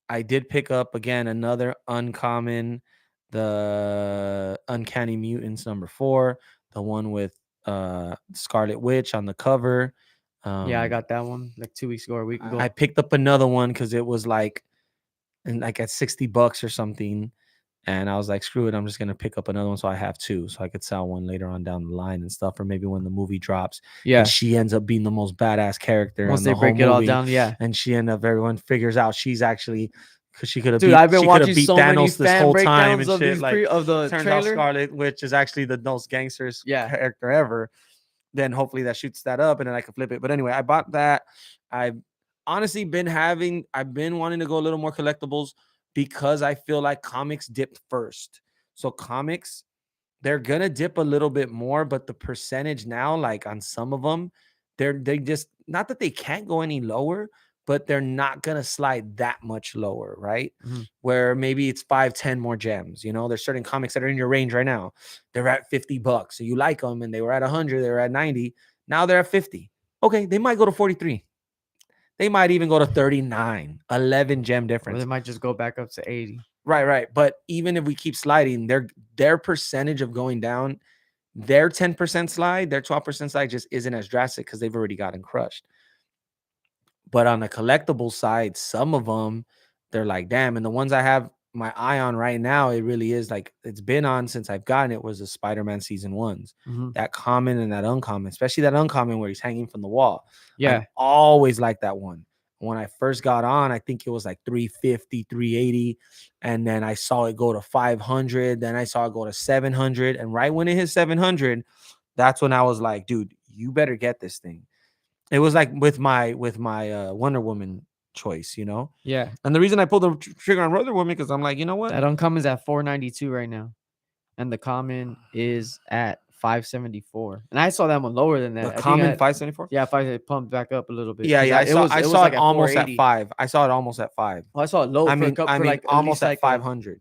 I did pick up again another uncommon, the Uncanny Mutants #4, the one with Scarlet Witch on the cover. Yeah, I Um, got that one like 2 weeks ago or a week I ago. picked up another one because it was like, and like at $60 or something. And I was like, screw it, I'm just gonna pick up another one so I have two, so I could sell one later on down the line and stuff, or maybe when the movie drops and Yeah. she ends up being the most badass character Once in they the whole break it all movie, down, yeah. and she end up everyone figures out she's actually, because Dude, I've been she could have watching beat so many Thanos this fan whole time breakdowns and of shit. these Like of the turns out trailer. Scarlet Witch is actually the most gangsters Yeah. character ever. Then hopefully that shoots that up and then I can flip it. But anyway, I bought that. I've honestly I've been wanting to go a little more collectibles because I feel like comics dipped first. So comics, they're gonna dip a little bit more, but the percentage now, like on some of them, they just, not that they can't go any lower, but they're not gonna slide that much lower, right? Mhm. Where maybe it's 5, 10 more gems. You know, there's certain comics that are in your range right now. They're at $50. So you like them, and they were at 100, they were at 90. Now they're at 50. Okay, they might go to 43. They might even go to 39, 11 gem Or they difference. might just go back up to 80. Right, right. But even if we keep sliding, their percentage of going down, their 10% slide, their 12% slide just isn't as drastic because they've already gotten crushed. But on the collectible side, some of them, they're like, damn. And the ones I have my eye on right now, it really is like, it's been on since I've gotten it, was the Spider-Man season ones. Mhm. That common and that uncommon, especially that uncommon where he's hanging from the wall. I've Yeah. always liked that one. When I first got on, I think it was like 350, 380. And then I saw it go to 500. Then I saw it go to 700. And right when it hit 700, that's when I was like, dude, you better get this thing. It was like with my Wonder Woman choice, you know. Yeah. And the reason I pulled the trigger on Wonder Woman, because I'm like, you know what? That uncommon's at 492 right now. And the common is at 574. And I saw that one lower than The that. I think common 574. yeah, if I pumped back up a little bit. Yeah, 'Cause yeah. I it was saw like it at almost at 480. 5. I saw it almost at 5. Oh, I saw it low I for a mean, couple for like at almost least at like 500.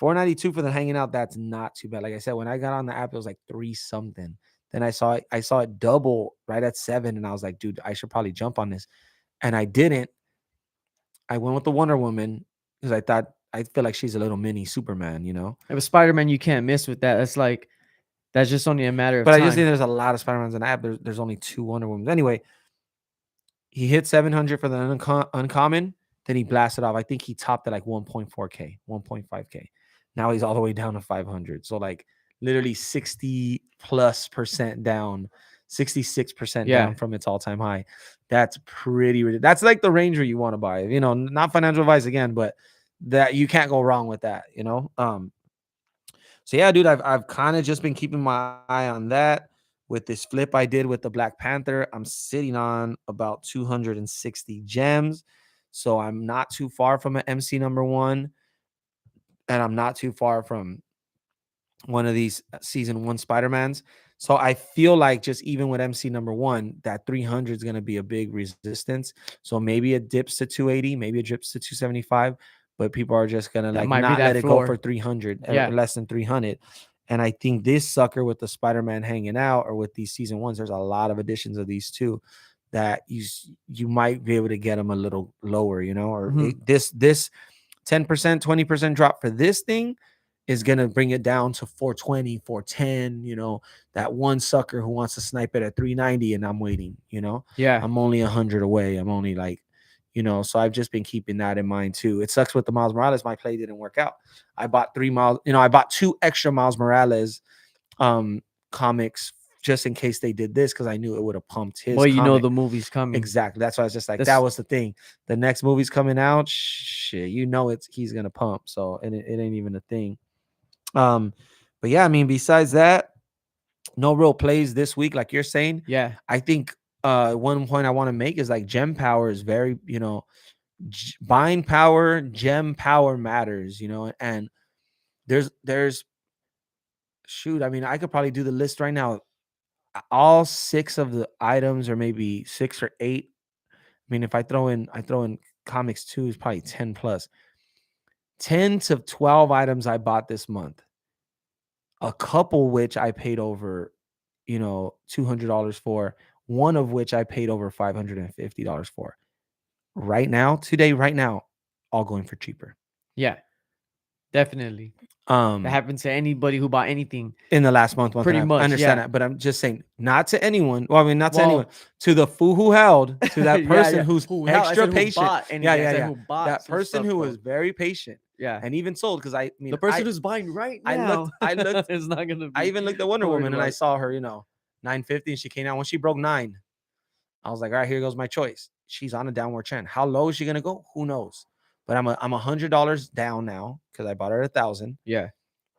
$4.92 for the hanging out. That's not too bad. Like I said, when I got on the app, it was like 3 something. Then I saw it double right at 7, and I was like, dude, I should probably jump on this. And I didn't. I went with the Wonder Woman because I feel like she's a little mini Superman, you know. If a Spider-Man, you can't miss with that. That's like that's just only a matter of But I just think time. there's a lot of Spider-Mans in the app. There's only 2 Wonder Womans. Anyway, he hit 700 for the uncommon. Then he blasted off. I think he topped at like 1.4K, 1.5K. Now he's all the way down to 500. So like literally 60+% down, 66% Yeah. down from its all-time high. That's pretty ridiculous. That's like the Ranger you want to buy. You know, not financial advice again, but that you can't go wrong with that, you know? So yeah, dude, I've kind of just been keeping my eye on that. With this flip I did with the Black Panther, I'm sitting on about 260 gems. So I'm not too far from an MC number 1, and I'm not too far from one of these season 1 Spider-Mans. So I feel like just even with MC number 1, that 300 is going to be a big resistance. So maybe it dips to 280, maybe it dips to 275, but people are just going to That like might be not let that it go for floor. 300 or Yeah. less than 300. And I think this sucker with the Spider-Man hanging out, or with these season 1s, there's a lot of editions of these too that you might be able to get them a little lower, you know, or Mhm. this 10%, 20% drop for this thing is going to bring it down to 420, 410, you know, that one sucker who wants to snipe it at 390 and I'm waiting, you know. Yeah. I'm only 100 away. I'm only like, you know, so I've just been keeping that in mind too. It sucks with the Miles Morales. My play didn't work out. I bought 2 extra Miles Morales um comics just in case they did this, because I knew it would have pumped his Well, you know comic. the movie's coming. Exactly. That's why I was just like, that That's was the thing. The next movie's coming out. Shit, you know he's gonna pump. So, and it ain't even a thing. Um, but yeah, I mean, besides that, no real plays this week, like you're saying. yeah. I think one point I want to make is like gem power is very, you know, buying power, gem power matters, you know, and there's shoot, I mean, I could probably do the list right now. All 6 of the items, or maybe 6 or 8. I mean, if I throw in comics too, is probably 10 plus. 10 to 12 items I bought this month. A couple which I paid over, you know, $200 for, one of which I paid over $550 for. Right now, today, right now, all going for cheaper. Yeah. Definitely. That Um, happens to anybody who bought anything. in the last month and Pretty a half. I much. understand Yeah. that, but I'm just saying, not to anyone. Well, I mean, not to anyone, Well, to the fool who held, to that yeah, person yeah. who's Who hell? I extra said who patient. bought Yeah, anything. I yeah, said yeah. who bought That some person stuff who though. was very patient Yeah. and even sold, because I mean, The person who's buying right I now looked, is not gonna I be even looked at Wonder worried Woman and about I it. saw her, you know, 950, and she came out when she broke 9. I was like, all right, here goes my choice. She's on a downward trend. How low is she gonna go? Who knows? But I'm $100 down now because I bought her at 1,000. Yeah.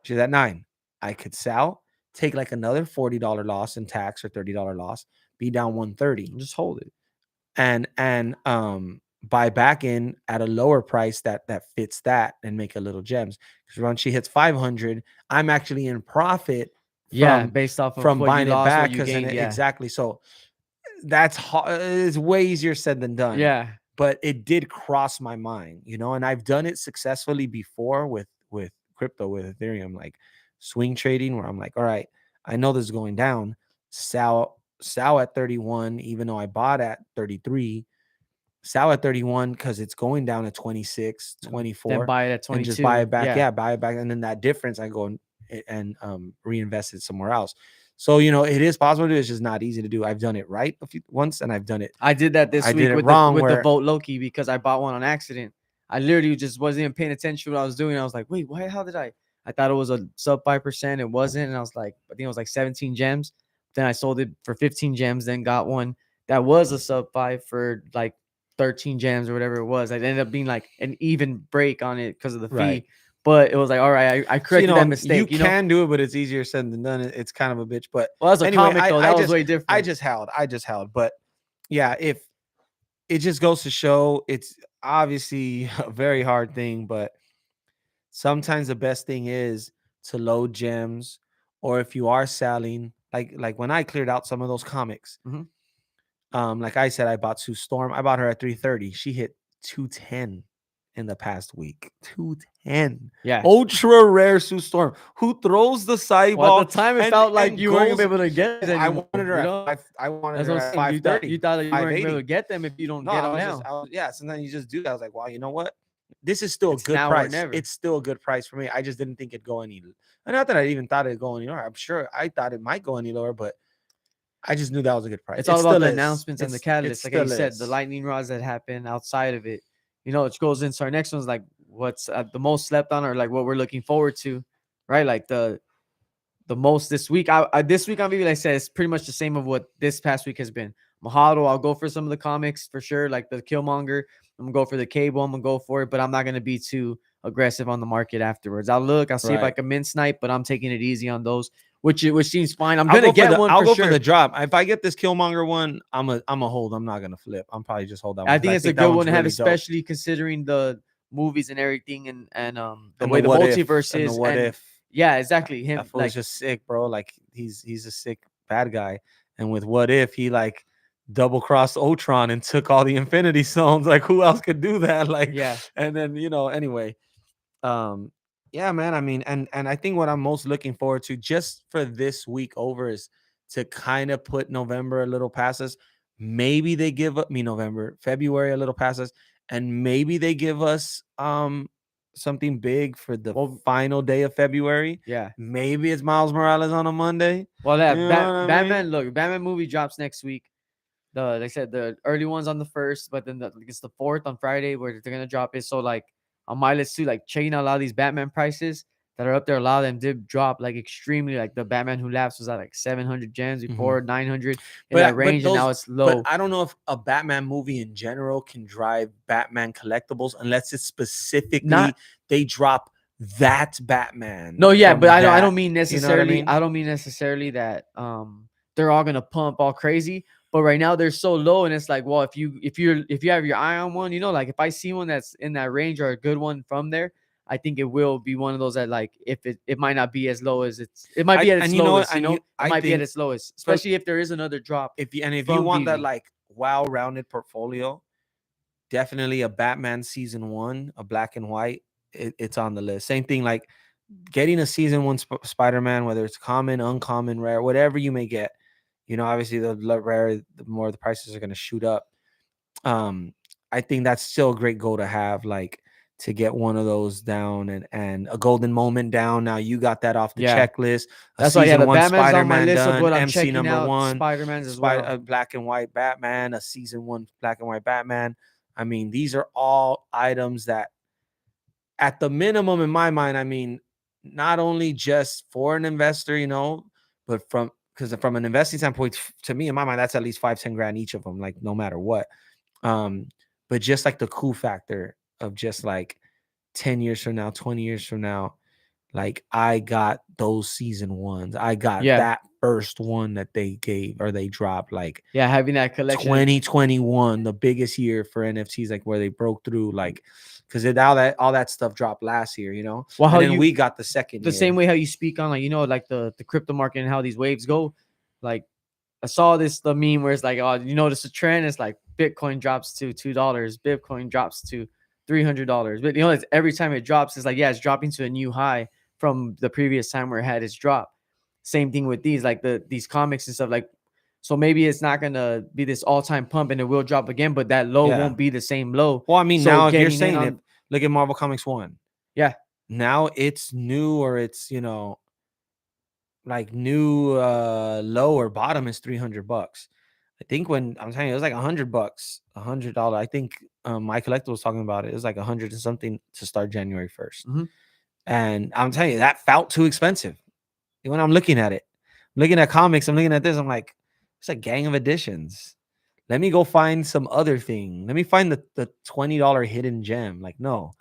She's at 9. I could sell, take like another $40 loss in tax or $30 loss, be down 130, Just hold it. and buy back in at a lower price that fits that, and make a little gems. Because once she hits 500, I'm actually in profit Yeah, from based off of from what you buying it lost, what back, you because then gained. Yeah. exactly. So that's it's way easier said than done, Yeah. but it did cross my mind, you know, and I've done it successfully before with crypto, with Ethereum, like swing trading, where I'm like, all right, I know this is going down, sell at 31, even though I bought at 33, sell at 31 because it's going down at 26, Then 24, buy it at and just buy 22. it back. Yeah. Yeah, buy it back, and then that difference I go and reinvest it somewhere else. So, you know, it is possible to do. It's just not easy to do. I've done it right once, and I've done it. I did that I this did week it with the wrong where vote Loki because I bought one on accident. I literally just wasn't even paying attention to what I was doing. I was like, wait, why? How did I? I thought it was a sub 5%. It wasn't, and I was like, I think it was like 17 gems. Then I sold it for 15 gems. Then got one that was a sub 5 for like 13 gems or whatever it was. I ended up being like an even break on it because of the right. fee. But it was like, all right, I So, you corrected that know, you mistake. can do it, but it's easier said than done. It's kind of a bitch. But Well, as a anyway, comic though, that was way I different. just held. I just held. But yeah, if it just goes to show, it's obviously a very hard thing, but sometimes the best thing is to load gems, or if you are selling, like when I cleared out some of those comics, Mhm. like I said, I bought Sue Storm. I bought her at 330. She hit 210. in the past week. 210. Yeah. Ultra rare Sue Storm, who throws the Well, at sideball the time, it and felt like you weren't gonna be goes. able to get these I anymore. wanted her You at know, five. I wanted that's her what I'm at saying. You 530, thought that you weren't gonna be able 580. to get them if you don't No, get I them was just, now. yeah. Sometimes you just do that. I was like, wow, you know what? This is still a It's good now or price. never. It's still a good price for me. I just didn't think it'd go any. And not that I even thought it'd go any lower. I'm sure I thought it might go any lower, but I just knew that was a good price. It's It all about still the is. announcements and the It catalysts. Like how you still said, the is. lightning rods that happen outside of it. You know, it goes into our next one's like what's the most slept on, or like what we're looking forward to, right? Like the most this week. I this week on Vivi, like I said, it's pretty much the same of what this past week has been. Mahalo, I'll go for some of the comics for sure, like the Killmonger. I'm gonna go for the Cable. I'm gonna go for it, but I'm not gonna be too aggressive on the market afterwards. I'll see if I Right. can min snipe, but I'm taking it easy on those, which seems fine. I'm gonna get one I'll for go for sure. the drop. If I get this Killmonger one, I'm a hold. I'm not gonna flip. I'm probably just hold that one I because think I it's a think that good one's one to have, really dope. especially considering the movies and everything, and the And the way the what if multiverse and the is, what and if. yeah, exactly That him. fool is Like, just sick, bro. Like he's a sick bad guy. And with what if he like double crossed Ultron and took all the Infinity Stones? Like who else could do that? Like, yeah, and then anyway, um, yeah, man. I mean, and I think what I'm most looking forward to just for this week over is to kind of put November a little past us. Maybe they give up me November, February a little past us, and maybe they give us something big for the well, final day of February. yeah. Maybe it's Miles Morales on a Monday. Well, You yeah, know what I mean? Batman. Look, Batman movie drops next week. Like I said, the early ones on the first, but then it's the fourth on Friday where they're gonna drop it. So like on my list too, like checking out a lot of these Batman prices that are up there. A lot of them did drop like extremely. Like the Batman Who Laughs was at like 700 gems Mhm. before, 900 in that But range, and now those it's but low. I don't know if a Batman movie in general can drive Batman collectibles unless it's Not specifically they drop that Batman No, yeah, from but I that. don't mean You know what I necessarily mean? that they're all gonna pump all crazy. But right now they're so low, and it's like, well, if you have your eye on one, like if I see one that's in that range or a good one from there, I think it will be one of those that like if it might not be as low as it might be I at its and you know what? lowest, it I might be at think its lowest, for especially if there is another drop if you from want that Vivi. like well-rounded portfolio, definitely a Batman season 1, a black and white, it's on the list. Same thing like getting a season 1 Spider-Man, whether it's common, uncommon, rare, whatever you may get. Obviously the rare, the more the prices are going to shoot up. um I think that's still a great goal to have, like to get one of those down and a golden moment down. Now you got that off the Yeah, checklist. A that's why, yeah, season the 1 Batman's on my Spider-Man list of done, what I'm MC checking number out. 1, Spider-Man's as well. black and white Batman, a season 1 black and white Batman. I mean, these are all items that at the minimum in my mind, I mean, not only just for an investor, but because from an investing standpoint, to me in my mind, that's at least 5-10 grand each of them, like no matter what. um but just like the cool factor of just like 10 years from now, 20 years from now, like I got those season 1s, I got Yeah, that first one that they gave or they dropped, like yeah, having that collection. 2021, the biggest year for NFTs, like where they broke through, like because all that stuff dropped last year, Well, and how then you we got the second the same year. way how you speak on, like, like the crypto market and how these waves go. Like I saw the meme where it's like, oh, you notice a trend. It's like Bitcoin drops to $2, Bitcoin drops to $300. But it's every time it drops, it's like, yeah, it's dropping to a new high from the previous time where it had its drop. Same thing with these, like these comics and stuff. Like, so maybe it's not gonna be this all-time pump and it will drop again, but that low Yeah. won't be the same low. Well, I mean, So now if you're getting in saying it, on, look at Marvel Comics 1. yeah, Now it's new, or it's like new low or bottom is $300. I think when I'm telling you, it was like $100, $100. I think my collector was talking about it. It was like 100 and something to start January 1st. mhm. And I'm telling you, that felt too expensive. When I'm looking at it, I'm looking at comics, I'm looking at this, I'm like, it's a gang of editions. Let me go find some other thing. Let me find the $20 hidden gem. Like, no,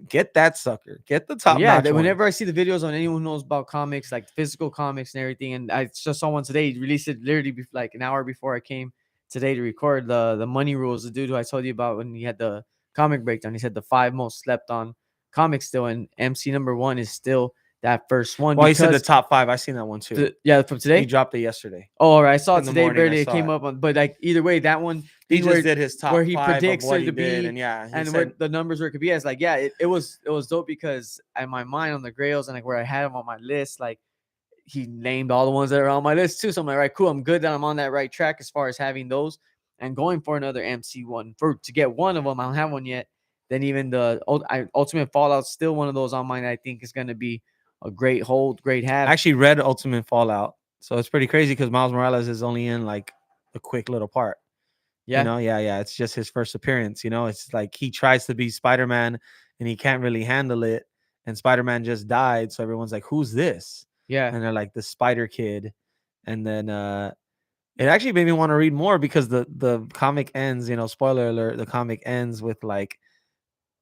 get that sucker. Get the Well, top yeah, notch one. whenever I see the videos on anyone who knows about comics, like physical comics and everything, and I just saw one today. He released it literally like an hour before I came today to record the Money Rules. The dude who I told you about when he had the comic breakdown, he said the 5 most slept on comics still, and MC number 1 is still that first one Well, he said the because top 5. I seen that one too. yeah, from He today. dropped it yesterday Oh, all right. I saw it in the today. morning. I Barely it saw came it. up on, but like either way, that one He thing just did his where top he 5 of predicts what it he to did, be and yeah, he and where said the numbers where it could be as like yeah, it was dope because in my mind on the Grails and like where I had him on my list, like he named all the ones that are on my list too. So I'm like, right, cool. I'm good that I'm on that right track as far as having those and going for another MC one for to get one of them. I don't have one yet. Then even the Ultimate Fallout's still one of those on mine. I think is going to be a great hold, great I have. actually read Ultimate Fallout, so it's pretty crazy because Miles Morales is only in like a quick little part. You Yeah, know, yeah. It's just his first appearance. You know, it's like he tries to be Spider-Man and he can't really handle it. And Spider-Man just died, so everyone's like, "Who's this?" yeah, And they're like, "The Spider Kid." And then it actually made me want to read more because the comic ends. You know, spoiler alert: the comic ends with like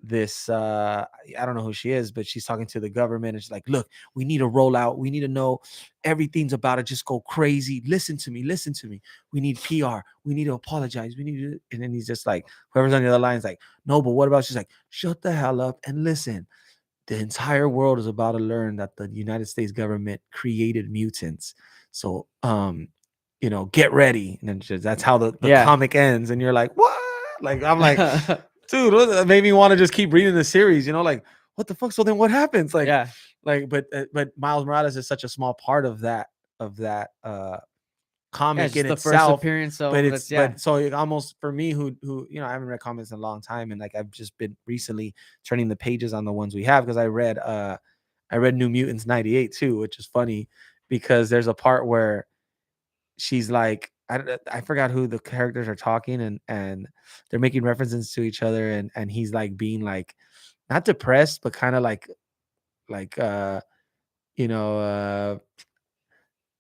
this I don't know who she is, but she's talking to the government and she's like, look, we need a rollout, we need to know everything's about to just go crazy, listen to me, we need PR, we need to apologize, we need to. And then he's just like, whoever's on the other line is like, no, but what about, she's like, shut the hell up and listen, the entire world is about to learn that the United States government created mutants, so get ready. And then that's how the yeah, comic ends, and you're like, what? Like, I'm like, dude, that made me want to just keep reading the series. Like, what the fuck? So then what happens? yeah. But Miles Morales is such a small part of that Yeah, it's comic in just the first itself. appearance. But So it's that's yeah, but so it almost for me who I haven't read comics in a long time, and like I've just been recently turning the pages on the ones we have because I read New Mutants 98 too, which is funny because there's a part where she's like, I forgot who the characters are talking, and they're making references to each other, and he's like being like not depressed but kind of like you know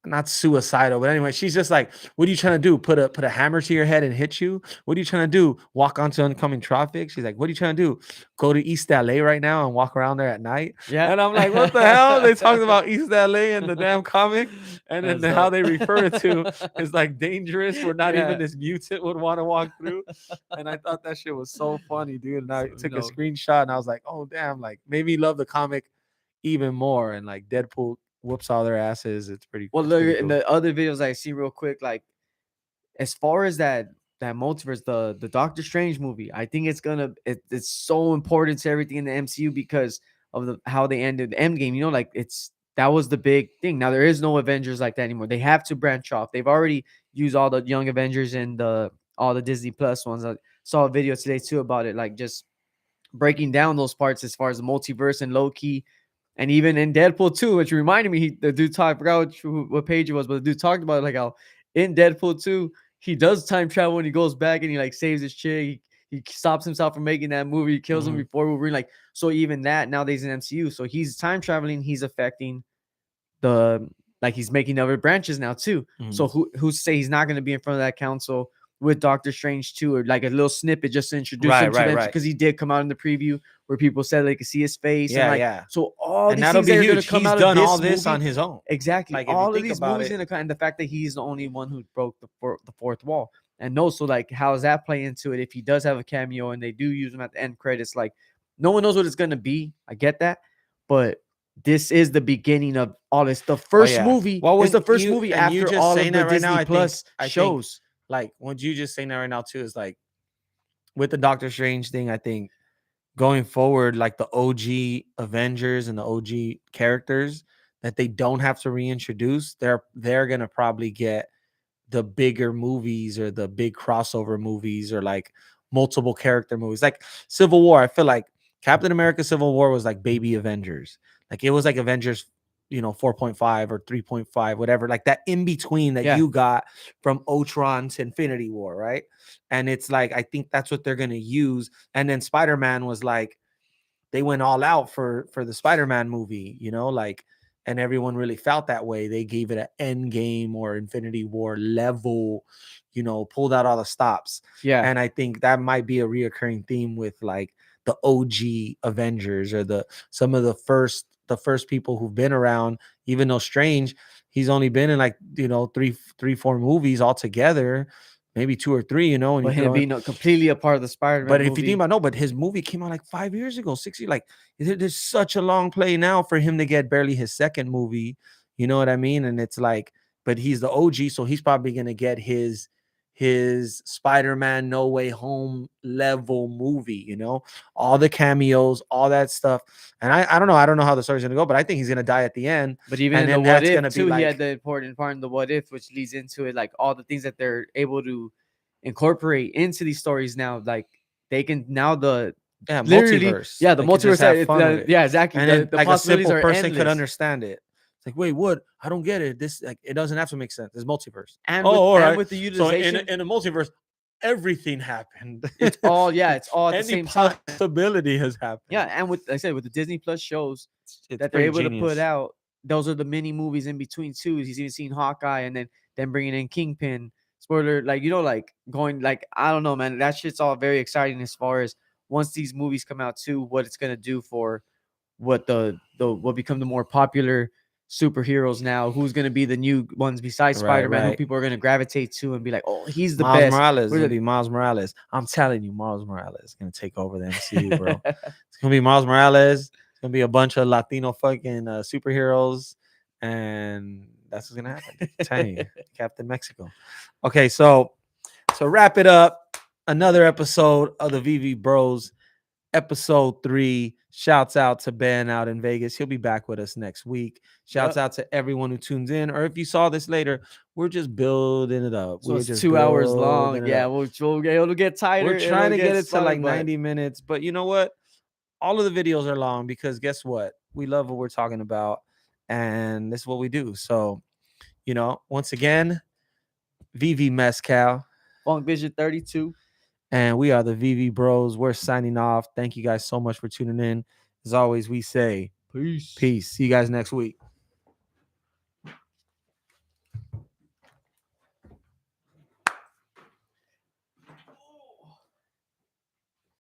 not suicidal, but anyway, she's just like, what are you trying to do, put a hammer to your head and hit you? What are you trying to do, walk onto oncoming traffic? She's like, what are you trying to do, go to East LA right now and walk around there at night? yeah. And I'm like, what the hell, they talking about East LA in the damn comic, and then That's how dope. they refer it to is like dangerous where not even Yeah. this mutant would want to walk through. And I thought that shit was so funny, dude, and I So, took a screenshot and I was like, oh damn, like made me love the comic even more. And like Deadpool whoops all their asses. It's pretty well, it's look pretty in cool. the other videos I see real quick, like as far as that multiverse, the Doctor Strange movie, I think it's so important to everything in the MCU because of how they ended the Endgame. Like that was the big thing. Now there is no Avengers like that anymore. They have to branch off. They've already used all the Young Avengers and all the Disney Plus ones. I saw a video today too about it, like just breaking down those parts as far as the multiverse and Loki. And even in Deadpool 2, which reminded me, the dude talked, I forgot what page it was, but the dude talked about it, like how in Deadpool 2, he does time travel and he goes back and he like saves his chick. He stops himself from making that movie. He kills him Mhm. before Wolverine. Like, so even that nowadays in MCU. So he's time traveling. He's affecting the like he's making other branches now too. Mhm. So who's to say he's not going to be in front of that council with Doctor Strange too, or like a little snippet just to introduce Right, him to right, them right. because he did come out in the preview where people said they could see his face and Yeah, like yeah. so all And these that'll things be that are going to huge. come He's out of done all this this on movie. his own. Exactly, Like if you all of think these about movies it. and the fact that he's the only one who broke the fourth wall. And no, so like how does that play into it if he does have a cameo and they do use him at the end credits? Like no one knows what it's going to be. I get that, but this is the beginning of all this. The Oh first yeah. movie Well, is when the first you movie and you after just all saying of the that right now, Disney I think Plus I think shows. like what you just saying that right now too is like with the Doctor Strange thing, I think going forward, like the OG Avengers and the OG characters that they don't have to reintroduce, they're gonna probably get the bigger movies or the big crossover movies or like multiple character movies. Like Civil War, I feel like Captain America Civil War was like baby Avengers. Like it was like Avengers, 4.5 or 3.5, whatever, like that in between that Yeah, you got from Ultron to Infinity War, right? And it's like I think that's what they're gonna use. And then Spider-Man was like they went all out for the Spider-Man movie, like, and everyone really felt that way. They gave it an end game or Infinity War level, pulled out all the stops. yeah, And I think that might be a reoccurring theme with like the OG Avengers or some of the first people who've been around, even though Strange, he's only been in like, three, four movies altogether. maybe 2 or 3, you know, and you But him throw in. being completely a part of the But Spider-Man if you think movie. about, no, but his movie came out like 5 years ago, 6 years. Like there's such a long play now for him to get barely his second movie. You know what I mean? And it's like, but he's the OG, so he's probably gonna get his Spider-Man No Way Home level movie, you know, all the cameos, all that stuff. And I don't know how the story's gonna go, but I think he's gonna die at the end. But even And in the then what that's if gonna be too, he had like, the important part in the what if, which leads into it, like all the things that they're able to incorporate into these stories now. Like they can now the yeah, literally, multiverse. yeah, the They could just multiverse. have fun with it. Yeah, exactly. And The then the like a possibilities simple are person could endless. understand it. It's like, wait, what? I don't get it. This, like, it doesn't have to make sense. It's multiverse. And Oh, with all right. the So in utilization, in a multiverse, everything happened. it's all, yeah, it's all at the Any same time. possibility has Yeah, happened. and with, like I said, with the Disney Plus shows It's that they're pretty able to put genius. out, those are the mini movies in between too. He's even seen Hawkeye, and then bringing in Kingpin. Spoiler, like, like going, like, I don't know, man. That shit's all very exciting as far as once these movies come out too, what it's gonna do for what the what become the more popular superheroes now. Who's gonna be the new ones besides Right, Spider-Man? Who right. people are gonna gravitate to and be like, oh, he's the Miles best. Morales is We're gonna be Miles Morales. I'm telling you, Miles Morales is gonna take over the MCU, bro. It's gonna be Miles Morales. It's gonna be a bunch of Latino fucking superheroes, and that's what's gonna happen. I'm telling you, Captain Mexico. Okay, so wrap it up. Another episode of the VV Bros, episode 3. Shouts out to Ben out in Vegas. He'll be back with us next week. Shouts Yep. out to everyone who tunes in, or if you saw this later, we're just building it up. So We're it's just 2 hours long. building it Yeah, up. it'll get We're tighter. trying It'll to get get it to smaller, like but 90 minutes, but you know what? All of the videos are long because guess what? We love what we're talking about, and this is what we do. So, you know, once again, VV Mezcal, Funk Vision 32. and we are the VV Bros. We're signing off. Thank you guys so much for tuning in. As always, we say Peace. peace. See you guys next week.